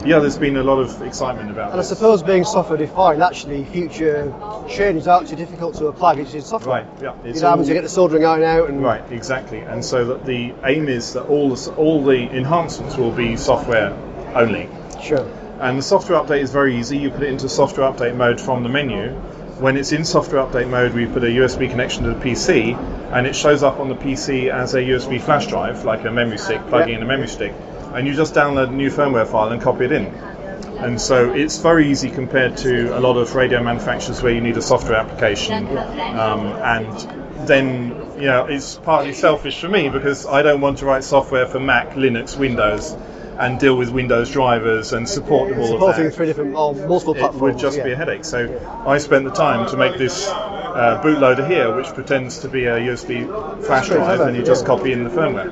there's been a lot of excitement about And this. I suppose being software defined, actually, future changes are actually difficult to apply because it's software. Right, yeah. It's having to get the soldering iron out. And right, exactly. And so that the aim is that all the enhancements will be software only. Sure. And the software update is very easy. You put it into software update mode from the menu. When it's in software update mode, we put a USB connection to the PC, and it shows up on the PC as a USB flash drive, like a memory stick, plugging in a memory stick. And you just download a new firmware file and copy it in. And so it's very easy compared to a lot of radio manufacturers where you need a software application. And then, it's partly selfish for me because I don't want to write software for Mac, Linux, Windows, and deal with Windows drivers and support them all of that. Supporting 3 different, multiple platforms. It would just be a headache. So I spent the time to make this bootloader here, which pretends to be a USB flash drive, and you just copy in the firmware.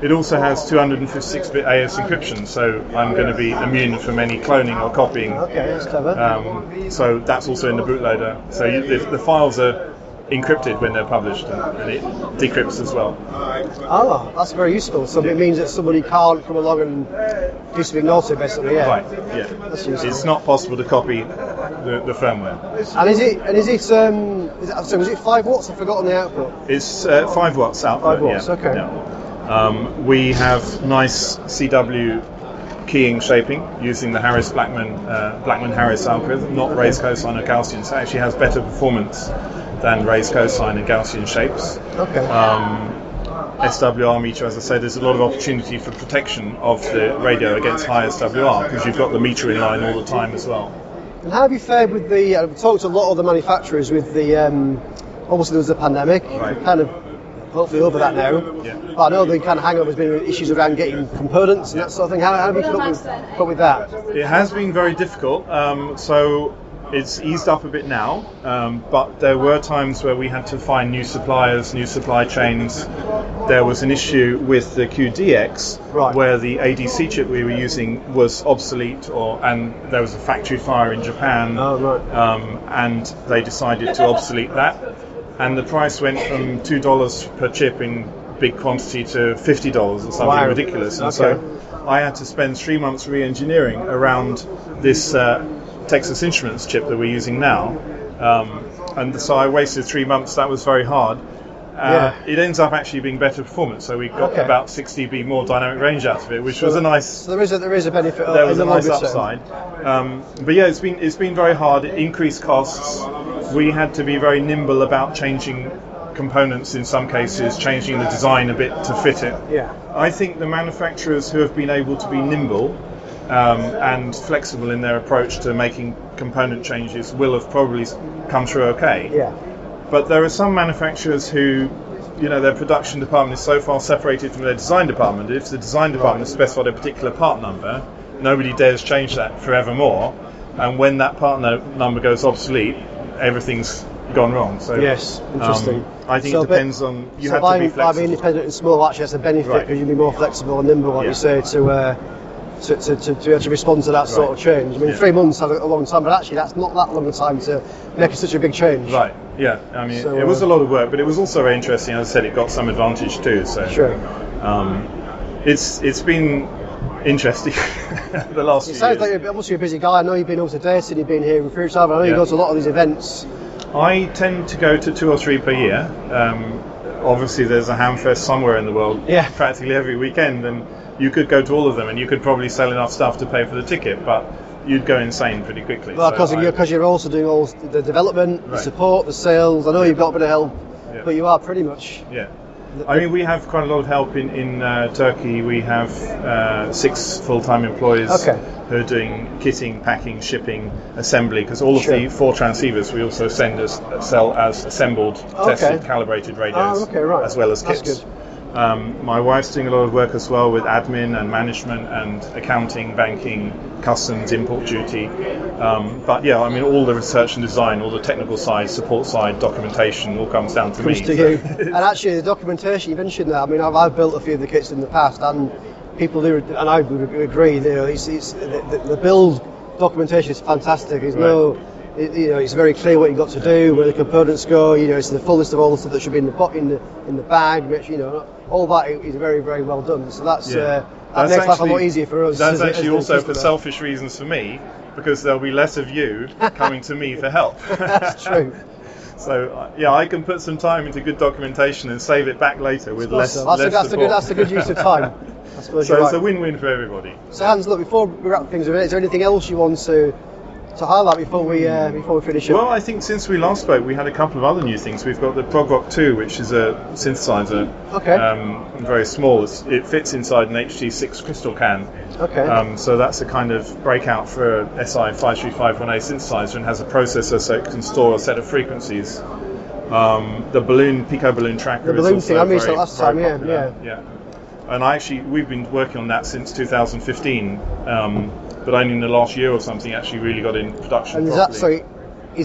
It also has 256-bit AS encryption, so I'm going to be immune from any cloning or copying. Okay, that's clever. So that's also in the bootloader. So the files are encrypted when they're published, and it decrypts as well. Ah, that's very useful. So it means that somebody can't come along and do something naughty, basically. Right. Yeah. That's useful. It's not possible to copy the firmware. And was it 5 watts? I've forgotten the output. It's 5 watts output. 5 watts. Okay. Yeah. We have nice CW keying shaping using the Blackman-Harris algorithm, not raised cosine or Gaussian. So it actually has better performance than raised cosine and Gaussian shapes. Okay. SWR meter, as I said, there's a lot of opportunity for protection of the radio against high SWR because you've got the meter in line all the time as well. And how have you fared with the? I've talked to a lot of the manufacturers with the. Obviously, there was a pandemic. Right. We're kind of hopefully over that now. Yeah. But I know the kind of hang-up has been issues around getting components and that sort of thing. How have you cope with that? It has been very difficult. So it's eased up a bit now, but there were times where we had to find new suppliers, new supply chains. There was an issue with the QDX where the ADC chip we were using was obsolete, and there was a factory fire in Japan, and they decided to obsolete that. And the price went from $2 per chip in big quantity to $50 or something ridiculous. And so I had to spend 3 months re-engineering around this Texas Instruments chip that we're using now, and so I wasted 3 months. That was very hard. It ends up actually being better performance, so we got about 6 dB more dynamic range out of it, which was a nice. So there is a benefit. There was a nice upside, but yeah, it's been very hard. It increased costs. We had to be very nimble about changing components in some cases, changing the design a bit to fit it. Yeah. I think the manufacturers who have been able to be nimble and flexible in their approach to making component changes will have probably come through okay. Yeah. But there are some manufacturers who, their production department is so far separated from their design department. If the design department has specified a particular part number, nobody dares change that forevermore. And when that part number goes obsolete, everything's gone wrong. So yes, interesting. I think it depends on you have to be flexible. By being independent and small, actually, that's a benefit because you'll be more flexible and nimble, like you say, to actually respond to that sort of change. I mean, 3 months is a long time, but actually that's not that long a time to make such a big change. Right, yeah. I mean, it was a lot of work, but it was also very interesting. As I said, it got some advantage too. So sure. It's been interesting the last few years. It sounds like you're a busy guy. I know you've been over to Dayton, you've been here with Fruit Salve. I know you go to a lot of these events. I tend to go to 2 or 3 per year. Obviously, there's a Hamfest somewhere in the world practically every weekend, and you could go to all of them, and you could probably sell enough stuff to pay for the ticket, but you'd go insane pretty quickly. Well, because you're also doing all the development, the support, the sales. I know you've got a bit of help, but you are pretty much. Yeah. I mean, we have quite a lot of help in Turkey. We have 6 full-time employees who are doing kitting, packing, shipping, assembly, because all of the 4 transceivers we also sell as assembled, tested, calibrated radios, as well as kits. That's good. My wife's doing a lot of work as well with admin and management and accounting, banking, customs, import duty. But yeah, I mean, all the research and design, all the technical side, support side, documentation, all comes down to me. To you. And actually, the documentation, you mentioned that. I mean, I've built a few of the kits in the past, and people do, and I would agree. The build documentation is fantastic. There's it's very clear what you've got to do, where the components go. It's the fullest of all the stuff that should be in the bag. Which all that is very, very well done. So that makes life a lot easier for us. That's actually also for selfish reasons for me, because there'll be less of you coming to me for help. That's true. So I can put some time into good documentation and save it back later with less support. That's a good use of time. So it's a win-win for everybody. So Hans, look, before we wrap things up, is there anything else you want to highlight before we finish up? Well, I think since we last spoke, we had a couple of other new things. We've got the ProgRock 2, which is a synthesizer. Very small. It fits inside an HT6 crystal can. So that's a kind of breakout for a SI53518 synthesizer, and has a processor so it can store a set of frequencies. The Pico balloon tracker. The balloon is thing, I missed very, that last time. Yeah. And we've been working on that since 2015. But only in the last year or something actually really got in production. And is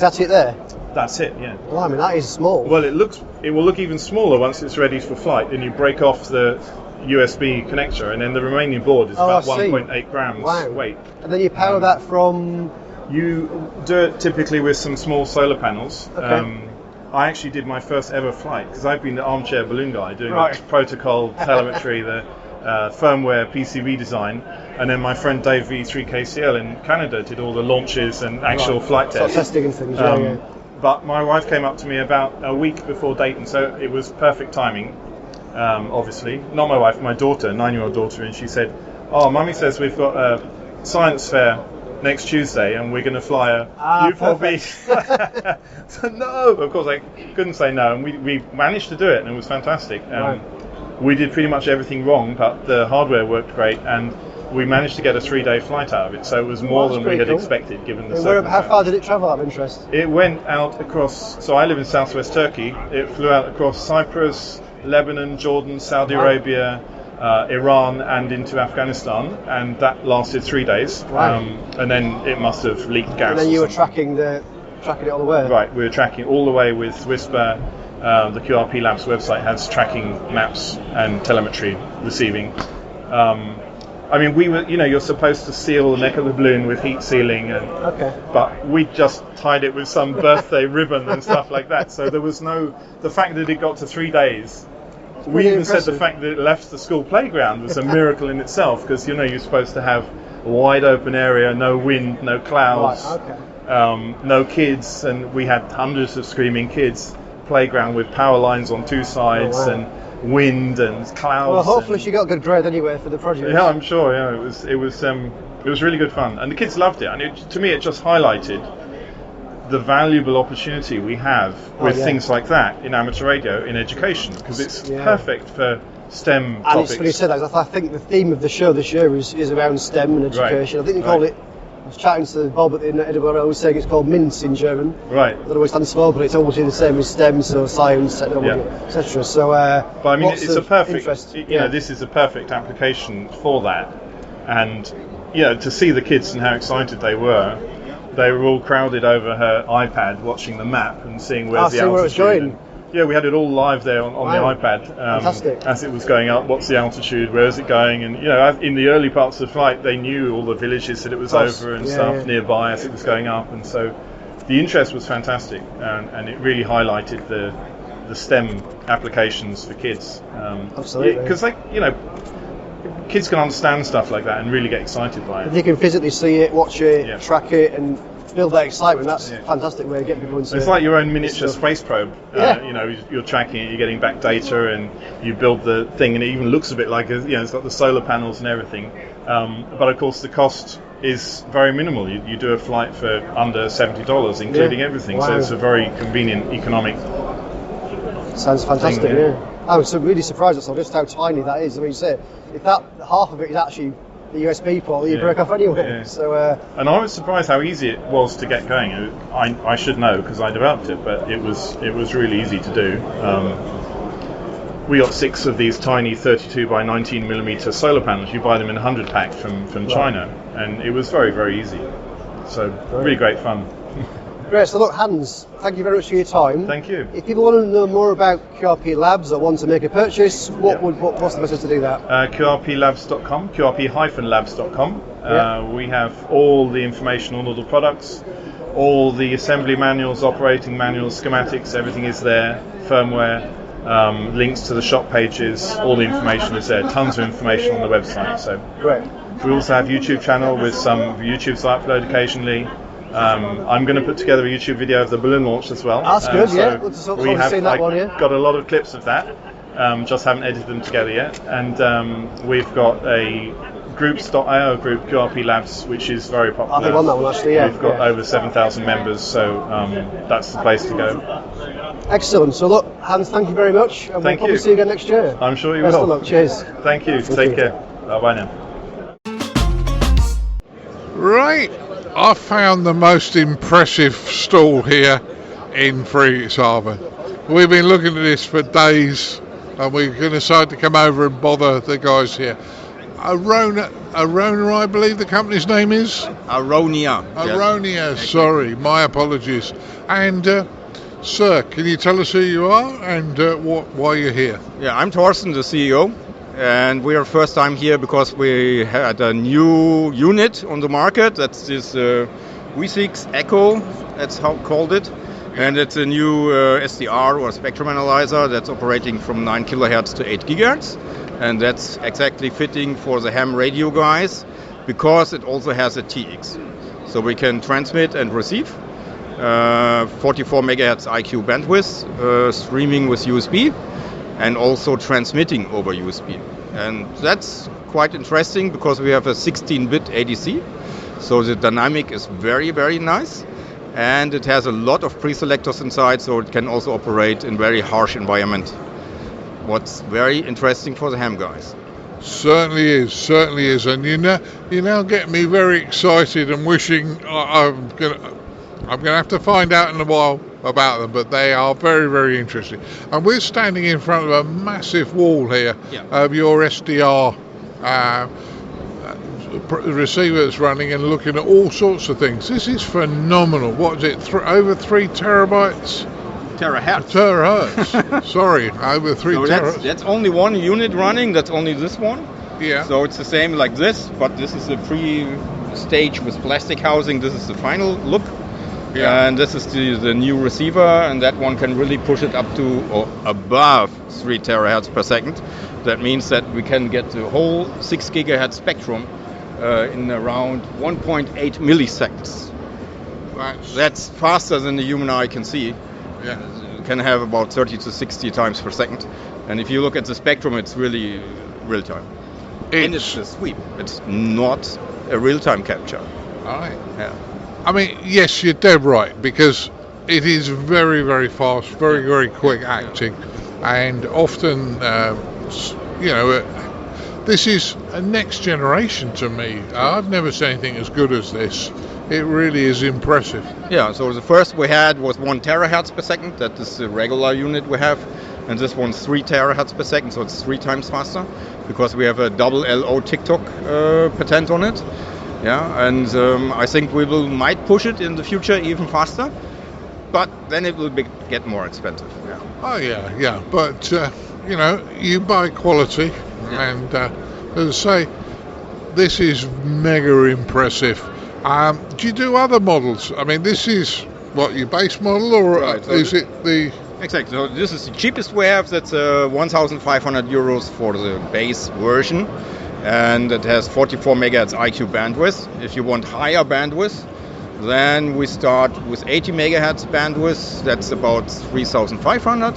that it there? That's it, yeah. Well, I mean, that is small. Well, it will look even smaller once it's ready for flight, and you break off the USB connector, and then the remaining board is about 1.8 grams weight. And then you power that from? You do it typically with some small solar panels. I actually did my first ever flight, because I've been the armchair balloon guy doing the protocol, telemetry, the firmware PCB design, and then my friend Dave V3KCL in Canada did all the launches and actual flight tests. Testing and things, But my wife came up to me about a week before Dayton, so it was perfect timing, obviously. Not my wife, my daughter, 9-year-old daughter, and she said, Mummy says we've got a science fair next Tuesday and we're going to fly a U4B. So no, of course I couldn't say no, and we managed to do it, and it was fantastic. we did pretty much everything wrong, but the hardware worked great, and we managed to get a 3-day flight out of it. So it was more than we had expected, given the circumstances. How far did it travel out of interest? It went out across, so I live in southwest Turkey. It flew out across Cyprus, Lebanon, Jordan, Saudi Arabia, Iran, and into Afghanistan, and that lasted 3 days. Wow. And then it must have leaked gas. And then you were tracking it all the way? Right, we were tracking all the way with Whisper. The QRP-Labs website has tracking maps and telemetry receiving. I mean, we were, you're supposed to seal the neck of the balloon with heat sealing, but we just tied it with some birthday ribbon and stuff like that. So there was the fact that it got to 3 days. We even said the fact that it left the school playground was a miracle in itself, because you're supposed to have a wide open area, no wind, no clouds, no kids, and we had hundreds of screaming kids. Playground with power lines on 2 sides and wind and clouds. Well, hopefully she got a good grade anyway for the project. Yeah, I'm sure. Yeah, it was really good fun, and the kids loved it. And to me, it just highlighted the valuable opportunity we have with things like that in amateur radio in education, because it's perfect for STEM topics. And it's funny you said that. I think the theme of the show this year is around STEM and education. I think they call it. I was chatting to Bob at the Edinburgh, I was saying it's called MINT in German. Right. I don't know what it stands for, but it's almost the same as STEM, so science, technology, etc. So, but I mean, it's a perfect. This is a perfect application for that, and to see the kids and how excited they were all crowded over her iPad watching the map and seeing where's the altitude. Where it's going. Yeah, we had it all live there on the iPad as it was going up. What's the altitude? Where is it going? And in the early parts of the flight, they knew all the villages that it was over and stuff nearby as it was going up. And so, the interest was fantastic, and it really highlighted the STEM applications for kids. Absolutely. Because kids can understand stuff like that and really get excited by it. If you can physically see it, watch it, track it, and build that excitement, that's a fantastic way to get people into it. It's like your own miniature space probe. You're tracking it, you're getting back data, and you build the thing, and it even looks a bit like it's got the solar panels and everything. But of course, the cost is very minimal. You do a flight for under $70, including everything. Wow. So it's a very convenient, economic. Sounds fantastic. I was really surprised at just how tiny that is. I mean, you say if that half of it is actually the USB port, you break off anyway. Yeah. So, and I was surprised how easy it was to get going. I should know because I developed it, but it was really easy to do. We got 6 of these tiny 32 by 19 millimeter solar panels. You buy them in a 100 pack from China, and it was very, very easy. So really great fun. Great. So look, Hans, thank you very much for your time. Thank you. If people want to know more about QRP-Labs or want to make a purchase, what's the best way to do that? QRP-Labs.com, QRP-Labs.com. We have all the information on all the products, all the assembly manuals, operating manuals, schematics, everything is there, firmware, links to the shop pages, all the information is there, tons of information on the website. So great. We also have a YouTube channel with some YouTubes I upload occasionally. I'm going to put together a YouTube video of the balloon launch as well. That's good, so we have got a lot of clips of that, just haven't edited them together yet. And we've got a groups.io group, QRP-Labs, which is very popular. I think on that one actually, We've got over 7,000 members, so that's the place to go. Excellent. So look, Hans, thank you very much. And we'll probably see you again next year. I'm sure you Best will. of luck. Cheers. Thank you. Take care. Bye now. Right. I found the most impressive stall here in Friedrichshafen. We've been looking at this for days, and we're going to decide to come over and bother the guys here. Aaronia, I believe the company's name is? Aaronia. Aaronia, yes. Sorry, my apologies. And sir, can you tell us who you are and why you're here? Yeah, I'm Thorsten, the CEO. And we are first time here because we had a new unit on the market. That's this V6 Echo, that's how called it. And it's a new SDR or spectrum analyzer that's operating from 9 kilohertz to 8 gigahertz. And that's exactly fitting for the ham radio guys because it also has a TX. So we can transmit and receive 44 megahertz IQ bandwidth, streaming with USB. And also transmitting over USB. And that's quite interesting because we have a 16-bit ADC. So the dynamic is very, very nice. And it has a lot of pre-selectors inside, so it can also operate in very harsh environment. what's very interesting for the ham guys. Certainly is, and you now get me very excited and wishing I'm gonna have to find out in a while about them, but they are very, very interesting. And we're standing in front of a massive wall here of your SDR receiver that's running and looking at all sorts of things. This is phenomenal. What is it? Over 3 terabytes? Terahertz. Sorry, over 3 terahertz. That's only one unit running. That's only this one. Yeah. So it's the same like this, but this is the pre-stage with plastic housing. This is the final look. Yeah. And this is the new receiver, and that one can really push it up to or above 3 terahertz per second. That means that we can get the whole 6 gigahertz spectrum in around 1.8 milliseconds. That's faster than the human eye can see. Yeah. You can have about 30 to 60 times per second. And if you look at the spectrum, it's really real time. And it's a sweep. It's not a real time capture. All right. Yeah. I mean, yes, you're dead right, because it is very, very fast, very, very quick acting, and often, this is a next generation to me. I've never seen anything as good as this. It really is impressive. Yeah, so the first we had was 1 terahertz per second. That is the regular unit we have. And this one's 3 terahertz per second, so it's 3 times faster, because we have a double LO TikTok patent on it. Yeah, and I think we might push it in the future even faster, but then it will get more expensive. Yeah. Oh yeah, but you buy quality, and as I say, this is mega impressive. Do you do other models? I mean, this is what your base model, or right, so is it the? Exactly. So this is the cheapest we have. That's 1,500 euros for the base version. And it has 44 megahertz IQ bandwidth. If you want higher bandwidth, then we start with 80 megahertz bandwidth. That's about 3,500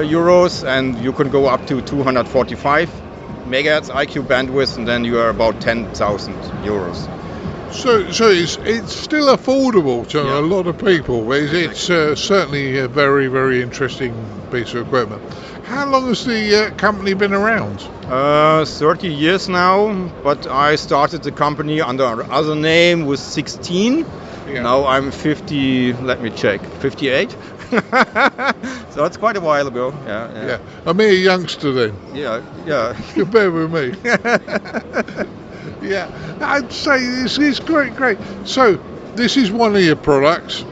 euros, and you can go up to 245 megahertz IQ bandwidth, and then you are about 10,000 euros. So it's still affordable to a lot of people. It's certainly a very, very interesting piece of equipment. How long has the company been around? 30 years now, but I started the company under other name with 16. Yeah. Now I'm 50, let me check, 58. So it's quite a while ago. Yeah. I'm a youngster then. Yeah. You bear with me. Yeah, I'd say this is great. So this is one of your products.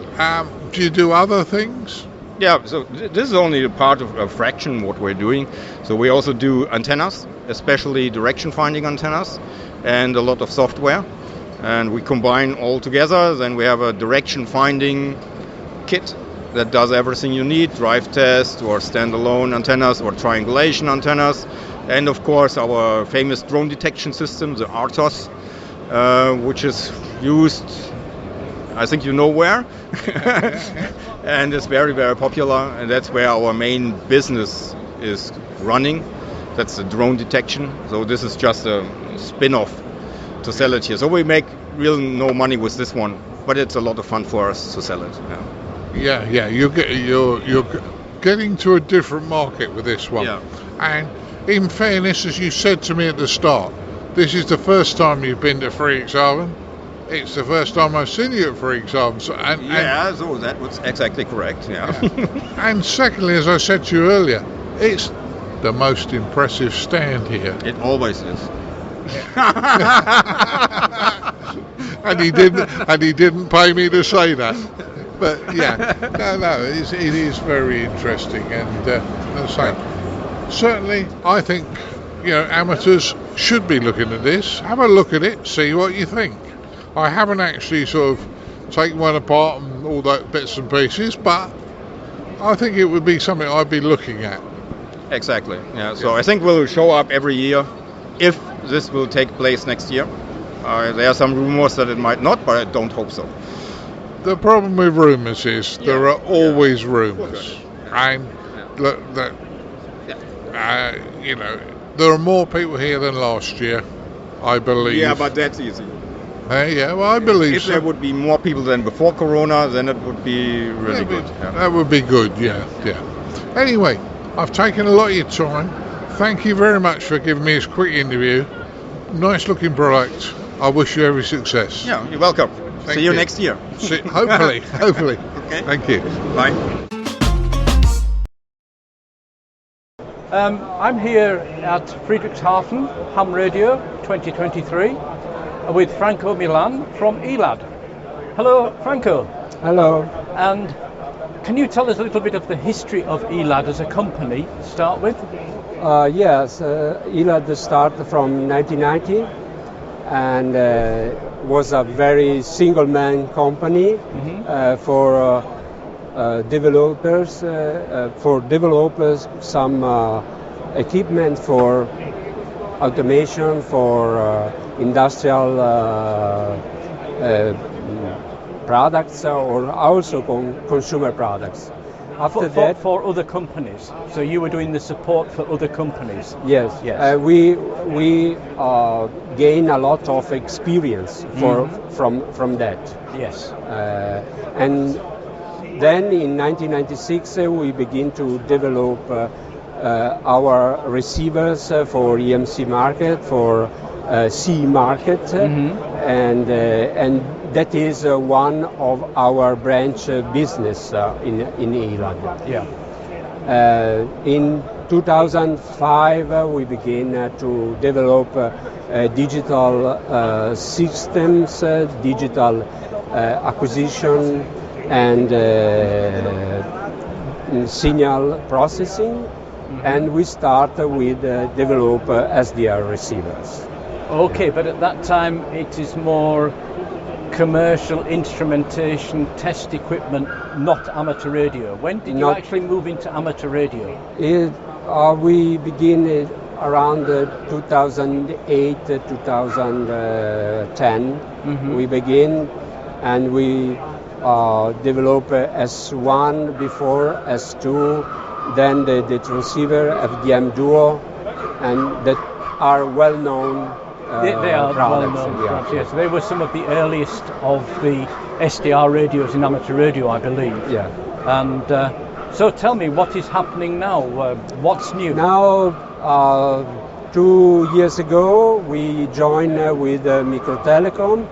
Do you do other things? Yeah, so this is only a part of a fraction what we're doing. So we also do antennas, especially direction finding antennas, and a lot of software. And we combine all together. Then we have a direction finding kit that does everything you need, drive test or standalone antennas or triangulation antennas. And of course our famous drone detection system, the RTOS, which is used, I think you know where, and it's very, very popular, and that's where our main business is running. That's the drone detection. So this is just a spin-off to sell it here. So we make really no money with this one, but it's a lot of fun for us to sell it. Yeah. You're getting to a different market with this one. Yeah. And in fairness, as you said to me at the start, this is the first time you've been to Friedrichshafen. It's the first time I've seen you at Friedrichshafen. So that was exactly correct. Yeah. And secondly, as I said to you earlier, it's the most impressive stand here. It always is. and he didn't pay me to say that. But it is very interesting, and as I say, certainly I think amateurs should be looking at this. Have a look at it, see what you think. I haven't actually sort of taken one apart and all that bits and pieces, but I think it would be something I'd be looking at. Exactly. Yeah. So I think we'll show up every year if this will take place next year. There are some rumors that it might not, but I don't hope so. The problem with rumours is there are always rumours, and there are more people here than last year, I believe. Yeah, but that's easy. Well, I believe if there would be more people than before Corona, then it would be really good. That would be good, yeah. Anyway, I've taken a lot of your time. Thank you very much for giving me this quick interview. Nice looking product. I wish you every success. Yeah, you're welcome. See you next year. Hopefully. Okay. Thank you. Bye. I'm here at Friedrichshafen Ham Radio 2023 with Franco Milan from ELAD. Hello, Franco. Hello. And can you tell us a little bit of the history of ELAD as a company to start with? Yes, ELAD started from 1990 and was a very single-man company for developers. For developers, some equipment for automation, for industrial products, or also consumer products. After that, for other companies. So you were doing the support for other companies. Yes. We gain a lot of experience from that. Yes. And then in 1996 we begin to develop our receivers for EMC market, for CE market, and that is one of our branch business in ELAD. Yeah. In 2005 we begin to develop digital systems, digital acquisition and signal processing, and we start with develop SDR receivers. Okay, but at that time it is more commercial instrumentation, test equipment, not amateur radio. When did you actually move into amateur radio? We begin around 2008, 2010. We begin, and we develop S1 before, S2, then the transceiver, FDM Duo, and that are well known. They are well known. Yes, they were some of the earliest of the SDR radios in amateur radio, I believe. Yeah. And so tell me, what is happening now? What's new? Now, 2 years ago, we joined with Microtelecom.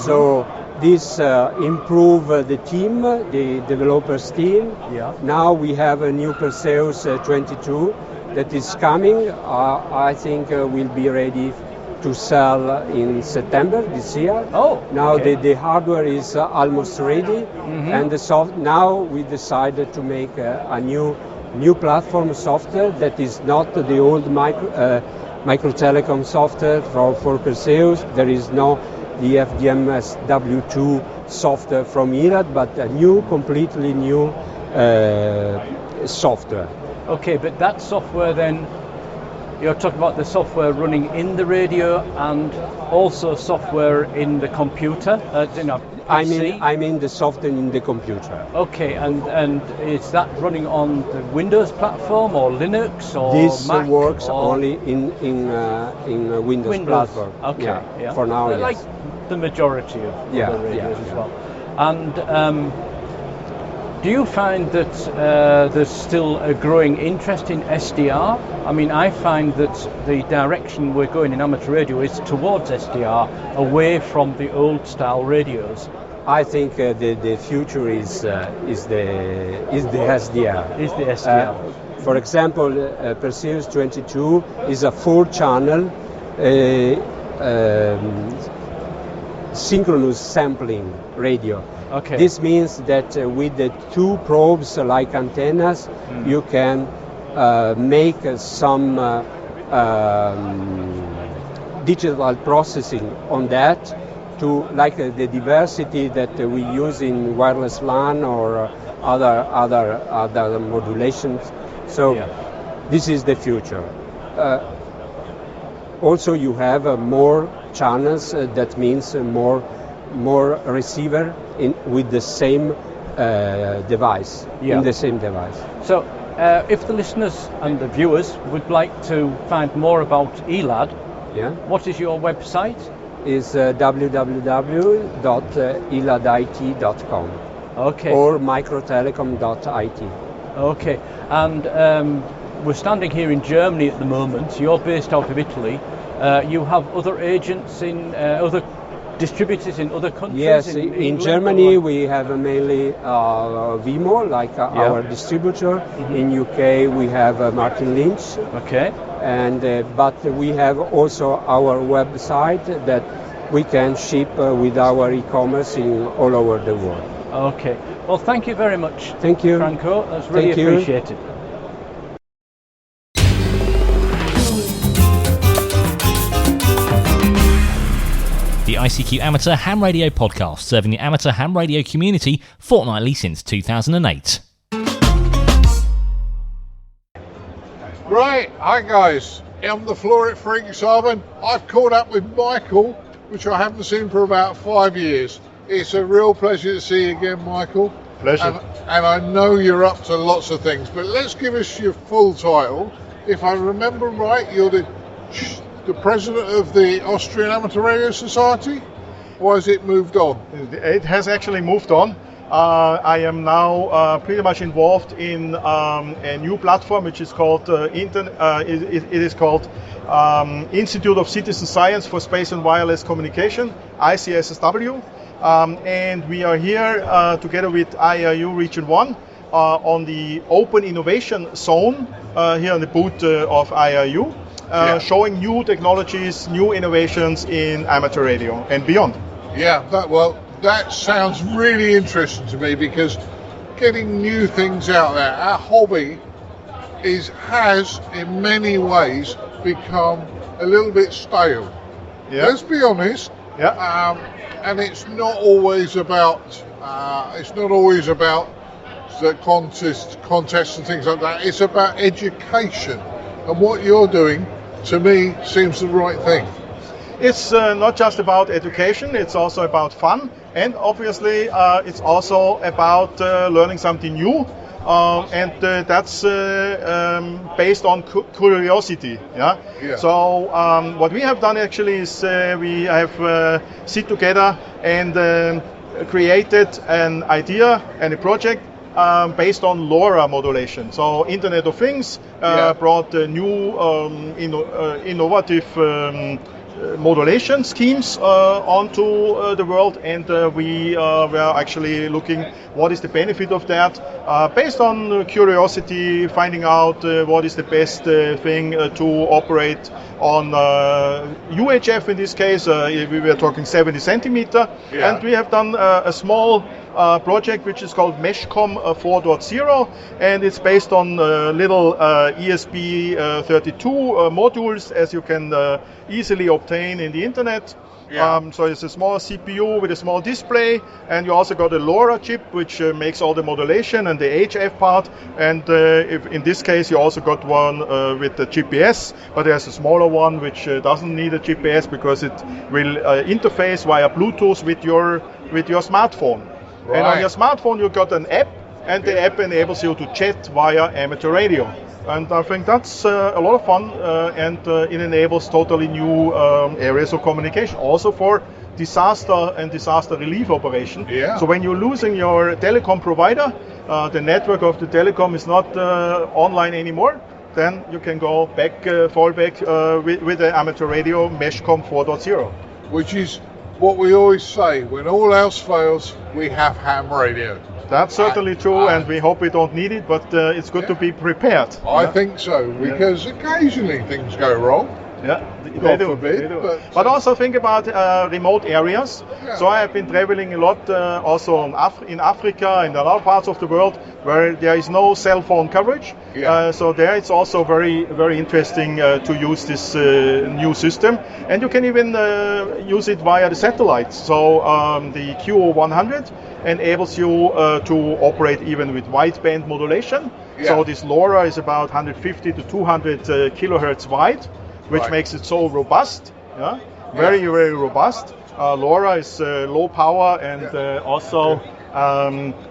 So this improve the team, the developers team. Yeah. Now we have a new Perseus 22 that is coming. I think we'll be ready to sell in September this year. Oh, now okay. the hardware is almost ready, and the now we decided to make a new platform software that is not the old Microtelecom software for Perseus. There is no the FDM-SW2 software from ELAD, but a completely new software. Okay, but that software then, you're talking about the software running in the radio and also software in the computer, I mean the software in the computer. Okay, and is that running on the Windows platform or Linux or this Mac? Works only in Windows platform. Okay, yeah. For now, like yes. the majority of the radios as well. And do you find that there's still a growing interest in SDR? I mean, I find that the direction we're going in amateur radio is towards SDR, away from the old style radios. I think the future is the SDR. Is the SDR? For example, Perseus 22 is a 4-channel synchronous sampling radio. Okay. This means that with the 2 probes like antennas, you can make some digital processing on that to like the diversity that we use in wireless LAN or other modulations. So this is the future. Also, you have more channels. That means more receiver with the same device. In the same device. So, if the listeners and the viewers would like to find more about ELAD, what is your website? Is www.eladit.com. Okay. Or microtelecom.it. Okay. And we're standing here in Germany at the moment. You're based out of Italy. You have other agents in other distributors in other countries? Yes, in Germany we have mainly Vimo, like our distributor. Mm-hmm. In UK we have Martin Lynch. Okay. And but we have also our website that we can ship with our e-commerce in all over the world. Okay. Well, thank you very much. Thank you, Franco. That's really appreciated. The ICQ Amateur Ham Radio Podcast, serving the amateur ham radio community fortnightly since 2008. Right, hi guys. On the floor at Friedrichshafen, I've caught up with Michael, which I haven't seen for about 5 years. It's a real pleasure to see you again, Michael. Pleasure. And I know you're up to lots of things, but let's give us your full title. If I remember right, you're the president of the Austrian Amateur Radio Society? Or has it moved on? It has actually moved on. I am now pretty much involved in a new platform which is called it is called Institute of Citizen Science for Space and Wireless Communication, ICSSW, and we are here together with IARU Region 1 on the Open Innovation Zone here on the booth of IARU. Showing new technologies, new innovations in amateur radio and beyond. Yeah, that sounds really interesting to me, because getting new things out there, our hobby has in many ways become a little bit stale. Yeah. Let's be honest. Yeah. And it's not always about the contests and things like that. It's about education, and what you're doing, to me, seems the right thing. It's not just about education, it's also about fun, and obviously it's also about learning something new, and that's based on curiosity. Yeah? So what we have done actually is we have sit together and created an idea and a project based on LoRa modulation. So Internet of Things brought new innovative modulation schemes onto the world, and we were actually looking what is the benefit of that, based on curiosity, finding out what is the best thing to operate on UHF in this case. We were talking 70 centimeter, and we have done a small project which is called MESHCOM 4.0, and it's based on little ESP32 modules, as you can easily obtain in the internet. So it's a small CPU with a small display, and you also got a LoRa chip which makes all the modulation and the HF part, and if in this case you also got one with the GPS, but there's a smaller one which doesn't need a GPS because it will interface via Bluetooth with your smartphone. Right. And on your smartphone you got an app, and the app enables you to chat via amateur radio. And I think that's a lot of fun, and it enables totally new areas of communication, also for disaster and disaster relief operation. So when you're losing your telecom provider, the network of the telecom is not online anymore, then you can go back, fall back with the amateur radio MESHCOM 4.0. Which is what we always say, when all else fails, we have ham radio. That's certainly true, and we hope we don't need it, but it's good to be prepared. I think so, because occasionally things go wrong. Yeah, God forbid. But also think about remote areas. So I have been traveling a lot also in Africa and in other parts of the world where there is no cell phone coverage. So there it's also very, very interesting to use this new system. And you can even use it via the satellite. So the QO100 enables you to operate even with wideband modulation. So this LoRa is about 150 to 200 kilohertz wide, which makes it so robust, very, very robust. LoRa is low power and also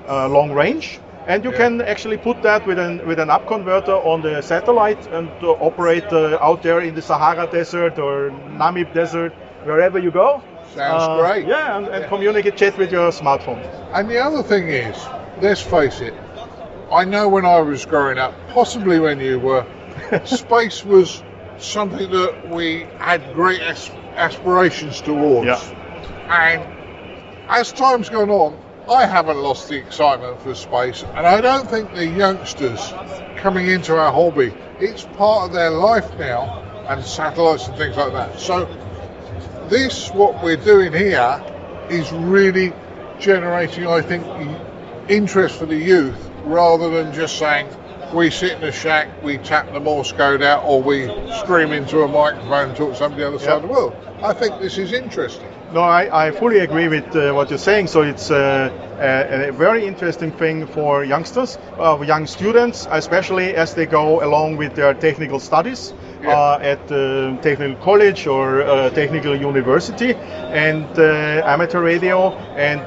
long range. And you can actually put that with an up converter on the satellite and operate out there in the Sahara Desert or Namib Desert, wherever you go. Sounds great. Yeah, and communicate, chat with your smartphone. And the other thing is, let's face it, I know when I was growing up, possibly when you were space was something that we had great aspirations towards. And as time's gone on, I haven't lost the excitement for space, and I don't think the youngsters coming into our hobby, it's part of their life now, and satellites and things like that. So what we're doing here is really generating, I think, interest for the youth, rather than just saying we sit in a shack, we tap the Morse code out, or we scream into a microphone and talk to somebody on the other side of the world. I think this is interesting. No, I fully agree with what you're saying. So it's a very interesting thing for youngsters, young students, especially as they go along with their technical studies at technical college or technical university, and amateur radio. And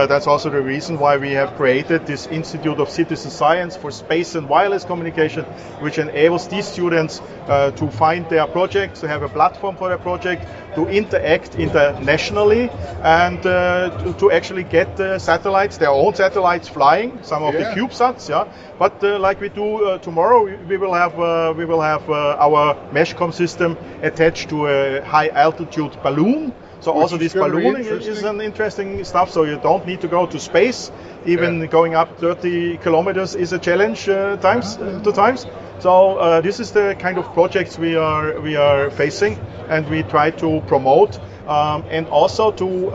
that's also the reason why we have created this Institute of Citizen Science for Space and Wireless Communication, which enables these students to find their projects, to have a platform for their project, to interact internationally, and to actually get satellites, their own satellites flying, some of the CubeSats, But like we do tomorrow, we will have our Meshcom system attached to a high altitude balloon. So which also this ballooning is an interesting stuff. So you don't need to go to space. Even going up 30 kilometers is a challenge times. So this is the kind of projects we are facing, and we try to promote. And also to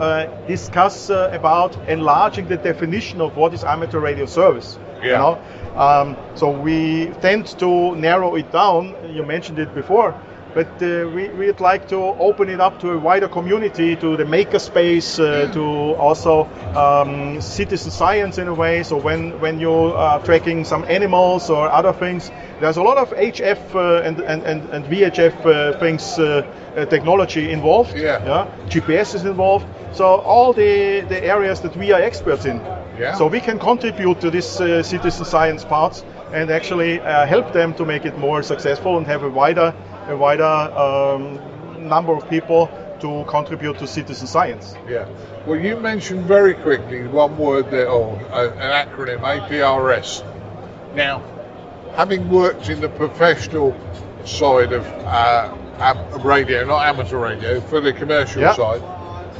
discuss about enlarging the definition of what is amateur radio service. You know? So we tend to narrow it down. You mentioned it before, but we'd like to open it up to a wider community, to the makerspace, to also citizen science in a way. So when you are tracking some animals or other things, there's a lot of HF and VHF things, technology involved. GPS is involved. So all the areas that we are experts in. So we can contribute to this citizen science parts and actually help them to make it more successful and have a wider number of people to contribute to citizen science. Well, you mentioned very quickly one word there, or an acronym, APRS. Now, having worked in the professional side of radio, not amateur radio, for the commercial side,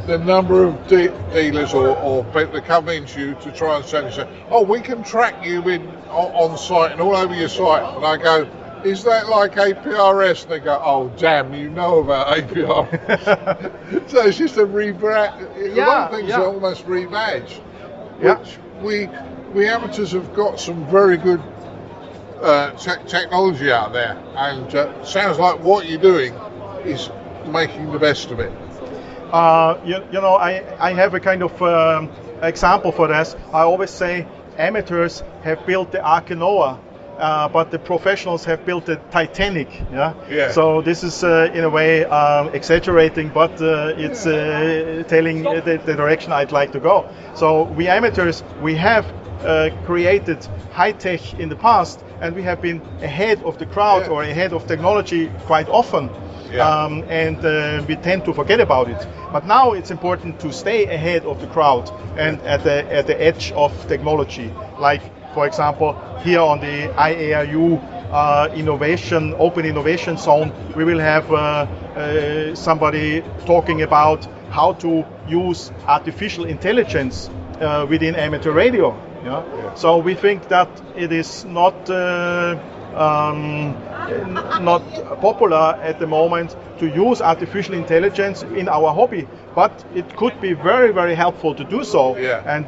the number of dealers or people that come into you to try and sell you say, oh, we can track you on site and all over your site. And I go, is that like APRS? And they go, oh, damn, you know about APRS. So it's just a rebrand. One thing's almost rebadged, which we amateurs have got some very good technology out there. And sounds like what you're doing is making the best of it. You know, I have a kind of example for this. I always say amateurs have built the Ark Noah, but the professionals have built the Titanic. So this is in a way exaggerating, but it's telling the direction I'd like to go. So we amateurs, we have created high tech in the past, and we have been ahead of the crowd or ahead of technology quite often. And we tend to forget about it. But now it's important to stay ahead of the crowd and at the edge of technology. Like, for example, here on the IARU Open Innovation Zone, we will have somebody talking about how to use artificial intelligence within amateur radio. So we think that it is not popular at the moment to use artificial intelligence in our hobby, but it could be very, very helpful to do so. And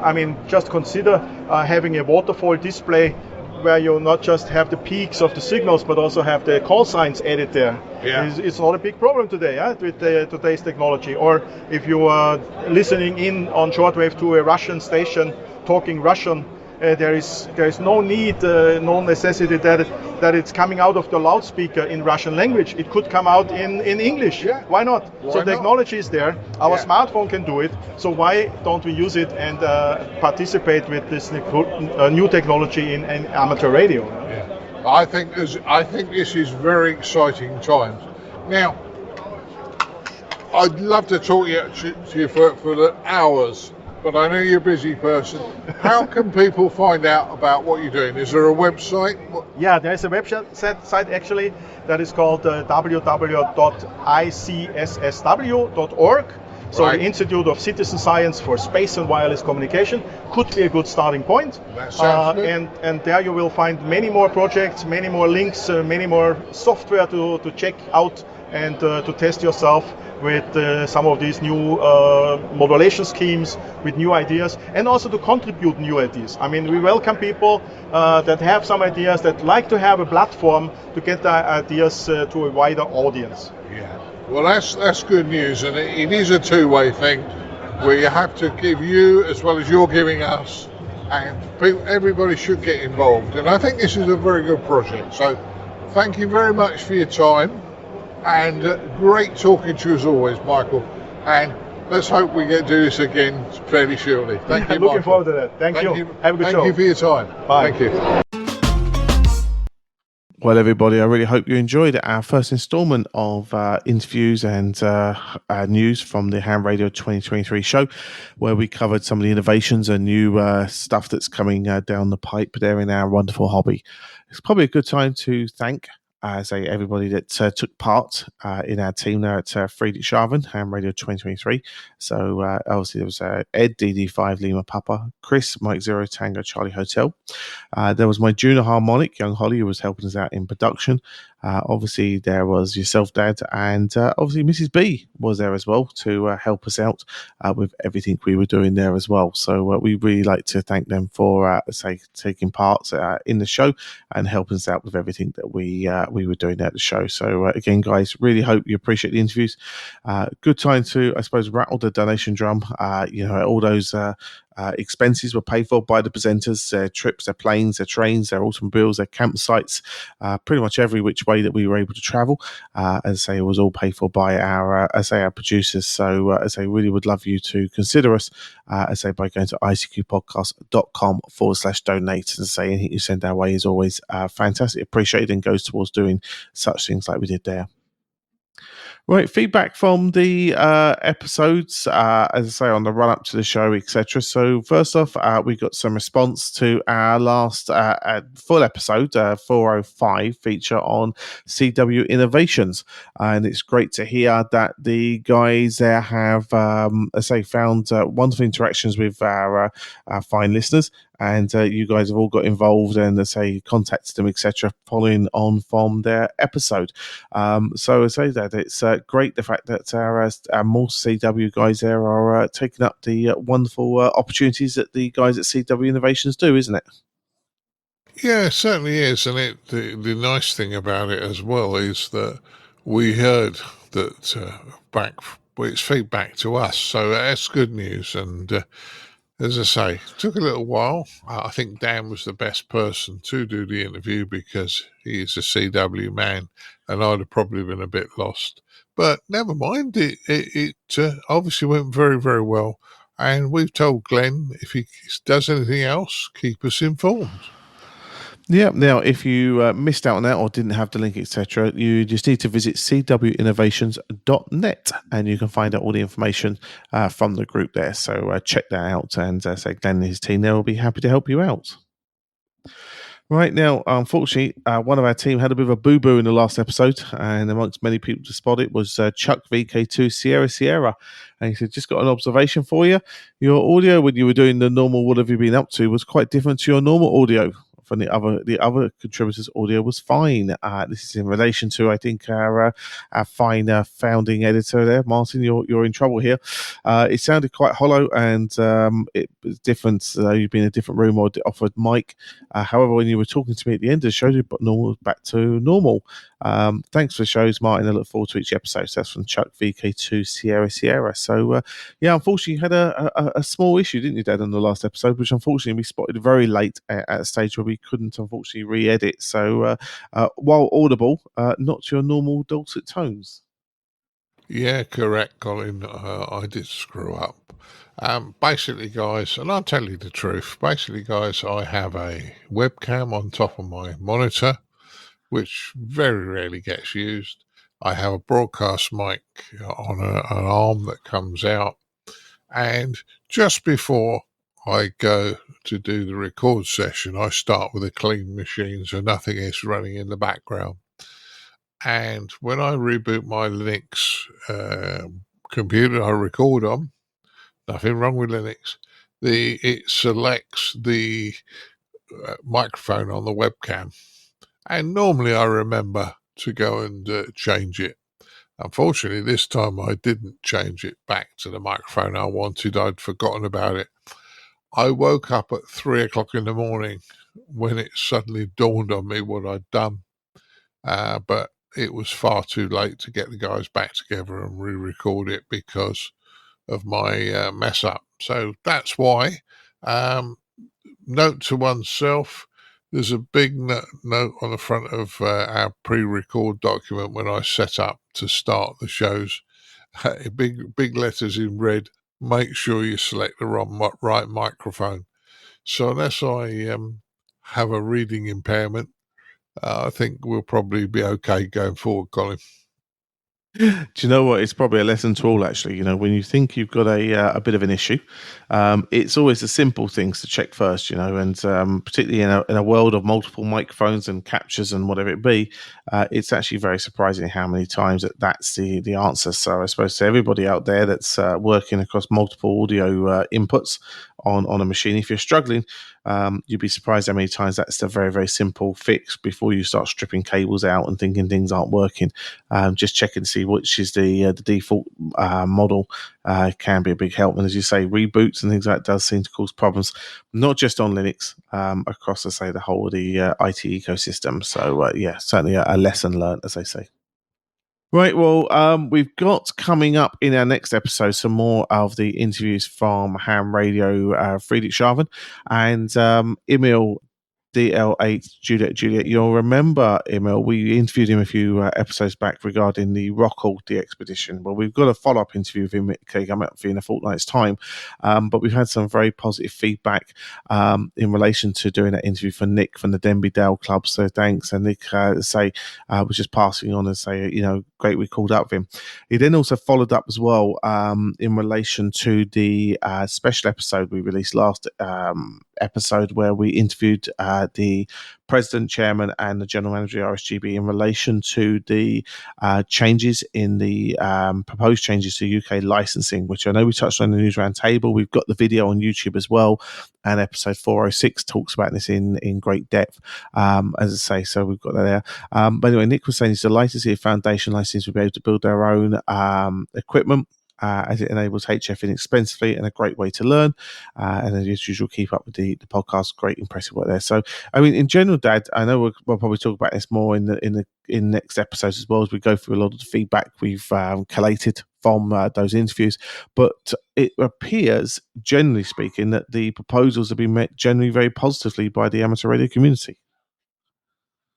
I mean, just consider having a waterfall display where you not just have the peaks of the signals, but also have the call signs added there. It's not a big problem today with today's technology. Or if you are listening in on shortwave to a Russian station talking Russian, there is no need, no necessity that it's coming out of the loudspeaker in Russian language. It could come out in English. Why not? So technology is there. Our smartphone can do it. So why don't we use it and participate with this new technology in amateur radio? I think this is very exciting times. Now, I'd love to talk to you for the hours but I know you're a busy person. How can people find out about what you're doing? Is there a website? Yeah, there is a website actually that is called www.icssw.org. So Right. the Institute of Citizen Science for Space and Wireless Communication could be a good starting point. That sounds good. And there you will find many more projects, many more links, many more software to check out and to test yourself with some of these new modulation schemes, with new ideas, and also to contribute new ideas. I mean, we welcome people that have some ideas, that like to have a platform to get their ideas to a wider audience. Yeah. Well, that's good news, and it is a two-way thing where you have to give you as well as you're giving us, and everybody should get involved. And I think this is a very good project. So thank you very much for your time, and great talking to you as always, Michael. And let's hope we get to do this again fairly shortly. Thank you, Looking Michael. forward to that. Thank you. Have a good show. Thank you for your time. Bye. Thank you. Well, everybody, I really hope you enjoyed our first instalment of interviews and news from the Ham Radio 2023 show, where we covered some of the innovations and new stuff that's coming down the pipe there in our wonderful hobby. It's probably a good time to thank everybody that took part in our team there at Friedrichshafen, Ham Radio 2023. So obviously there was Ed, DD5 Lima Papa, Chris, Mike Zero Tango Charlie Hotel. There was my junior harmonic, young Holly, who was helping us out in production. Obviously there was yourself, Dad, and obviously Mrs. B was there as well to help us out with everything we were doing there as well. So we really like to thank them for taking part in the show and helping us out with everything that we were doing at the show. So again, guys, really hope you appreciate the interviews. Good time to, I suppose, rattle the donation drum. All those expenses were paid for by the presenters, their trips, their planes, their trains, their automobiles, their campsites, pretty much every which way that we were able to travel. As I say, it was all paid for by our producers. So as I really would love you to consider us, by going to icqpodcast.com/donate. And say anything you send our way is always fantastic, appreciated, and goes towards doing such things like we did there. Right, feedback from the episodes, as I say, on the run up to the show, etc. So first off, we got some response to our last full episode, 405, feature on CW innovations, and it's great to hear that the guys there have, found wonderful interactions with our fine listeners. And you guys have all got involved and, contacted them, etc., following on from their episode. So I say that it's great the fact that our more CW guys there are taking up the wonderful opportunities that the guys at CW Innovations do, isn't it? Yeah, it certainly is. And the nice thing about it as well is that we heard that it's feedback to us. So that's good news. And as I say, it took a little while. I think Dan was the best person to do the interview because he is a CW man and I'd have probably been a bit lost. But never mind, it obviously went very, very well. And we've told Glenn, if he does anything else, keep us informed. Yeah, now if you missed out on that or didn't have the link, etc., you just need to visit cwinnovations.net and you can find out all the information from the group there. So check that out, and Glenn and his team there will be happy to help you out. Right now, unfortunately, one of our team had a bit of a boo-boo in the last episode, and amongst many people to spot it was Chuck VK2 Sierra. And he said, just got an observation for you. Your audio when you were doing the normal what have you been up to was quite different to your normal audio. From the other contributors' audio was fine. This is in relation to, I think, our fine founding editor there, Martin. You're in trouble here. It sounded quite hollow, and it was different. You've been in a different room or offered mic. However, when you were talking to me at the end of the show, you got back to normal. Thanks for the shows, Martin. I look forward to each episode. So that's from Chuck VK2 Sierra. So unfortunately, you had a small issue, didn't you, Dad, on the last episode, which unfortunately we spotted very late at a stage where we couldn't unfortunately re-edit. So while audible, not to your normal dulcet tones. Yeah, correct, Colin. I did screw up. Basically, guys, and I'll tell you the truth. Basically, guys, I have a webcam on top of my monitor, which very rarely gets used. I have a broadcast mic on an arm that comes out. And Just before I go to do the record session, I start with a clean machine so nothing is running in the background. And when I reboot my Linux computer I record on, nothing wrong with Linux, it selects the microphone on the webcam. And normally I remember to go and change it. Unfortunately, this time I didn't change it back to the microphone I wanted. I'd forgotten about it. I woke up at 3 o'clock in the morning when it suddenly dawned on me what I'd done. But it was far too late to get the guys back together and re-record it because of my mess up. So that's why. Note to oneself, there's a big note on the front of our pre-record document when I set up to start the shows. Big letters in red, make sure you select the right microphone. So unless I have a reading impairment, I think we'll probably be okay going forward, Colin. Do you know what? It's probably a lesson to all, actually. You know, when you think you've got a bit of an issue, it's always the simple things to check first, you know, and particularly in a world of multiple microphones and captures and whatever it be, it's actually very surprising how many times that's the answer. So I suppose to everybody out there that's working across multiple audio inputs on a machine, if you're struggling, you'd be surprised how many times that's a very, very simple fix before you start stripping cables out and thinking things aren't working. Just checking to see which is the default model can be a big help. And as you say, reboots and things like that does seem to cause problems, not just on Linux, across, I say, the whole of the IT ecosystem. So yeah, certainly a lesson learned, as they say. Right, well, we've got coming up in our next episode some more of the interviews from Ham Radio Friedrichshafen and Emil DL8 Juliet. You'll remember, Emil, we interviewed him a few episodes back regarding the Rockall DXpedition. Well, we've got a follow-up interview with him coming up in a fortnight's time, but we've had some very positive feedback in relation to doing that interview for Nick from the Denby Dale Club. So thanks. And Nick was just passing on and say, you know, great we called up with him. He then also followed up as well in relation to the special episode we released last episode where we interviewed the president, chairman, and the general manager of RSGB in relation to the changes in the proposed changes to UK licensing, which I know we touched on in the News Roundtable. We've got the video on YouTube as well, and episode 406 talks about this in great depth, as I say, so we've got that there. But anyway, Nick was saying he's delighted to see a foundation license to be able to build their own equipment, as it enables HF inexpensively and a great way to learn. And as usual, keep up with the podcast. Great, impressive work there. So, I mean, in general, Dad, I know we'll probably talk about this more in next episodes as well as we go through a lot of the feedback we've collated from those interviews. But it appears, generally speaking, that the proposals have been met generally very positively by the amateur radio community.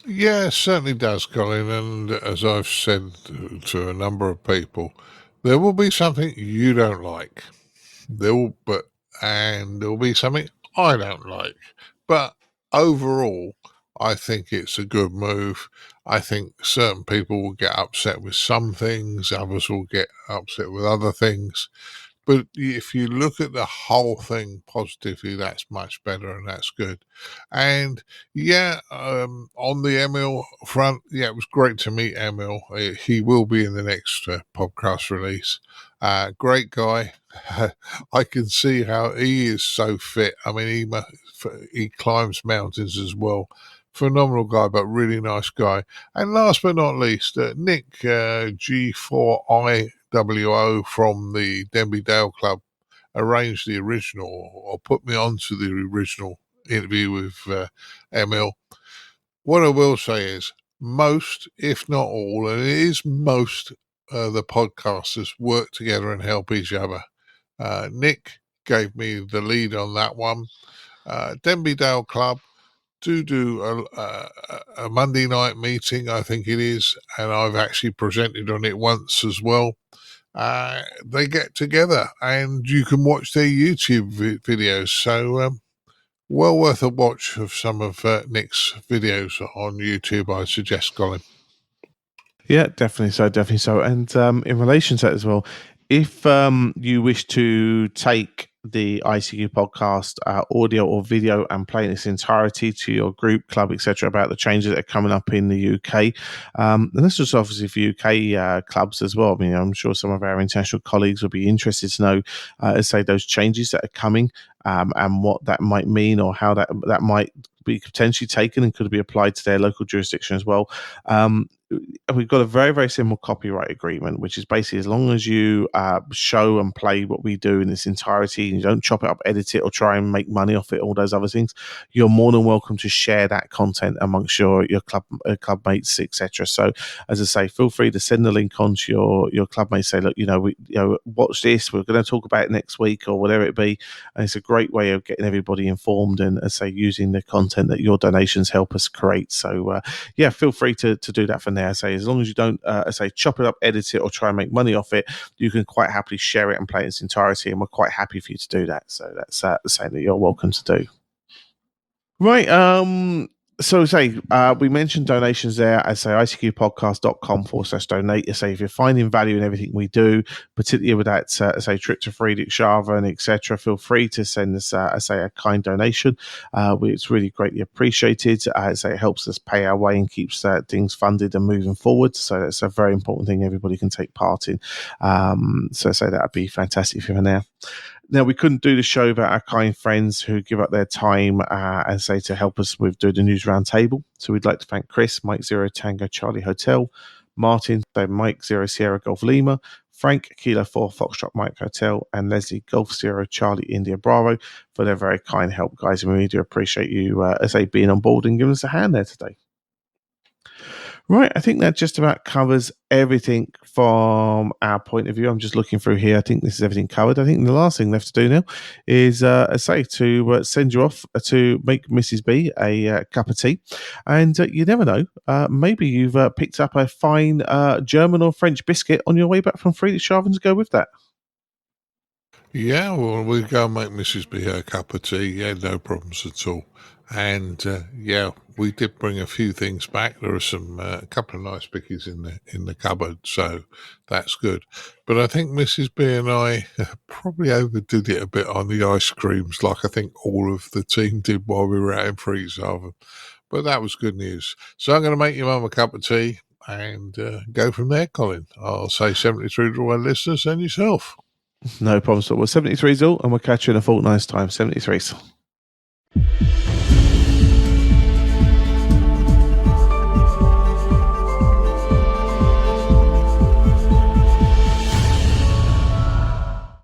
Yeah, it certainly does, Colin. And as I've said to a number of people, there will be something you don't like. There will be something I don't like. But overall, I think it's a good move. I think certain people will get upset with some things, others will get upset with other things. But if you look at the whole thing positively, that's much better and that's good. And yeah, on the Emil front, yeah, it was great to meet Emil. He will be in the next podcast release. Great guy. I can see how he is so fit. I mean, he climbs mountains as well. Phenomenal guy, but really nice guy. And last but not least, Nick G4IWO from the Denby Dale Club arranged the original, or put me onto the original interview with Emil. What I will say is most, if not all, and it is most, the podcasters work together and help each other. Nick gave me the lead on that one. Denby Dale Club do a Monday night meeting, I think it is, and I've actually presented on it once as well. They get together and you can watch their YouTube videos. So well worth a watch of some of Nick's videos on YouTube, I suggest, Colin. Yeah, definitely so. And in relation to that as well, if you wish to take the ICQ podcast audio or video and play in its entirety to your group, club, etc. about the changes that are coming up in the UK. And this is obviously for UK clubs as well. I mean, I'm sure some of our international colleagues will be interested to know, say, those changes that are coming and what that might mean, or how that might be potentially taken and could be applied to their local jurisdiction as well. We've got a very, very simple copyright agreement, which is basically as long as you show and play what we do in its entirety, and you don't chop it up, edit it, or try and make money off it, all those other things, you're more than welcome to share that content amongst your club mates, etc. So, as I say, feel free to send the link on to your club mates. Say, look, watch this. We're going to talk about it next week, or whatever it be. And it's a great way of getting everybody informed and, as I say, using the content that your donations help us create. So, feel free to do that for now. I say, as long as you don't chop it up, edit it, or try and make money off it, you can quite happily share it and play it in its entirety, and we're quite happy for you to do that. So that's saying that you're welcome to do. Right. So we mentioned donations there. I say icqpodcast.com/donate. I say if you're finding value in everything we do, particularly with that trip to Friedrichshafen, etc., feel free to send us a kind donation. It's really greatly appreciated. It helps us pay our way and keeps things funded and moving forward. So that's a very important thing everybody can take part in. So that'd be fantastic for now. Now, we couldn't do the show without our kind friends who give up their time, to help us with doing the news roundtable. So we'd like to thank Chris, Mike 0 Tango Charlie Hotel, Martin, Mike 0 Sierra Golf Lima, Frank, Kilo 4 Foxtrot Mike Hotel, and Leslie Golf 0 Charlie India Bravo for their very kind help, guys. And we really do appreciate you, being on board and giving us a hand there today. Right, I think that just about covers everything from our point of view. I'm just looking through here. I think this is everything covered. I think the last thing left to do now is, to send you off to make Mrs. B a cup of tea. And you never know, maybe you've picked up a fine German or French biscuit on your way back from Friedrichshafen to go with that. Yeah, well, we'll go and make Mrs. B a cup of tea. Yeah, no problems at all. And we did bring a few things back. There are a couple of nice bickies in the cupboard, so that's good. But I think Mrs. B and I probably overdid it a bit on the ice creams, like I think all of the team did while we were out in Friedrichshafen. But that was good news. So I'm going to make your mum a cup of tea and go from there, Colin. I'll say 73 to all our listeners and yourself. No problem at all. Well, 73's all, and we'll catch you in a fortnight's time. 73's.